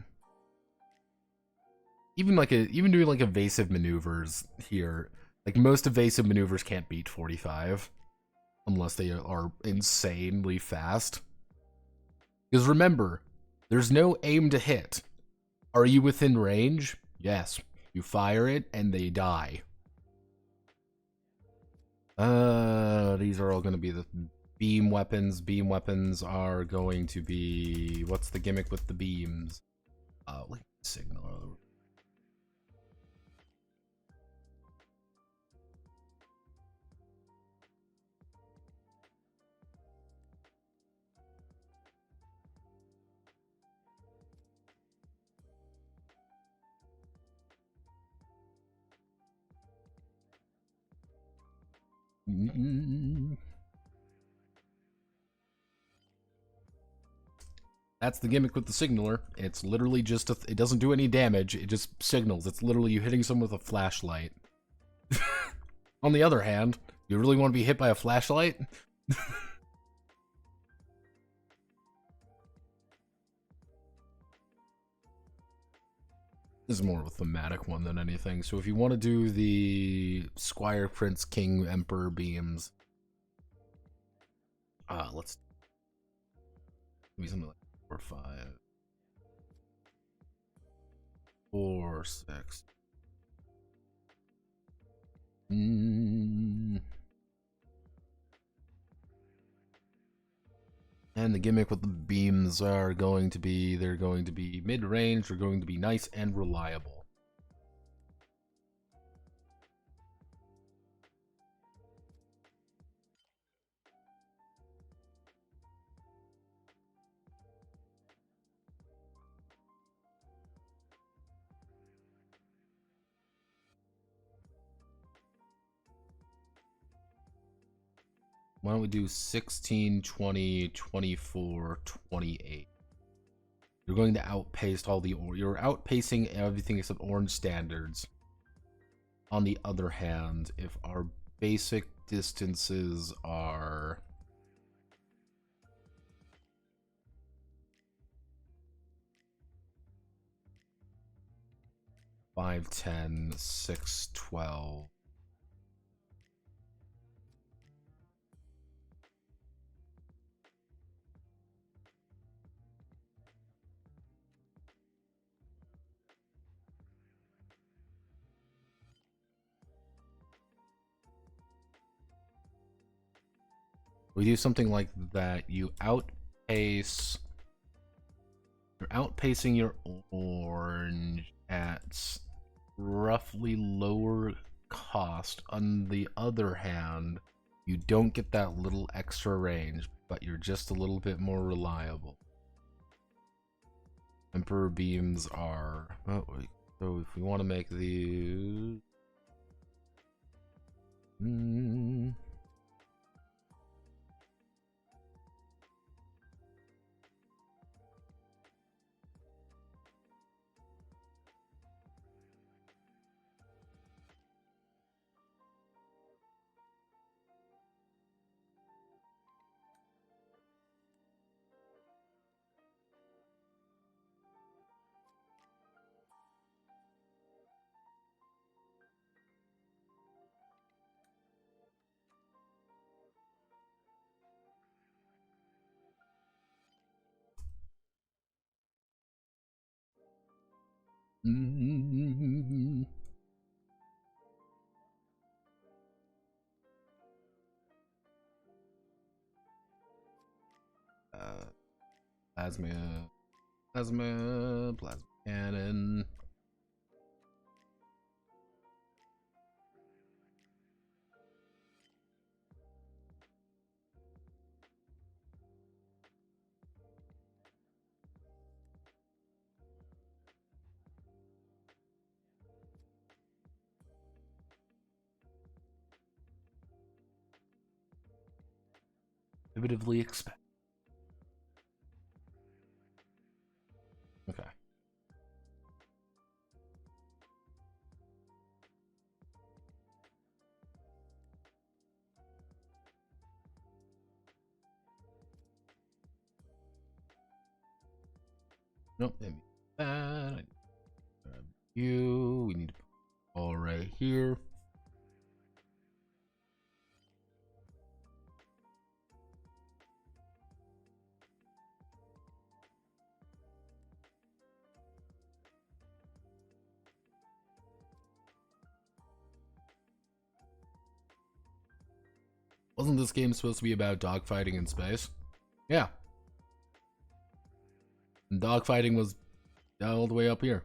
Even doing like evasive maneuvers here, like most evasive maneuvers can't beat 45 unless they are insanely fast. Because remember, there's no aim to hit. Are you within range? Yes. You fire it and they die. These are all going to be the beam weapons. Beam weapons are going to be, what's the gimmick with the beams? Like signal. That's the gimmick with the signaler. It's literally just it doesn't do any damage. It just signals. It's literally you hitting someone with a flashlight. On the other hand, you really want to be hit by a flashlight? This is more of a thematic one than anything. So if you want to do the Squire, Prince, King, Emperor beams, let's maybe something like 4, 5, 4, 6. And the gimmick with the beams are going to be, they're going to be mid-range, they're going to be nice and reliable. Why don't we do 16, 20, 24, 28? You're going to outpace all the, you're outpacing everything except orange standards. On the other hand, if our basic distances are 5, 10, 6, 12. We do something like that. You're outpacing your orange at roughly lower cost. On the other hand, you don't get that little extra range, but you're just a little bit more reliable. Emperor beams are, so if we want to make these, plasma cannon. Prohibitively expect. Okay. Nope, maybe that. I need to grab you. We need to put it all right here. Wasn't this game supposed to be about dogfighting in space? Yeah. And dogfighting was all the way up here.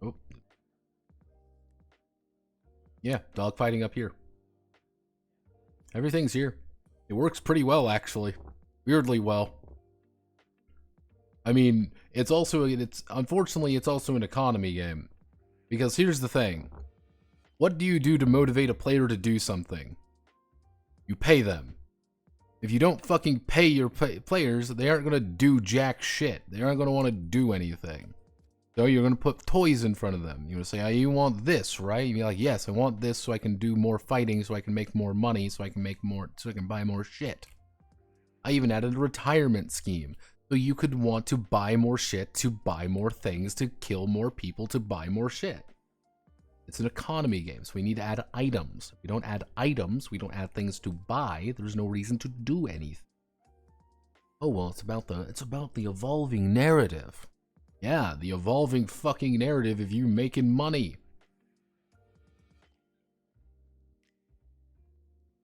Oh. Yeah, dogfighting up here. Everything's here. It works pretty well, actually. Weirdly well. I mean, unfortunately, it's also an economy game. Because here's the thing. What do you do to motivate a player to do something? You pay them. If you don't fucking pay your players, they aren't going to do jack shit. They aren't going to want to do anything. So you're going to put toys in front of them. You're going to say, oh, you want this, right? You'd be like, yes, I want this so I can do more fighting, so I can make more money, so I can buy more shit. I even added a retirement scheme. So you could want to buy more shit, to buy more things, to kill more people, to buy more shit. It's an economy game, so we need to add items. If we don't add items, we don't add things to buy, there's no reason to do anything. Oh, well, it's about the evolving narrative. Yeah, the evolving fucking narrative of you making money.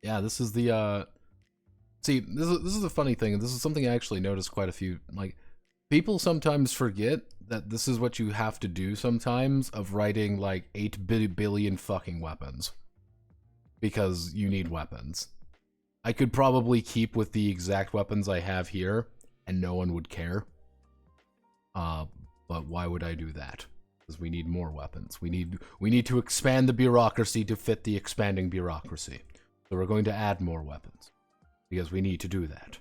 Yeah, this is the, see, this is a funny thing, and this is something I actually noticed quite a few, like, people sometimes forget that this is what you have to do sometimes of writing, like, 8 billion fucking weapons. Because you need weapons. I could probably keep with the exact weapons I have here, and no one would care. But why would I do that? Because we need more weapons. We need to expand the bureaucracy to fit the expanding bureaucracy. So we're going to add more weapons. Because we need to do that.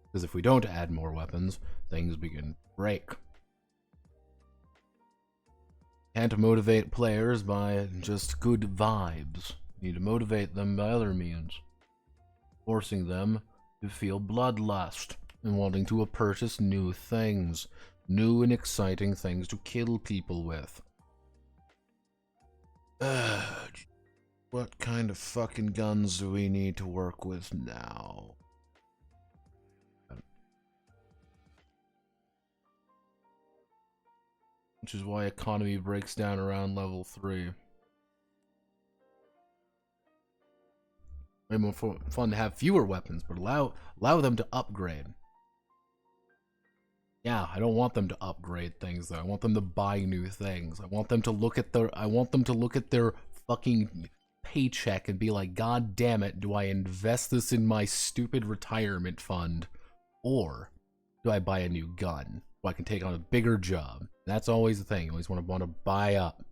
Because if we don't add more weapons, things begin to break. Can't motivate players by just good vibes. You need to motivate them by other means. Forcing them to feel bloodlust and wanting to purchase new things. New and exciting things to kill people with. What kind of fucking guns do we need to work with now? Which is why economy breaks down around level 3. Way more fun to have fewer weapons, but allow them to upgrade. Yeah, I don't want them to upgrade things though. I want them to buy new things. I want them to look at their fucking paycheck and be like, God damn it, do I invest this in my stupid retirement fund? Or do I buy a new gun so I can take on a bigger job? That's always the thing. I always want to buy up.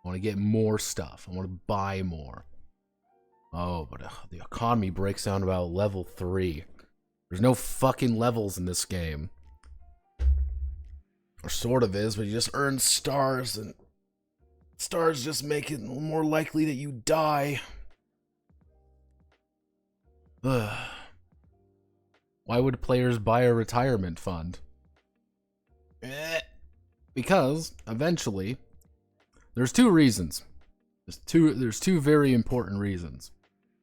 I want to get more stuff. I want to buy more. Oh, but the economy breaks down about level 3. There's no fucking levels in this game. Or sort of is, but you just earn stars, and stars just make it more likely that you die. Ugh. Why would players buy a retirement fund? Because, eventually, there's 2 reasons. There's two very important reasons.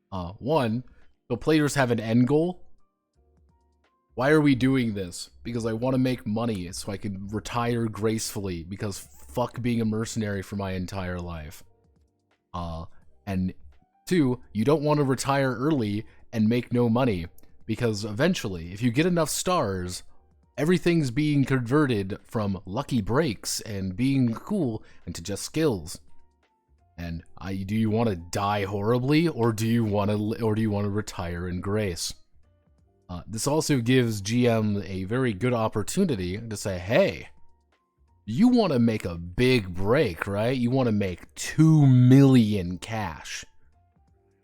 One, so players have an end goal. Why are we doing this? Because I want to make money so I can retire gracefully, because fuck being a mercenary for my entire life. And 2, you don't want to retire early and make no money, because eventually, if you get enough stars, everything's being converted from lucky breaks and being cool into just skills. And do you want to die horribly, or do you want to retire in grace? This also gives GM a very good opportunity to say, hey, you want to make a big break, right? You want to make 2 million cash.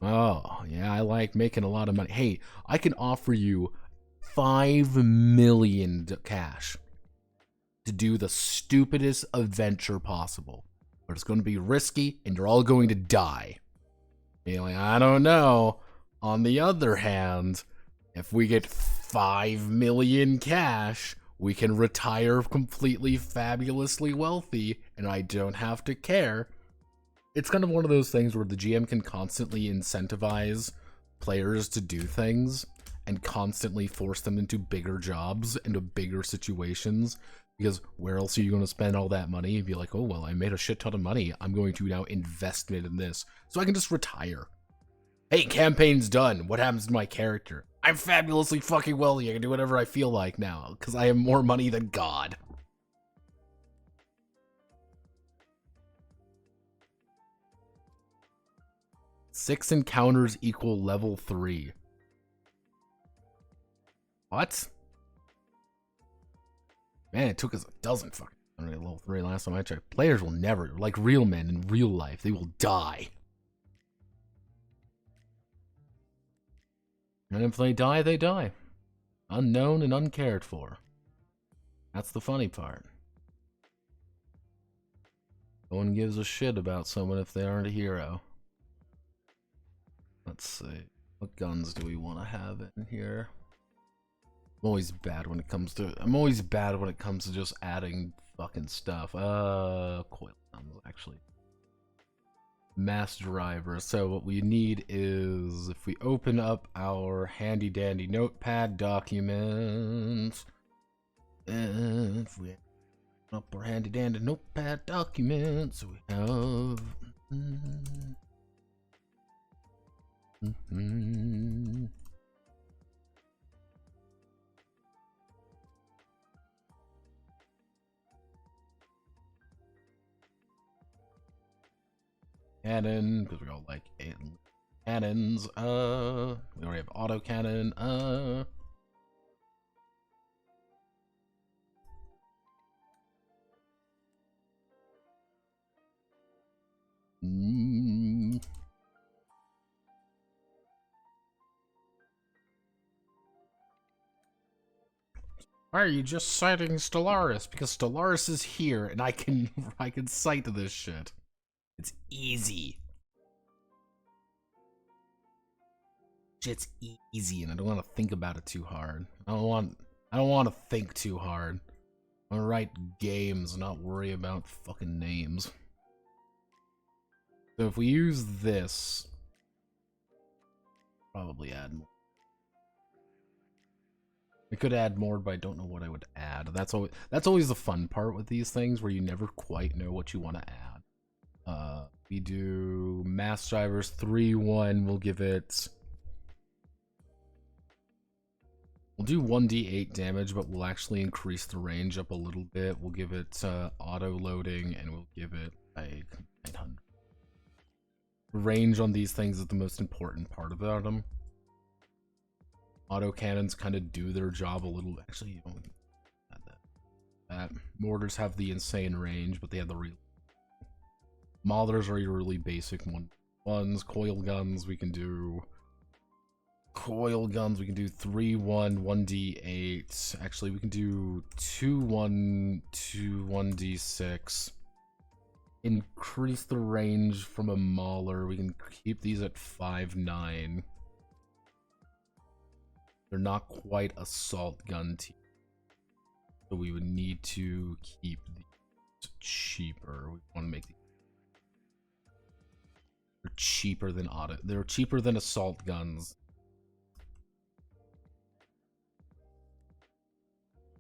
Oh, yeah, I like making a lot of money. Hey, I can offer you 5 million cash to do the stupidest adventure possible. But it's going to be risky, and you're all going to die. You're like, I don't know. On the other hand, if we get 5 million cash, we can retire completely fabulously wealthy, and I don't have to care. It's kind of one of those things where the GM can constantly incentivize players to do things and constantly force them into bigger jobs, into bigger situations, Because where else are you going to spend all that money? And be like, oh, well, I made a shit ton of money. I'm going to now invest it in this. So I can just retire. Hey, campaign's done. What happens to my character? I'm fabulously fucking wealthy. I can do whatever I feel like now. Because I have more money than God. Six encounters equal level 3. What? Man, it took us a dozen fucking level 3 last time I checked. Players will never, like real men in real life, they will die. And if they die, they die. Unknown and uncared for. That's the funny part. No one gives a shit about someone if they aren't a hero. Let's see. What guns do we want to have in here? I'm always bad when it comes to just adding fucking stuff. Coil guns, actually. Mass driver. So what we need is, if we open up our handy dandy notepad documents, and if we open up our handy dandy notepad documents, we have cannon, because we all like cannons. We already have autocannon. Why are you just citing Stellaris? Because Stellaris is here, and I can cite this shit. It's easy. Shit's easy, and I don't want to think about it too hard. I don't want to think too hard. I want to write games and not worry about fucking names. So if we use this, probably add more. I could add more, but I don't know what I would add. That's always the fun part with these things, where you never quite know what you want to add. We do mass drivers 3-1. We'll give it. We'll do 1d8 damage, but we'll actually increase the range up a little bit. We'll give it auto loading, and we'll give it like 900. Range on these things is the most important part about them. Auto cannons kind of do their job a little. Actually, you don't add that. Mortars have the insane range, but they have the real. Maulers are your really basic ones. Coil guns, we can do. Coil guns, we can do 3-1, 1d8. Actually, we can do 2-1, 1d6. Increase the range from a Mauler. We can keep these at 5-9. They're not quite assault gun team, so we would need to keep these cheaper. We want to make these. They're cheaper than auto. They're cheaper than assault guns.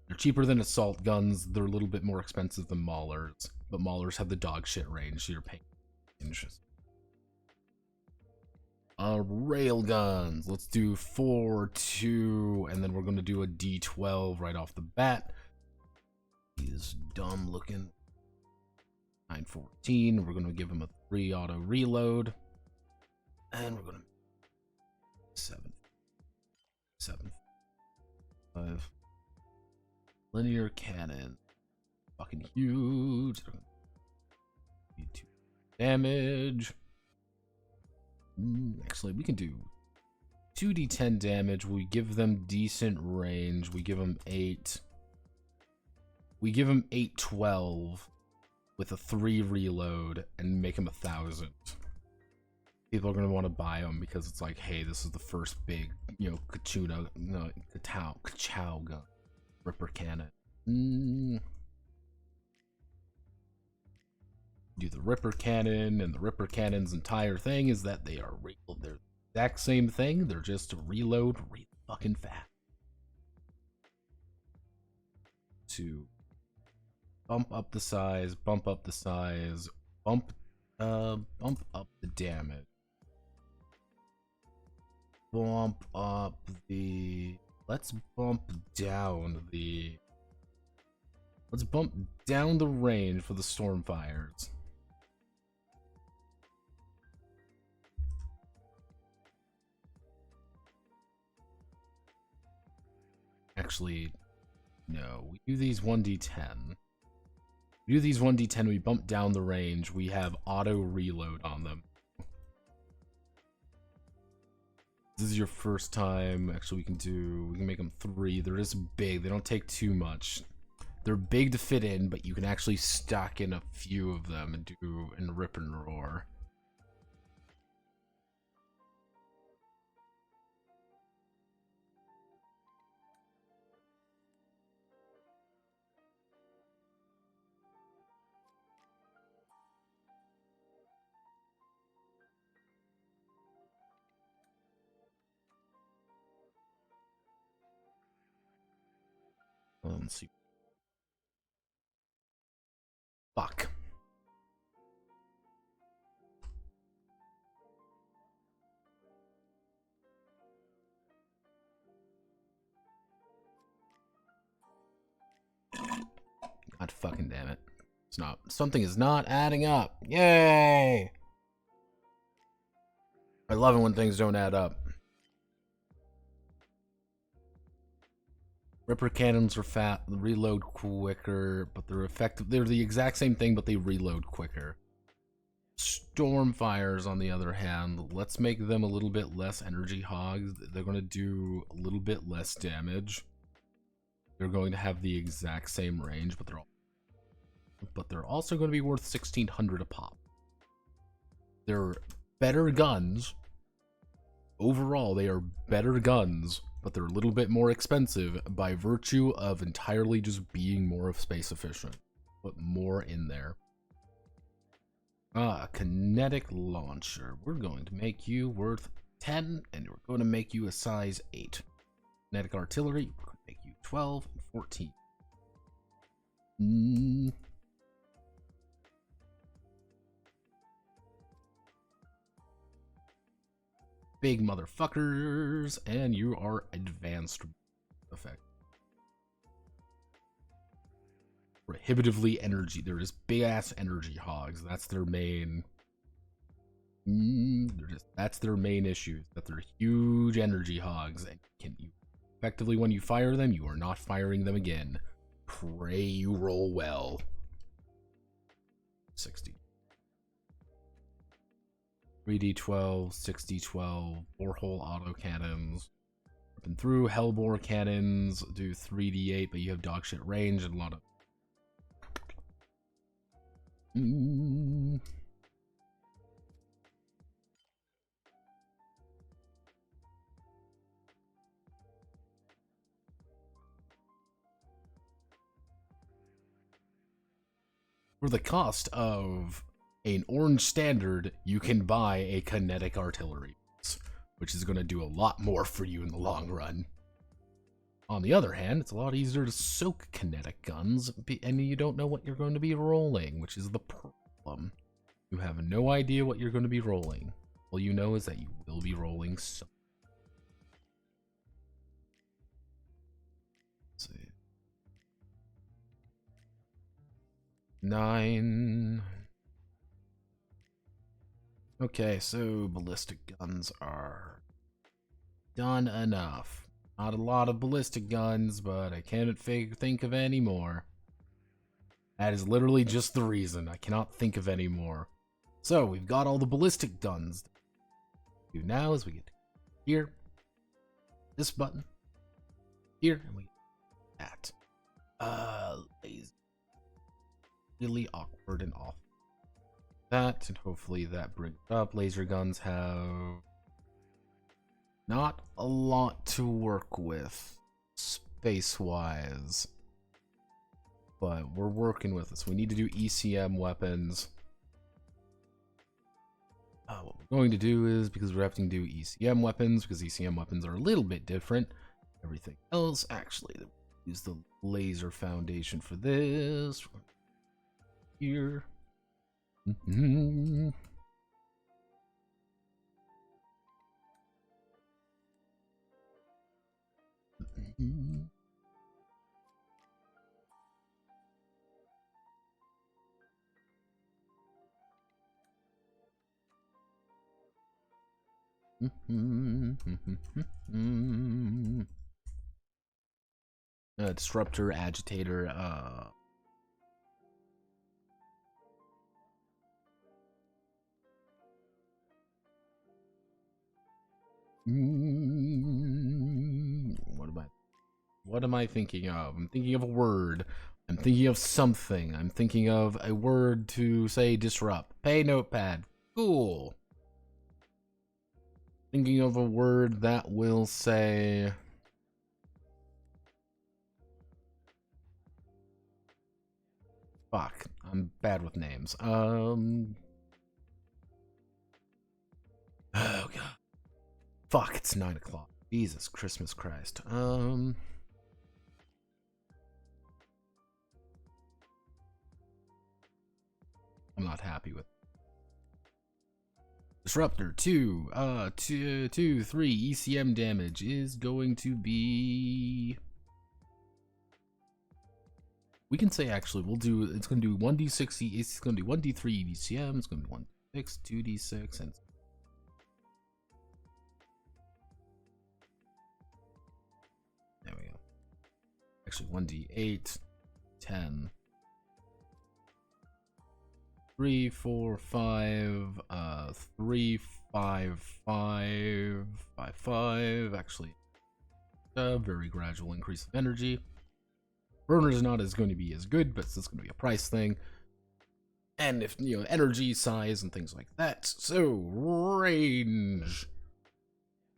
They're cheaper than assault guns. They're a little bit more expensive than Maulers, but Maulers have the dog shit range, so you're paying interest. Rail guns. Let's do 4-2, and then we're going to do a D12 right off the bat. He's dumb looking. 9-14. We're going to give him a 3 auto reload, and we're going to 7. 5. Linear cannon. Fucking huge. 2 damage. Actually, we can do 2d10 damage. We give them decent range. We give them 8. We give them 8-12 with a 3 reload and make them 1,000. People are going to want to buy them because it's like, hey, this is the first big, Kachow gun. Ripper cannon. Do the Ripper cannon, and the Ripper cannon's entire thing is that they're the exact same thing. They're just to reload really fucking fast. 2. Bump up the size, bump up the size, bump up the damage. Bump up the... Let's bump down the... Let's bump down the range for the Stormfires. Actually, no. We do these 1d10. We do these 1d10, we bump down the range, we have auto reload on them. This is your first time. Actually, we can make them 3. They're just big, they don't take too much. They're big to fit in, but you can actually stack in a few of them and rip and roar. Let's see. Fuck. God fucking damn it. It's not. Something is not adding up. Yay! I love it when things don't add up. Ripper cannons are fat, reload quicker, but they're effective. They're the exact same thing, but they reload quicker. Stormfires, on the other hand, let's make them a little bit less energy hogs. They're going to do a little bit less damage. They're going to have the exact same range, but they're also going to be worth 1,600 a pop. They're better guns. Overall, they are better guns, but they're a little bit more expensive by virtue of entirely just being more of space efficient. Put more in there. A kinetic launcher. We're going to make you worth 10, and we're going to make you a size 8. Kinetic artillery, we're going to make you 12 and 14. Big motherfuckers, and you are advanced effect. Prohibitively energy. They're just big ass energy hogs. That's their main. That's their main issue. That they're huge energy hogs, and you effectively, when you fire them, you are not firing them again. Pray you roll well. 60. 3d12, 6d12, 4-hole autocannons. Ripping through Hellbore cannons, do 3d8, but you have dog shit range and a lot of. For the cost of an orange standard, you can buy a kinetic artillery, which is going to do a lot more for you in the long run. On the other hand, it's a lot easier to soak kinetic guns, and you don't know what you're going to be rolling, which is the problem. You have no idea what you're going to be rolling. All you know is that you will be rolling something. Let's see. 9. Okay, so ballistic guns are done enough. Not a lot of ballistic guns, but I can't think of any more. That is literally just the reason. I cannot think of any more. So, we've got all the ballistic guns. What we do now is we get here, this button, here, and we get that. Lazy. Really awkward and awful. That, and hopefully that brings it up. Laser guns have not a lot to work with space-wise, but we're working with this. We need to do ECM weapons. What we're going to do is, because we're having to do ECM weapons, because ECM weapons are a little bit different, everything else, actually, use the laser foundation for this. here. Mm-hmm. Mm-hmm. Disruptor, agitator, what am I thinking of? I'm thinking of a word. I'm thinking of something. I'm thinking of a word to say disrupt. Pay notepad. Cool. Thinking of a word that will say... Fuck. I'm bad with names. Oh, God. Fuck, it's 9 o'clock. Jesus Christmas Christ. I'm not happy with Disruptor 2, 3 ECM damage is going to be... We can say actually, it's going to do 1d6, it's going to do 1d3 ECM, it's going to be 1d6, 2d6, and... There we go. Actually, 1d8, 10... 3, 4, 5, 3, 5, 5, 5, 5. Actually, a very gradual increase of energy. Burner is not going to be as good, but it's going to be a price thing. And if, you know, energy, size, and things like that. So, range.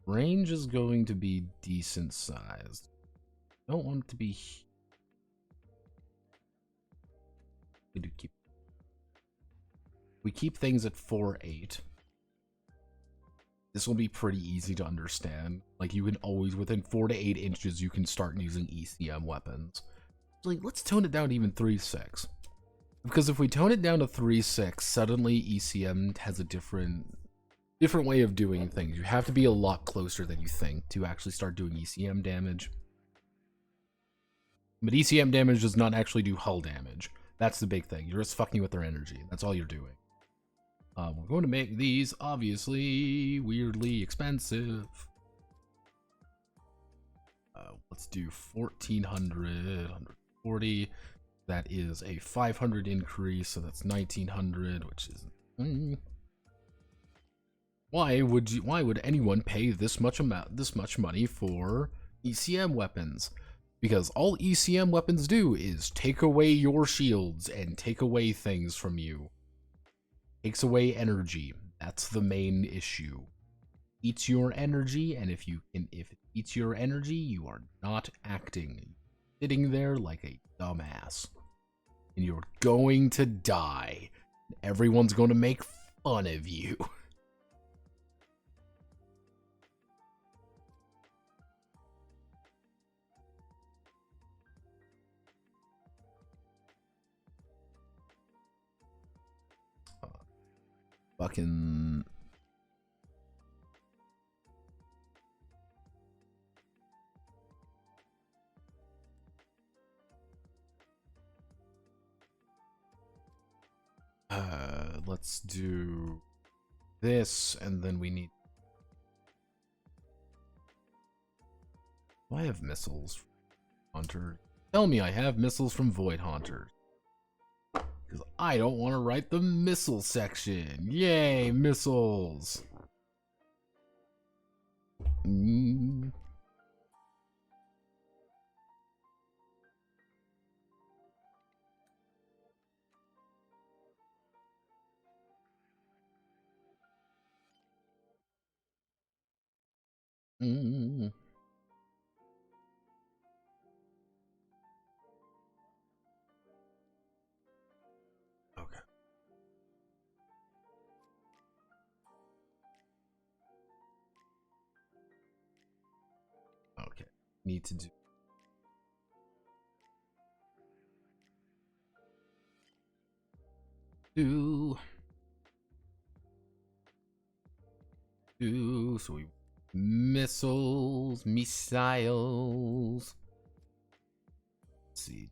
Range is going to be decent sized. Don't want it to be... We keep things at 4-8. This will be pretty easy to understand. Like, you can always, within 4 to 8 inches, you can start using ECM weapons. Like, let's tone it down to even 3-6. Because if we tone it down to 3-6, suddenly ECM has a different way of doing things. You have to be a lot closer than you think to actually start doing ECM damage. But ECM damage does not actually do hull damage. That's the big thing. You're just fucking with their energy. That's all you're doing. We're going to make these, obviously, weirdly expensive. Let's do 1,400, 140. That is a 500 increase, so that's 1,900, which is... Why would anyone pay this much money for ECM weapons? Because all ECM weapons do is take away your shields and take away things from you. Takes away energy. That's the main issue. Eats your energy, and if it eats your energy, you are not acting. Sitting there like a dumbass. And you're going to die. Everyone's going to make fun of you. Fucking... let's do this, and then we need... Do I have missiles from Hunter? Tell me I have missiles from Void Hunter. Because I don't want to write the missile section. Yay, missiles! Okay. Okay. Need to do... do. So we missiles. Let's see.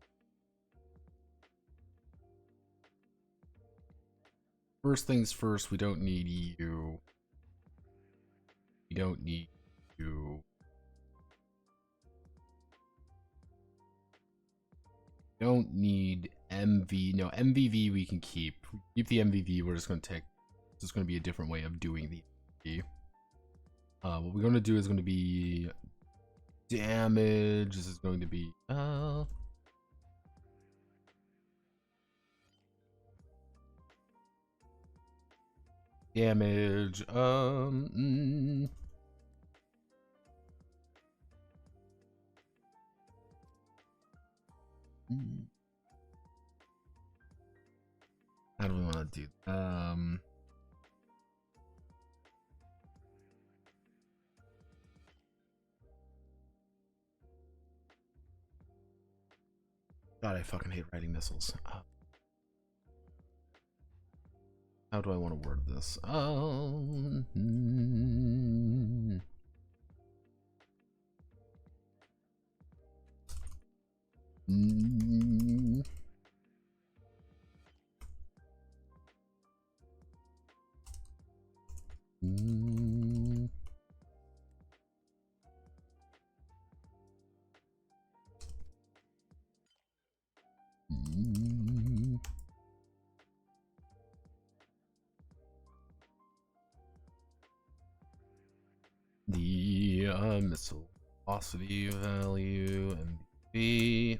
First things first, we don't need you. We don't need you. Don't need MV. No, MVV we can keep. Keep the MVV. We're just going to take. This is going to be a different way of doing the MVV. What we're going to do is going to be damage. This is going to be damage. How do we want to do? God, I fucking hate writing missiles. How do I want to word this? The missile velocity value MV.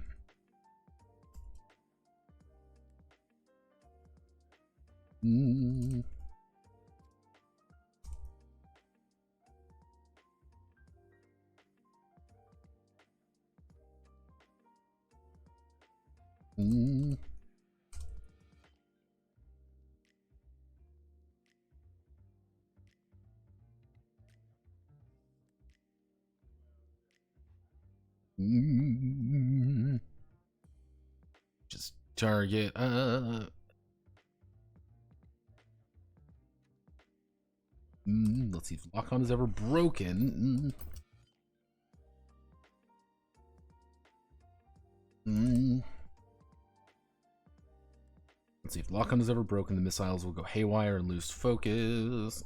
Just target let's see if lock-on is ever broken. Let's see if lock-on is ever broken. The missiles will go haywire and lose focus.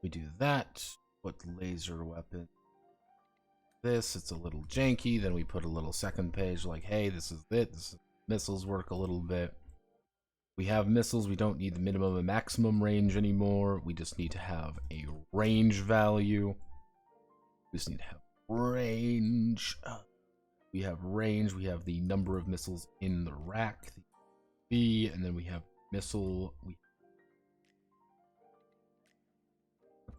We do that. Put laser weapon. This, it's a little janky. Then we put a little second page like, hey, this is it. This is, missiles work a little bit. We have missiles. We don't need the minimum and maximum range anymore. We just need to have a range value. We just need to have range. We have range. We have the number of missiles in the rack. The and then we have missile.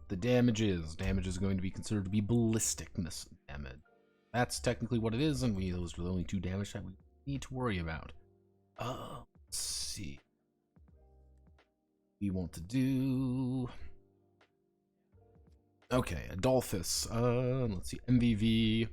The damage is going to be considered to be ballistic missile damage. That's technically what it is, and those are the only two damage that we need to worry about. Let's see. We want to do. Okay, Adolphus. Let's see, MVV.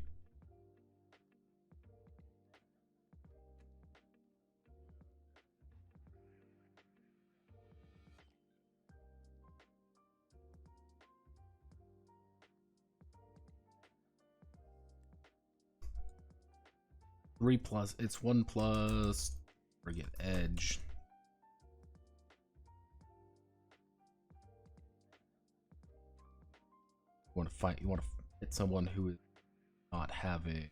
Three plus, it's 1 plus, forget edge. You want to fight, you want to hit someone who is not having.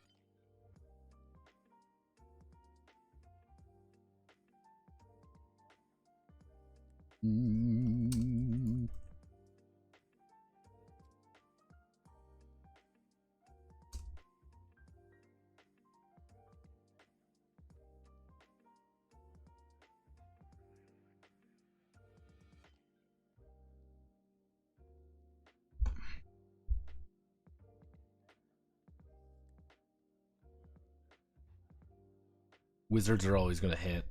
Wizards are always going to hit.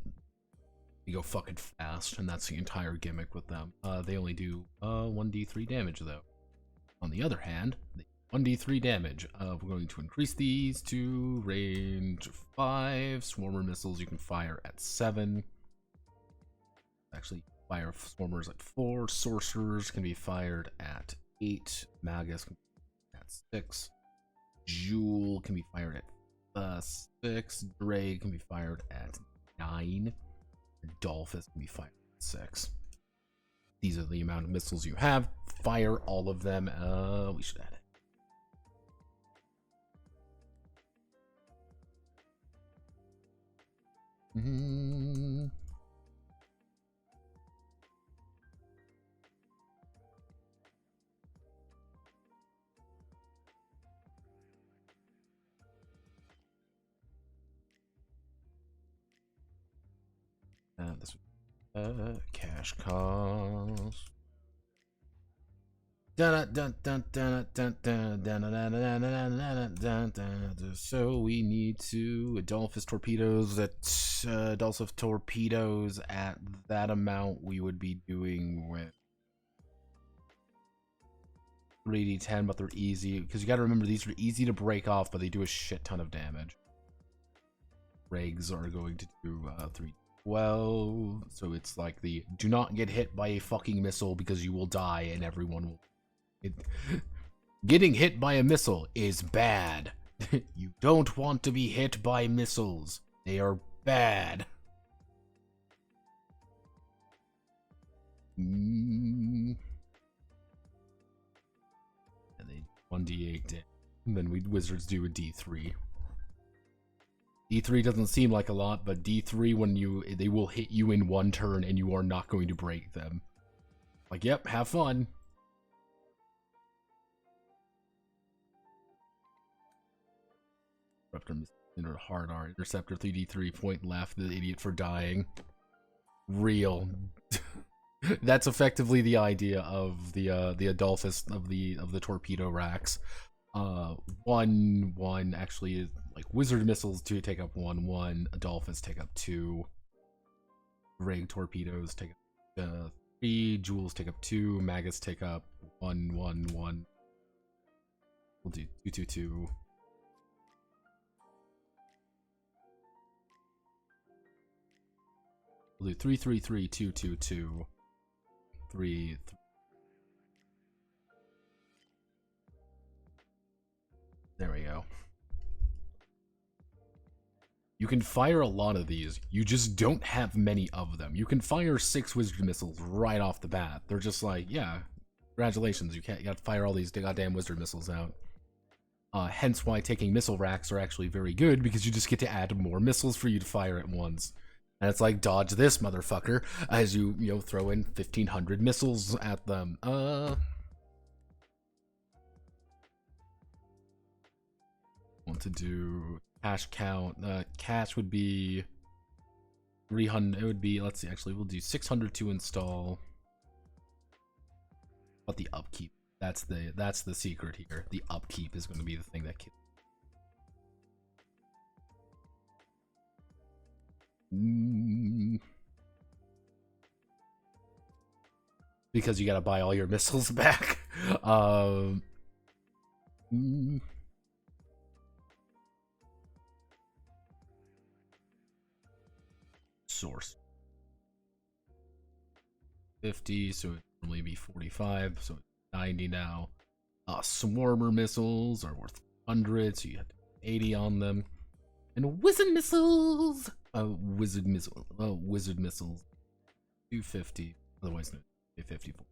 You go fucking fast, and that's the entire gimmick with them. They only do 1d3 damage, though. On the other hand, 1d3 damage. We're going to increase these to range 5. Swarmer missiles you can fire at 7. Actually, fire swarmers at 4. Sorcerers can be fired at 8. Magus can be at 6. Jewel can be fired at 6. Drake can be fired at 9. Dolphus can be fired at 6. These are the amount of missiles you have. Fire all of them. We should add it. This cash cost. So we need to Adolphus torpedoes at that amount we would be doing with 3d10, but they're easy because you got to remember these are easy to break off, but they do a shit ton of damage. Regs are going to do 312, so it's like the do not get hit by a fucking missile because you will die and everyone will. Getting hit by a missile is bad. You don't want to be hit by missiles. They are bad. And they 1d8 damage. And then wizards do a d3. D3 doesn't seem like a lot, but D3 when they will hit you in one turn and you are not going to break them. Like, yep, have fun. Hard R. Interceptor 3d3, point left, the idiot for dying. Real. That's effectively the idea of the Adolphus of the torpedo racks. 1 actually is like wizard missiles to take up 1/1. Adolphus take up 2. Rig torpedoes take up 3. Jewels take up 2. Magus take up 1/1/1. We'll do 2/2/2. We'll do 3/3/3 2/2/2. 3. There we go. You can fire a lot of these. You just don't have many of them. You can fire 6 wizard missiles right off the bat. They're just like, yeah, congratulations. You got to fire all these goddamn wizard missiles out. Hence why taking missile racks are actually very good, because you just get to add more missiles for you to fire at once. And it's like, dodge this motherfucker as you throw in 1,500 missiles at them. Want to do cash count. Cash would be 300. It would be, let's see, actually we'll do 600 to install. But the upkeep, that's the secret here. The upkeep is going to be the thing that kills. Because you gotta buy all your missiles back. Source 50, so it'd normally be 45, so it's 90 now. Swarmer missiles are worth 100, so you have 80 on them. And wizard missiles, wizard missiles, 250, otherwise known as 54.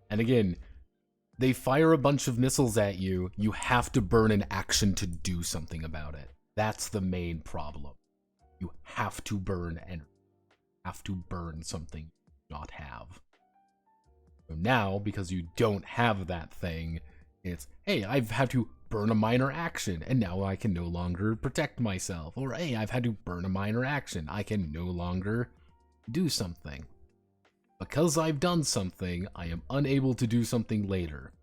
And again, they fire a bunch of missiles at you. You have to burn an action to do something about it. That's the main problem. You have to burn energy. have to burn something you do not have. So now, because you don't have that thing, it's, hey, I've had to burn a minor action, and now I can no longer protect myself. Or, hey, I've had to burn a minor action, I can no longer do something. Because I've done something, I am unable to do something later.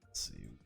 Let's see.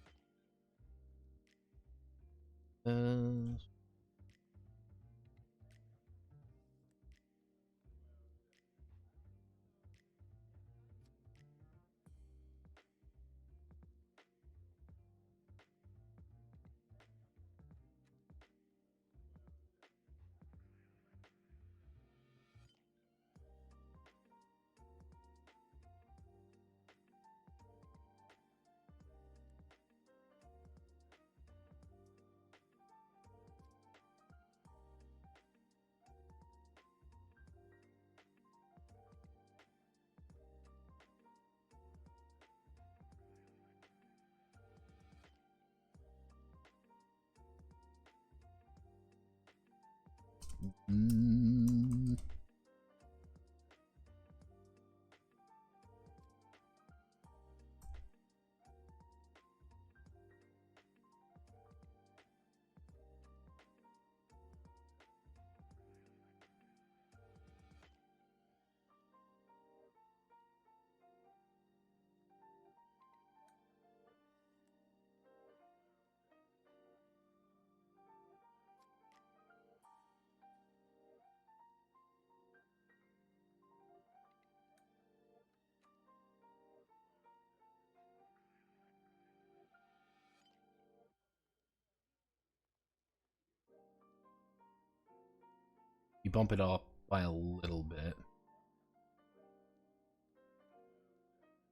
You bump it up by a little bit.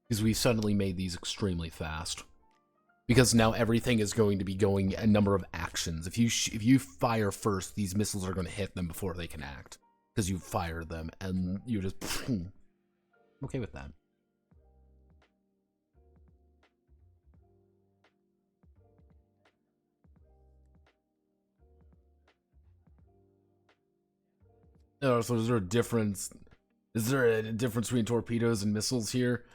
Because we suddenly made these extremely fast. Because now everything is going to be going a number of actions. If you fire first, these missiles are going to hit them before they can act. Because you fired them, and you just... I'm okay with that. Oh, so is there a difference? Is there a difference between torpedoes and missiles here?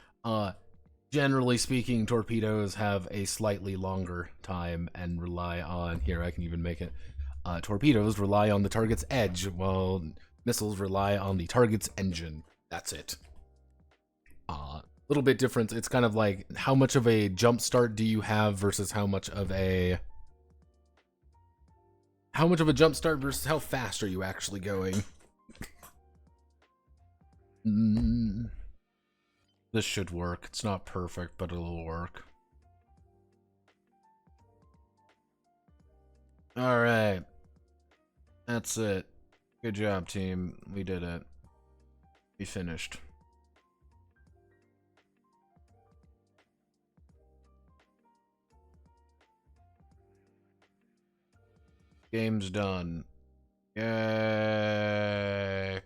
Generally speaking, torpedoes have a slightly longer time and rely on... Here, I can even make it. Torpedoes rely on the target's edge, while missiles rely on the target's engine. That's it. Little bit different. It's kind of like, how much of a jump start do you have versus how much of a... How much of a jump start versus how fast are you actually going? This should work. It's not perfect, but it'll work. Alright. That's it. Good job, team. We did it. We finished. Game's done. Yay.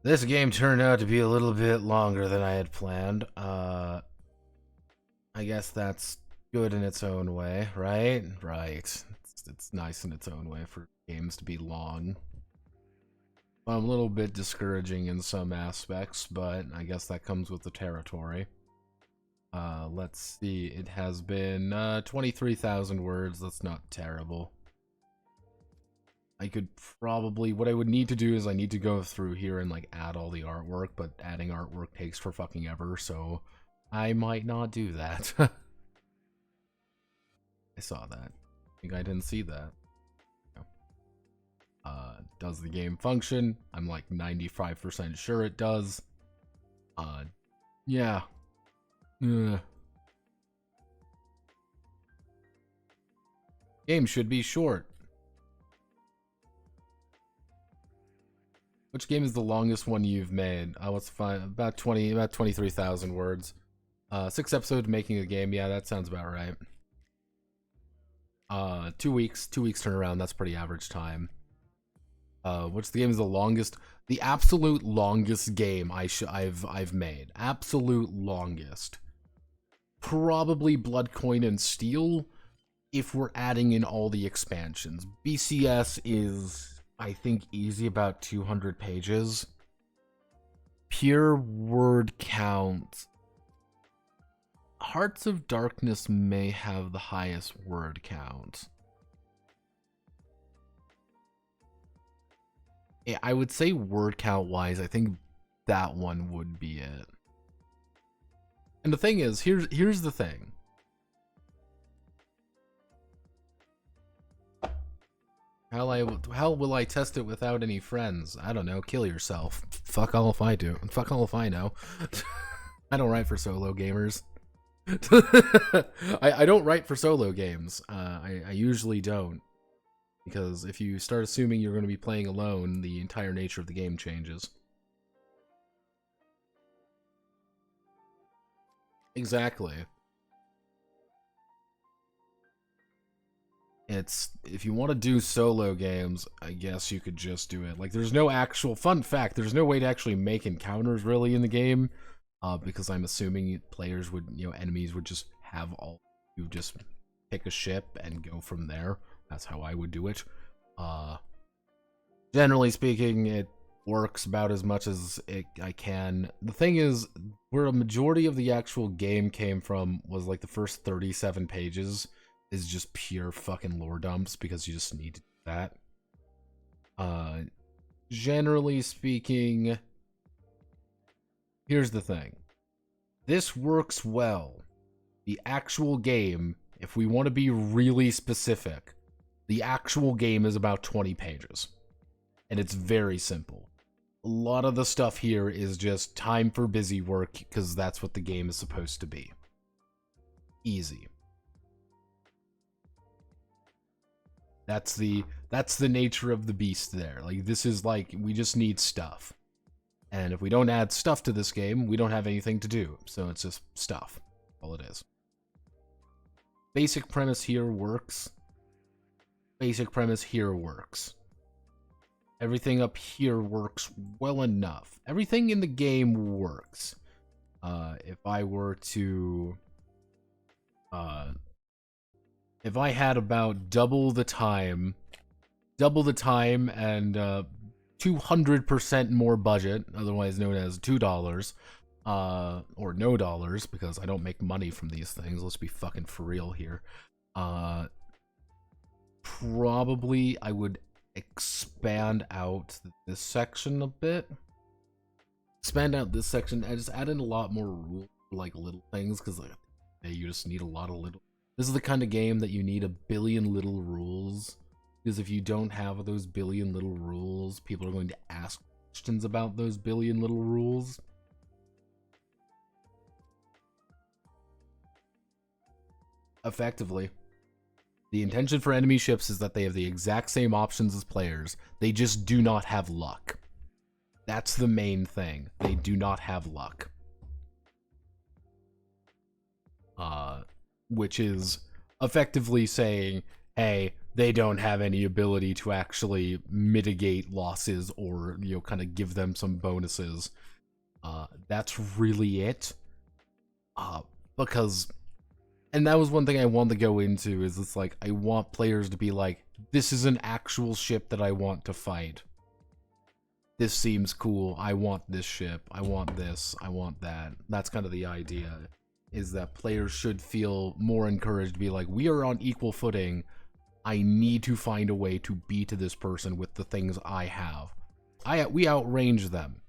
This game turned out to be a little bit longer than I had planned. I guess that's good in its own way, right? Right. It's nice in its own way for games to be long. A little bit discouraging in some aspects, but I guess that comes with the territory. Let's see. It has been 23,000 words. That's not terrible. I could probably... What I would need to do is I need to go through here and like add all the artwork, but adding artwork takes for fucking ever, so I might not do that. I saw that. I think I didn't see that. Does the game function? I'm like 95% sure it does. Yeah. Game should be short. Which game is the longest one you've made? What's fine? About 23,000 words. 6 episodes making a game. Yeah, that sounds about right. 2 weeks. 2 weeks turnaround. That's pretty average time. Which the game is the longest, the absolute longest game I've made. Absolute longest. Probably Blood, Coin, and Steel, if we're adding in all the expansions. BCS is, I think, easy about 200 pages. Pure word count. Hearts of Darkness may have the highest word count. Yeah, I would say word count wise, I think that one would be it. And the thing is, here's the thing. How will I test it without any friends? I don't know. Kill yourself. Fuck all if I do. Fuck all if I know. I don't write for solo gamers. I don't write for solo games. I usually don't. Because if you start assuming you're going to be playing alone, the entire nature of the game changes. Exactly. It's, if you want to do solo games, I guess you could just do it. Like, there's no actual, fun fact, there's no way to actually make encounters really in the game, because I'm assuming players would, enemies would just have all, you just pick a ship and go from there. That's how I would do it. Generally speaking, it works about as much as I can. The thing is, where a majority of the actual game came from was like the first 37 pages is just pure fucking lore dumps, because you just need to do that. Generally speaking, here's the thing. This works well. The actual game, if we want to be really specific, the actual game is about 20 pages. And it's very simple. A lot of the stuff here is just time for busy work, because that's what the game is supposed to be. Easy. That's the nature of the beast there. Like, this is like, we just need stuff. And if we don't add stuff to this game, we don't have anything to do. So it's just stuff. All it is. Basic premise here works. Basic premise here works. Everything up here works well enough. Everything in the game works. If I were to... if I had about double the time and 200% more budget, otherwise known as $2, or no dollars, because I don't make money from these things, let's be fucking for real here, probably I would expand out this section a bit. Expand out this section, I just add in a lot more rules, like little things, because like, you just need a lot of little... This is the kind of game that you need a billion little rules, because if you don't have those billion little rules, people are going to ask questions about those billion little rules. Effectively. The intention for enemy ships is that they have the exact same options as players. They just do not have luck. That's the main thing. They do not have luck. Which is effectively saying, hey, they don't have any ability to actually mitigate losses or, kind of give them some bonuses. That's really it. Because, and that was one thing I wanted to go into, is it's like, I want players to be like, this is an actual ship that I want to fight. This seems cool. I want this ship. I want this. I want that. That's kind of the idea. Is that players should feel more encouraged to be like, we are on equal footing. I need to find a way to beat this person with the things I have. We outrange them.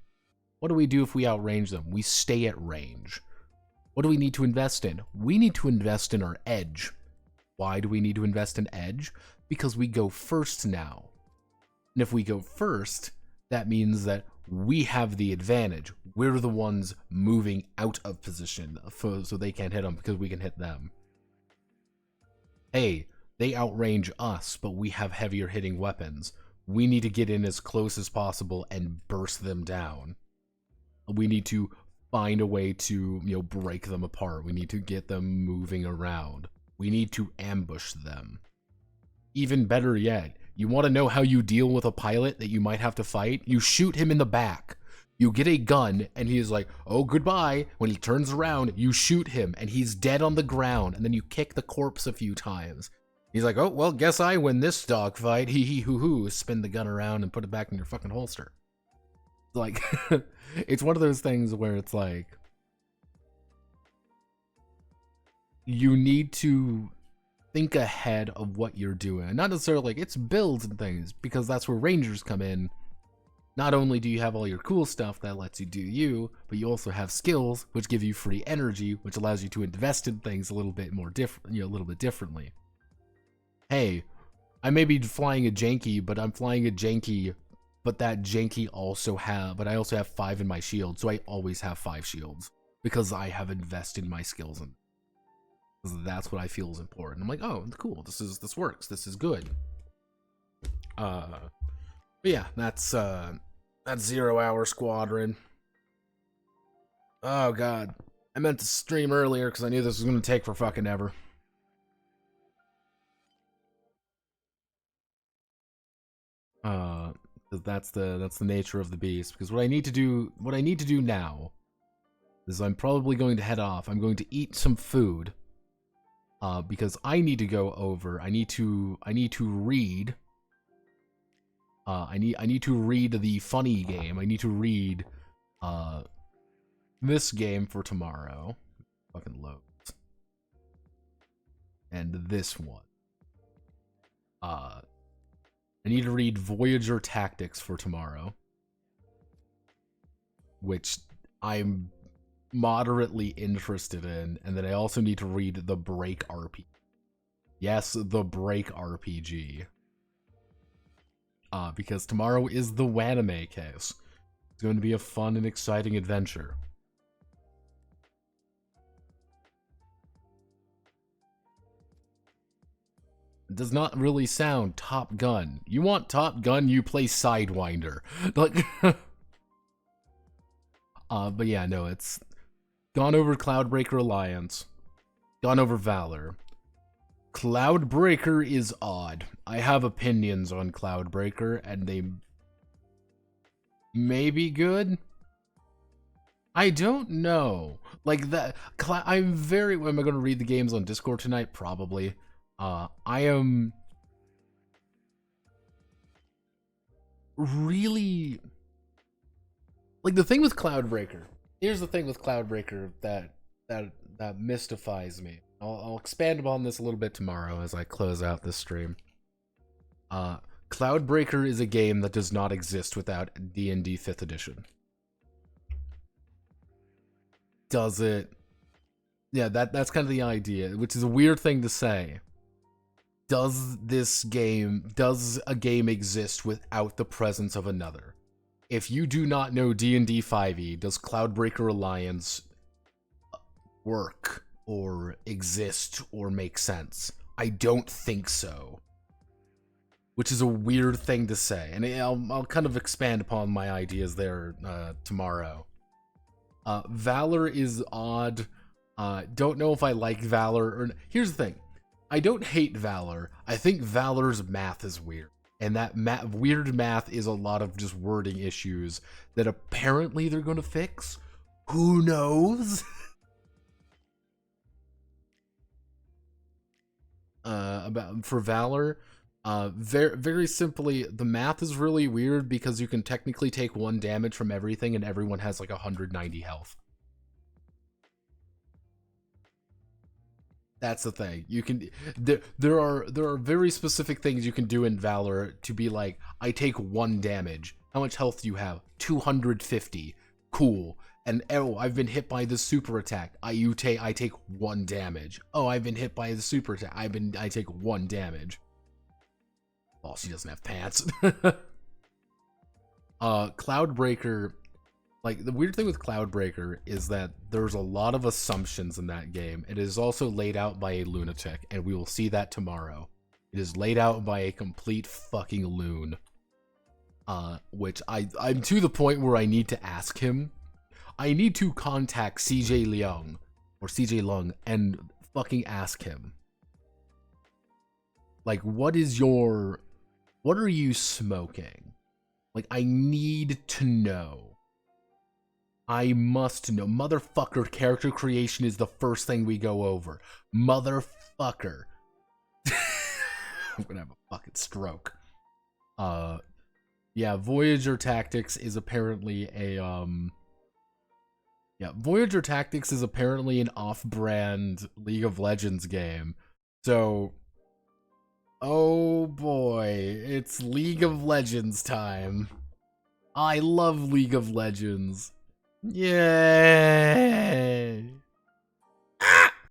What do we do if we outrange them? We stay at range. What do we need to invest in? We need to invest in our edge. Why do we need to invest in edge? Because we go first now. And if we go first, that means that we have the advantage. We're the ones moving out of position so they can't hit them, because we can hit them. Hey, they outrange us, but we have heavier hitting weapons. We need to get in as close as possible and burst them down. We need to find a way to, break them apart. We need to get them moving around. We need to ambush them. Even better yet, You want to know how you deal with a pilot that you might have to fight? You shoot him in the back. You get a gun, and he is like, oh, goodbye. When he turns around, you shoot him, and he's dead on the ground, and then you kick the corpse a few times. He's like, oh, well, guess I win this dogfight. Hee hee hoo hoo. Spin the gun around and put it back in your fucking holster. Like, it's one of those things where it's like, you need to think ahead of what you're doing. Not necessarily like it's builds and things, because that's where rangers come in. Not only do you have all your cool stuff that lets you do you, but you also have skills which give you free energy, which allows you to invest in things a little bit more different, a little bit differently. Hey, I may be flying a janky, but I'm flying a janky, but that janky but I also have 5 in my shield, so I always have 5 shields because I have invested my skills in. That's what I feel is important. I'm like, oh, cool. This works. This is good. But yeah, that's 0 Hour Squadron. Oh god, I meant to stream earlier because I knew this was gonna take for fucking ever. That's the nature of the beast. Because what I need to do now is I'm probably going to head off. I'm going to eat some food. Because I need to go over. I need to read. I need to read the funny game. I need to read this game for tomorrow. Fucking loads. And this one. I need to read Voyager Tactics for tomorrow, which I'm moderately interested in, and then I also need to read the Break RPG. Yes, the Break RPG. Because tomorrow is the Waname case. It's going to be a fun and exciting adventure. It does not really sound Top Gun. You want Top Gun, you play Sidewinder. Like, but yeah, no, it's gone over Cloudbreaker Alliance, gone over Valor. Cloudbreaker is odd. I have opinions on Cloudbreaker, and they may be good. I don't know. Like that, am I going to read the games on Discord tonight? Probably. I am really like the thing with Cloudbreaker. Here's the thing with Cloudbreaker that mystifies me. I'll expand upon this a little bit tomorrow as I close out this stream. Cloudbreaker is a game that does not exist without D&D 5th edition. Does it? Yeah, that's kind of the idea, which is a weird thing to say. Does a game exist without the presence of another? If you do not know D&D 5e, does Cloudbreaker Alliance work or exist or make sense? I don't think so. Which is a weird thing to say, and I'll kind of expand upon my ideas there tomorrow. Valor is odd. Don't know if I like Valor or... Here's the thing. I don't hate Valor. I think Valor's math is weird. And that weird math is a lot of just wording issues that apparently they're going to fix. Who knows? For Valor, very simply, the math is really weird because you can technically take 1 damage from everything and everyone has like 190 health. That's the thing. You can there are very specific things you can do in Valor to be like, I take 1 damage. How much health do you have? 250. Cool. And oh, I've been hit by the super attack. I take 1 damage. Oh, I've been hit by the super attack. I take 1 damage. Oh, she doesn't have pants. Cloudbreaker. Like, the weird thing with Cloudbreaker is that there's a lot of assumptions in that game. It is also laid out by a lunatic, and we will see that tomorrow. It is laid out by a complete fucking loon. Which I'm to the point where I need to ask him. I need to contact CJ Leung, or CJ Leung, and fucking ask him. Like, what is your What are you smoking? Like, I need to know. I must know. Motherfucker, character creation is the first thing we go over. Motherfucker. I'm gonna have a fucking stroke. Yeah, Voyager Tactics is apparently a, yeah, Voyager Tactics is apparently an off-brand League of Legends game. So, oh boy, it's League of Legends time. I love League of Legends. Yay!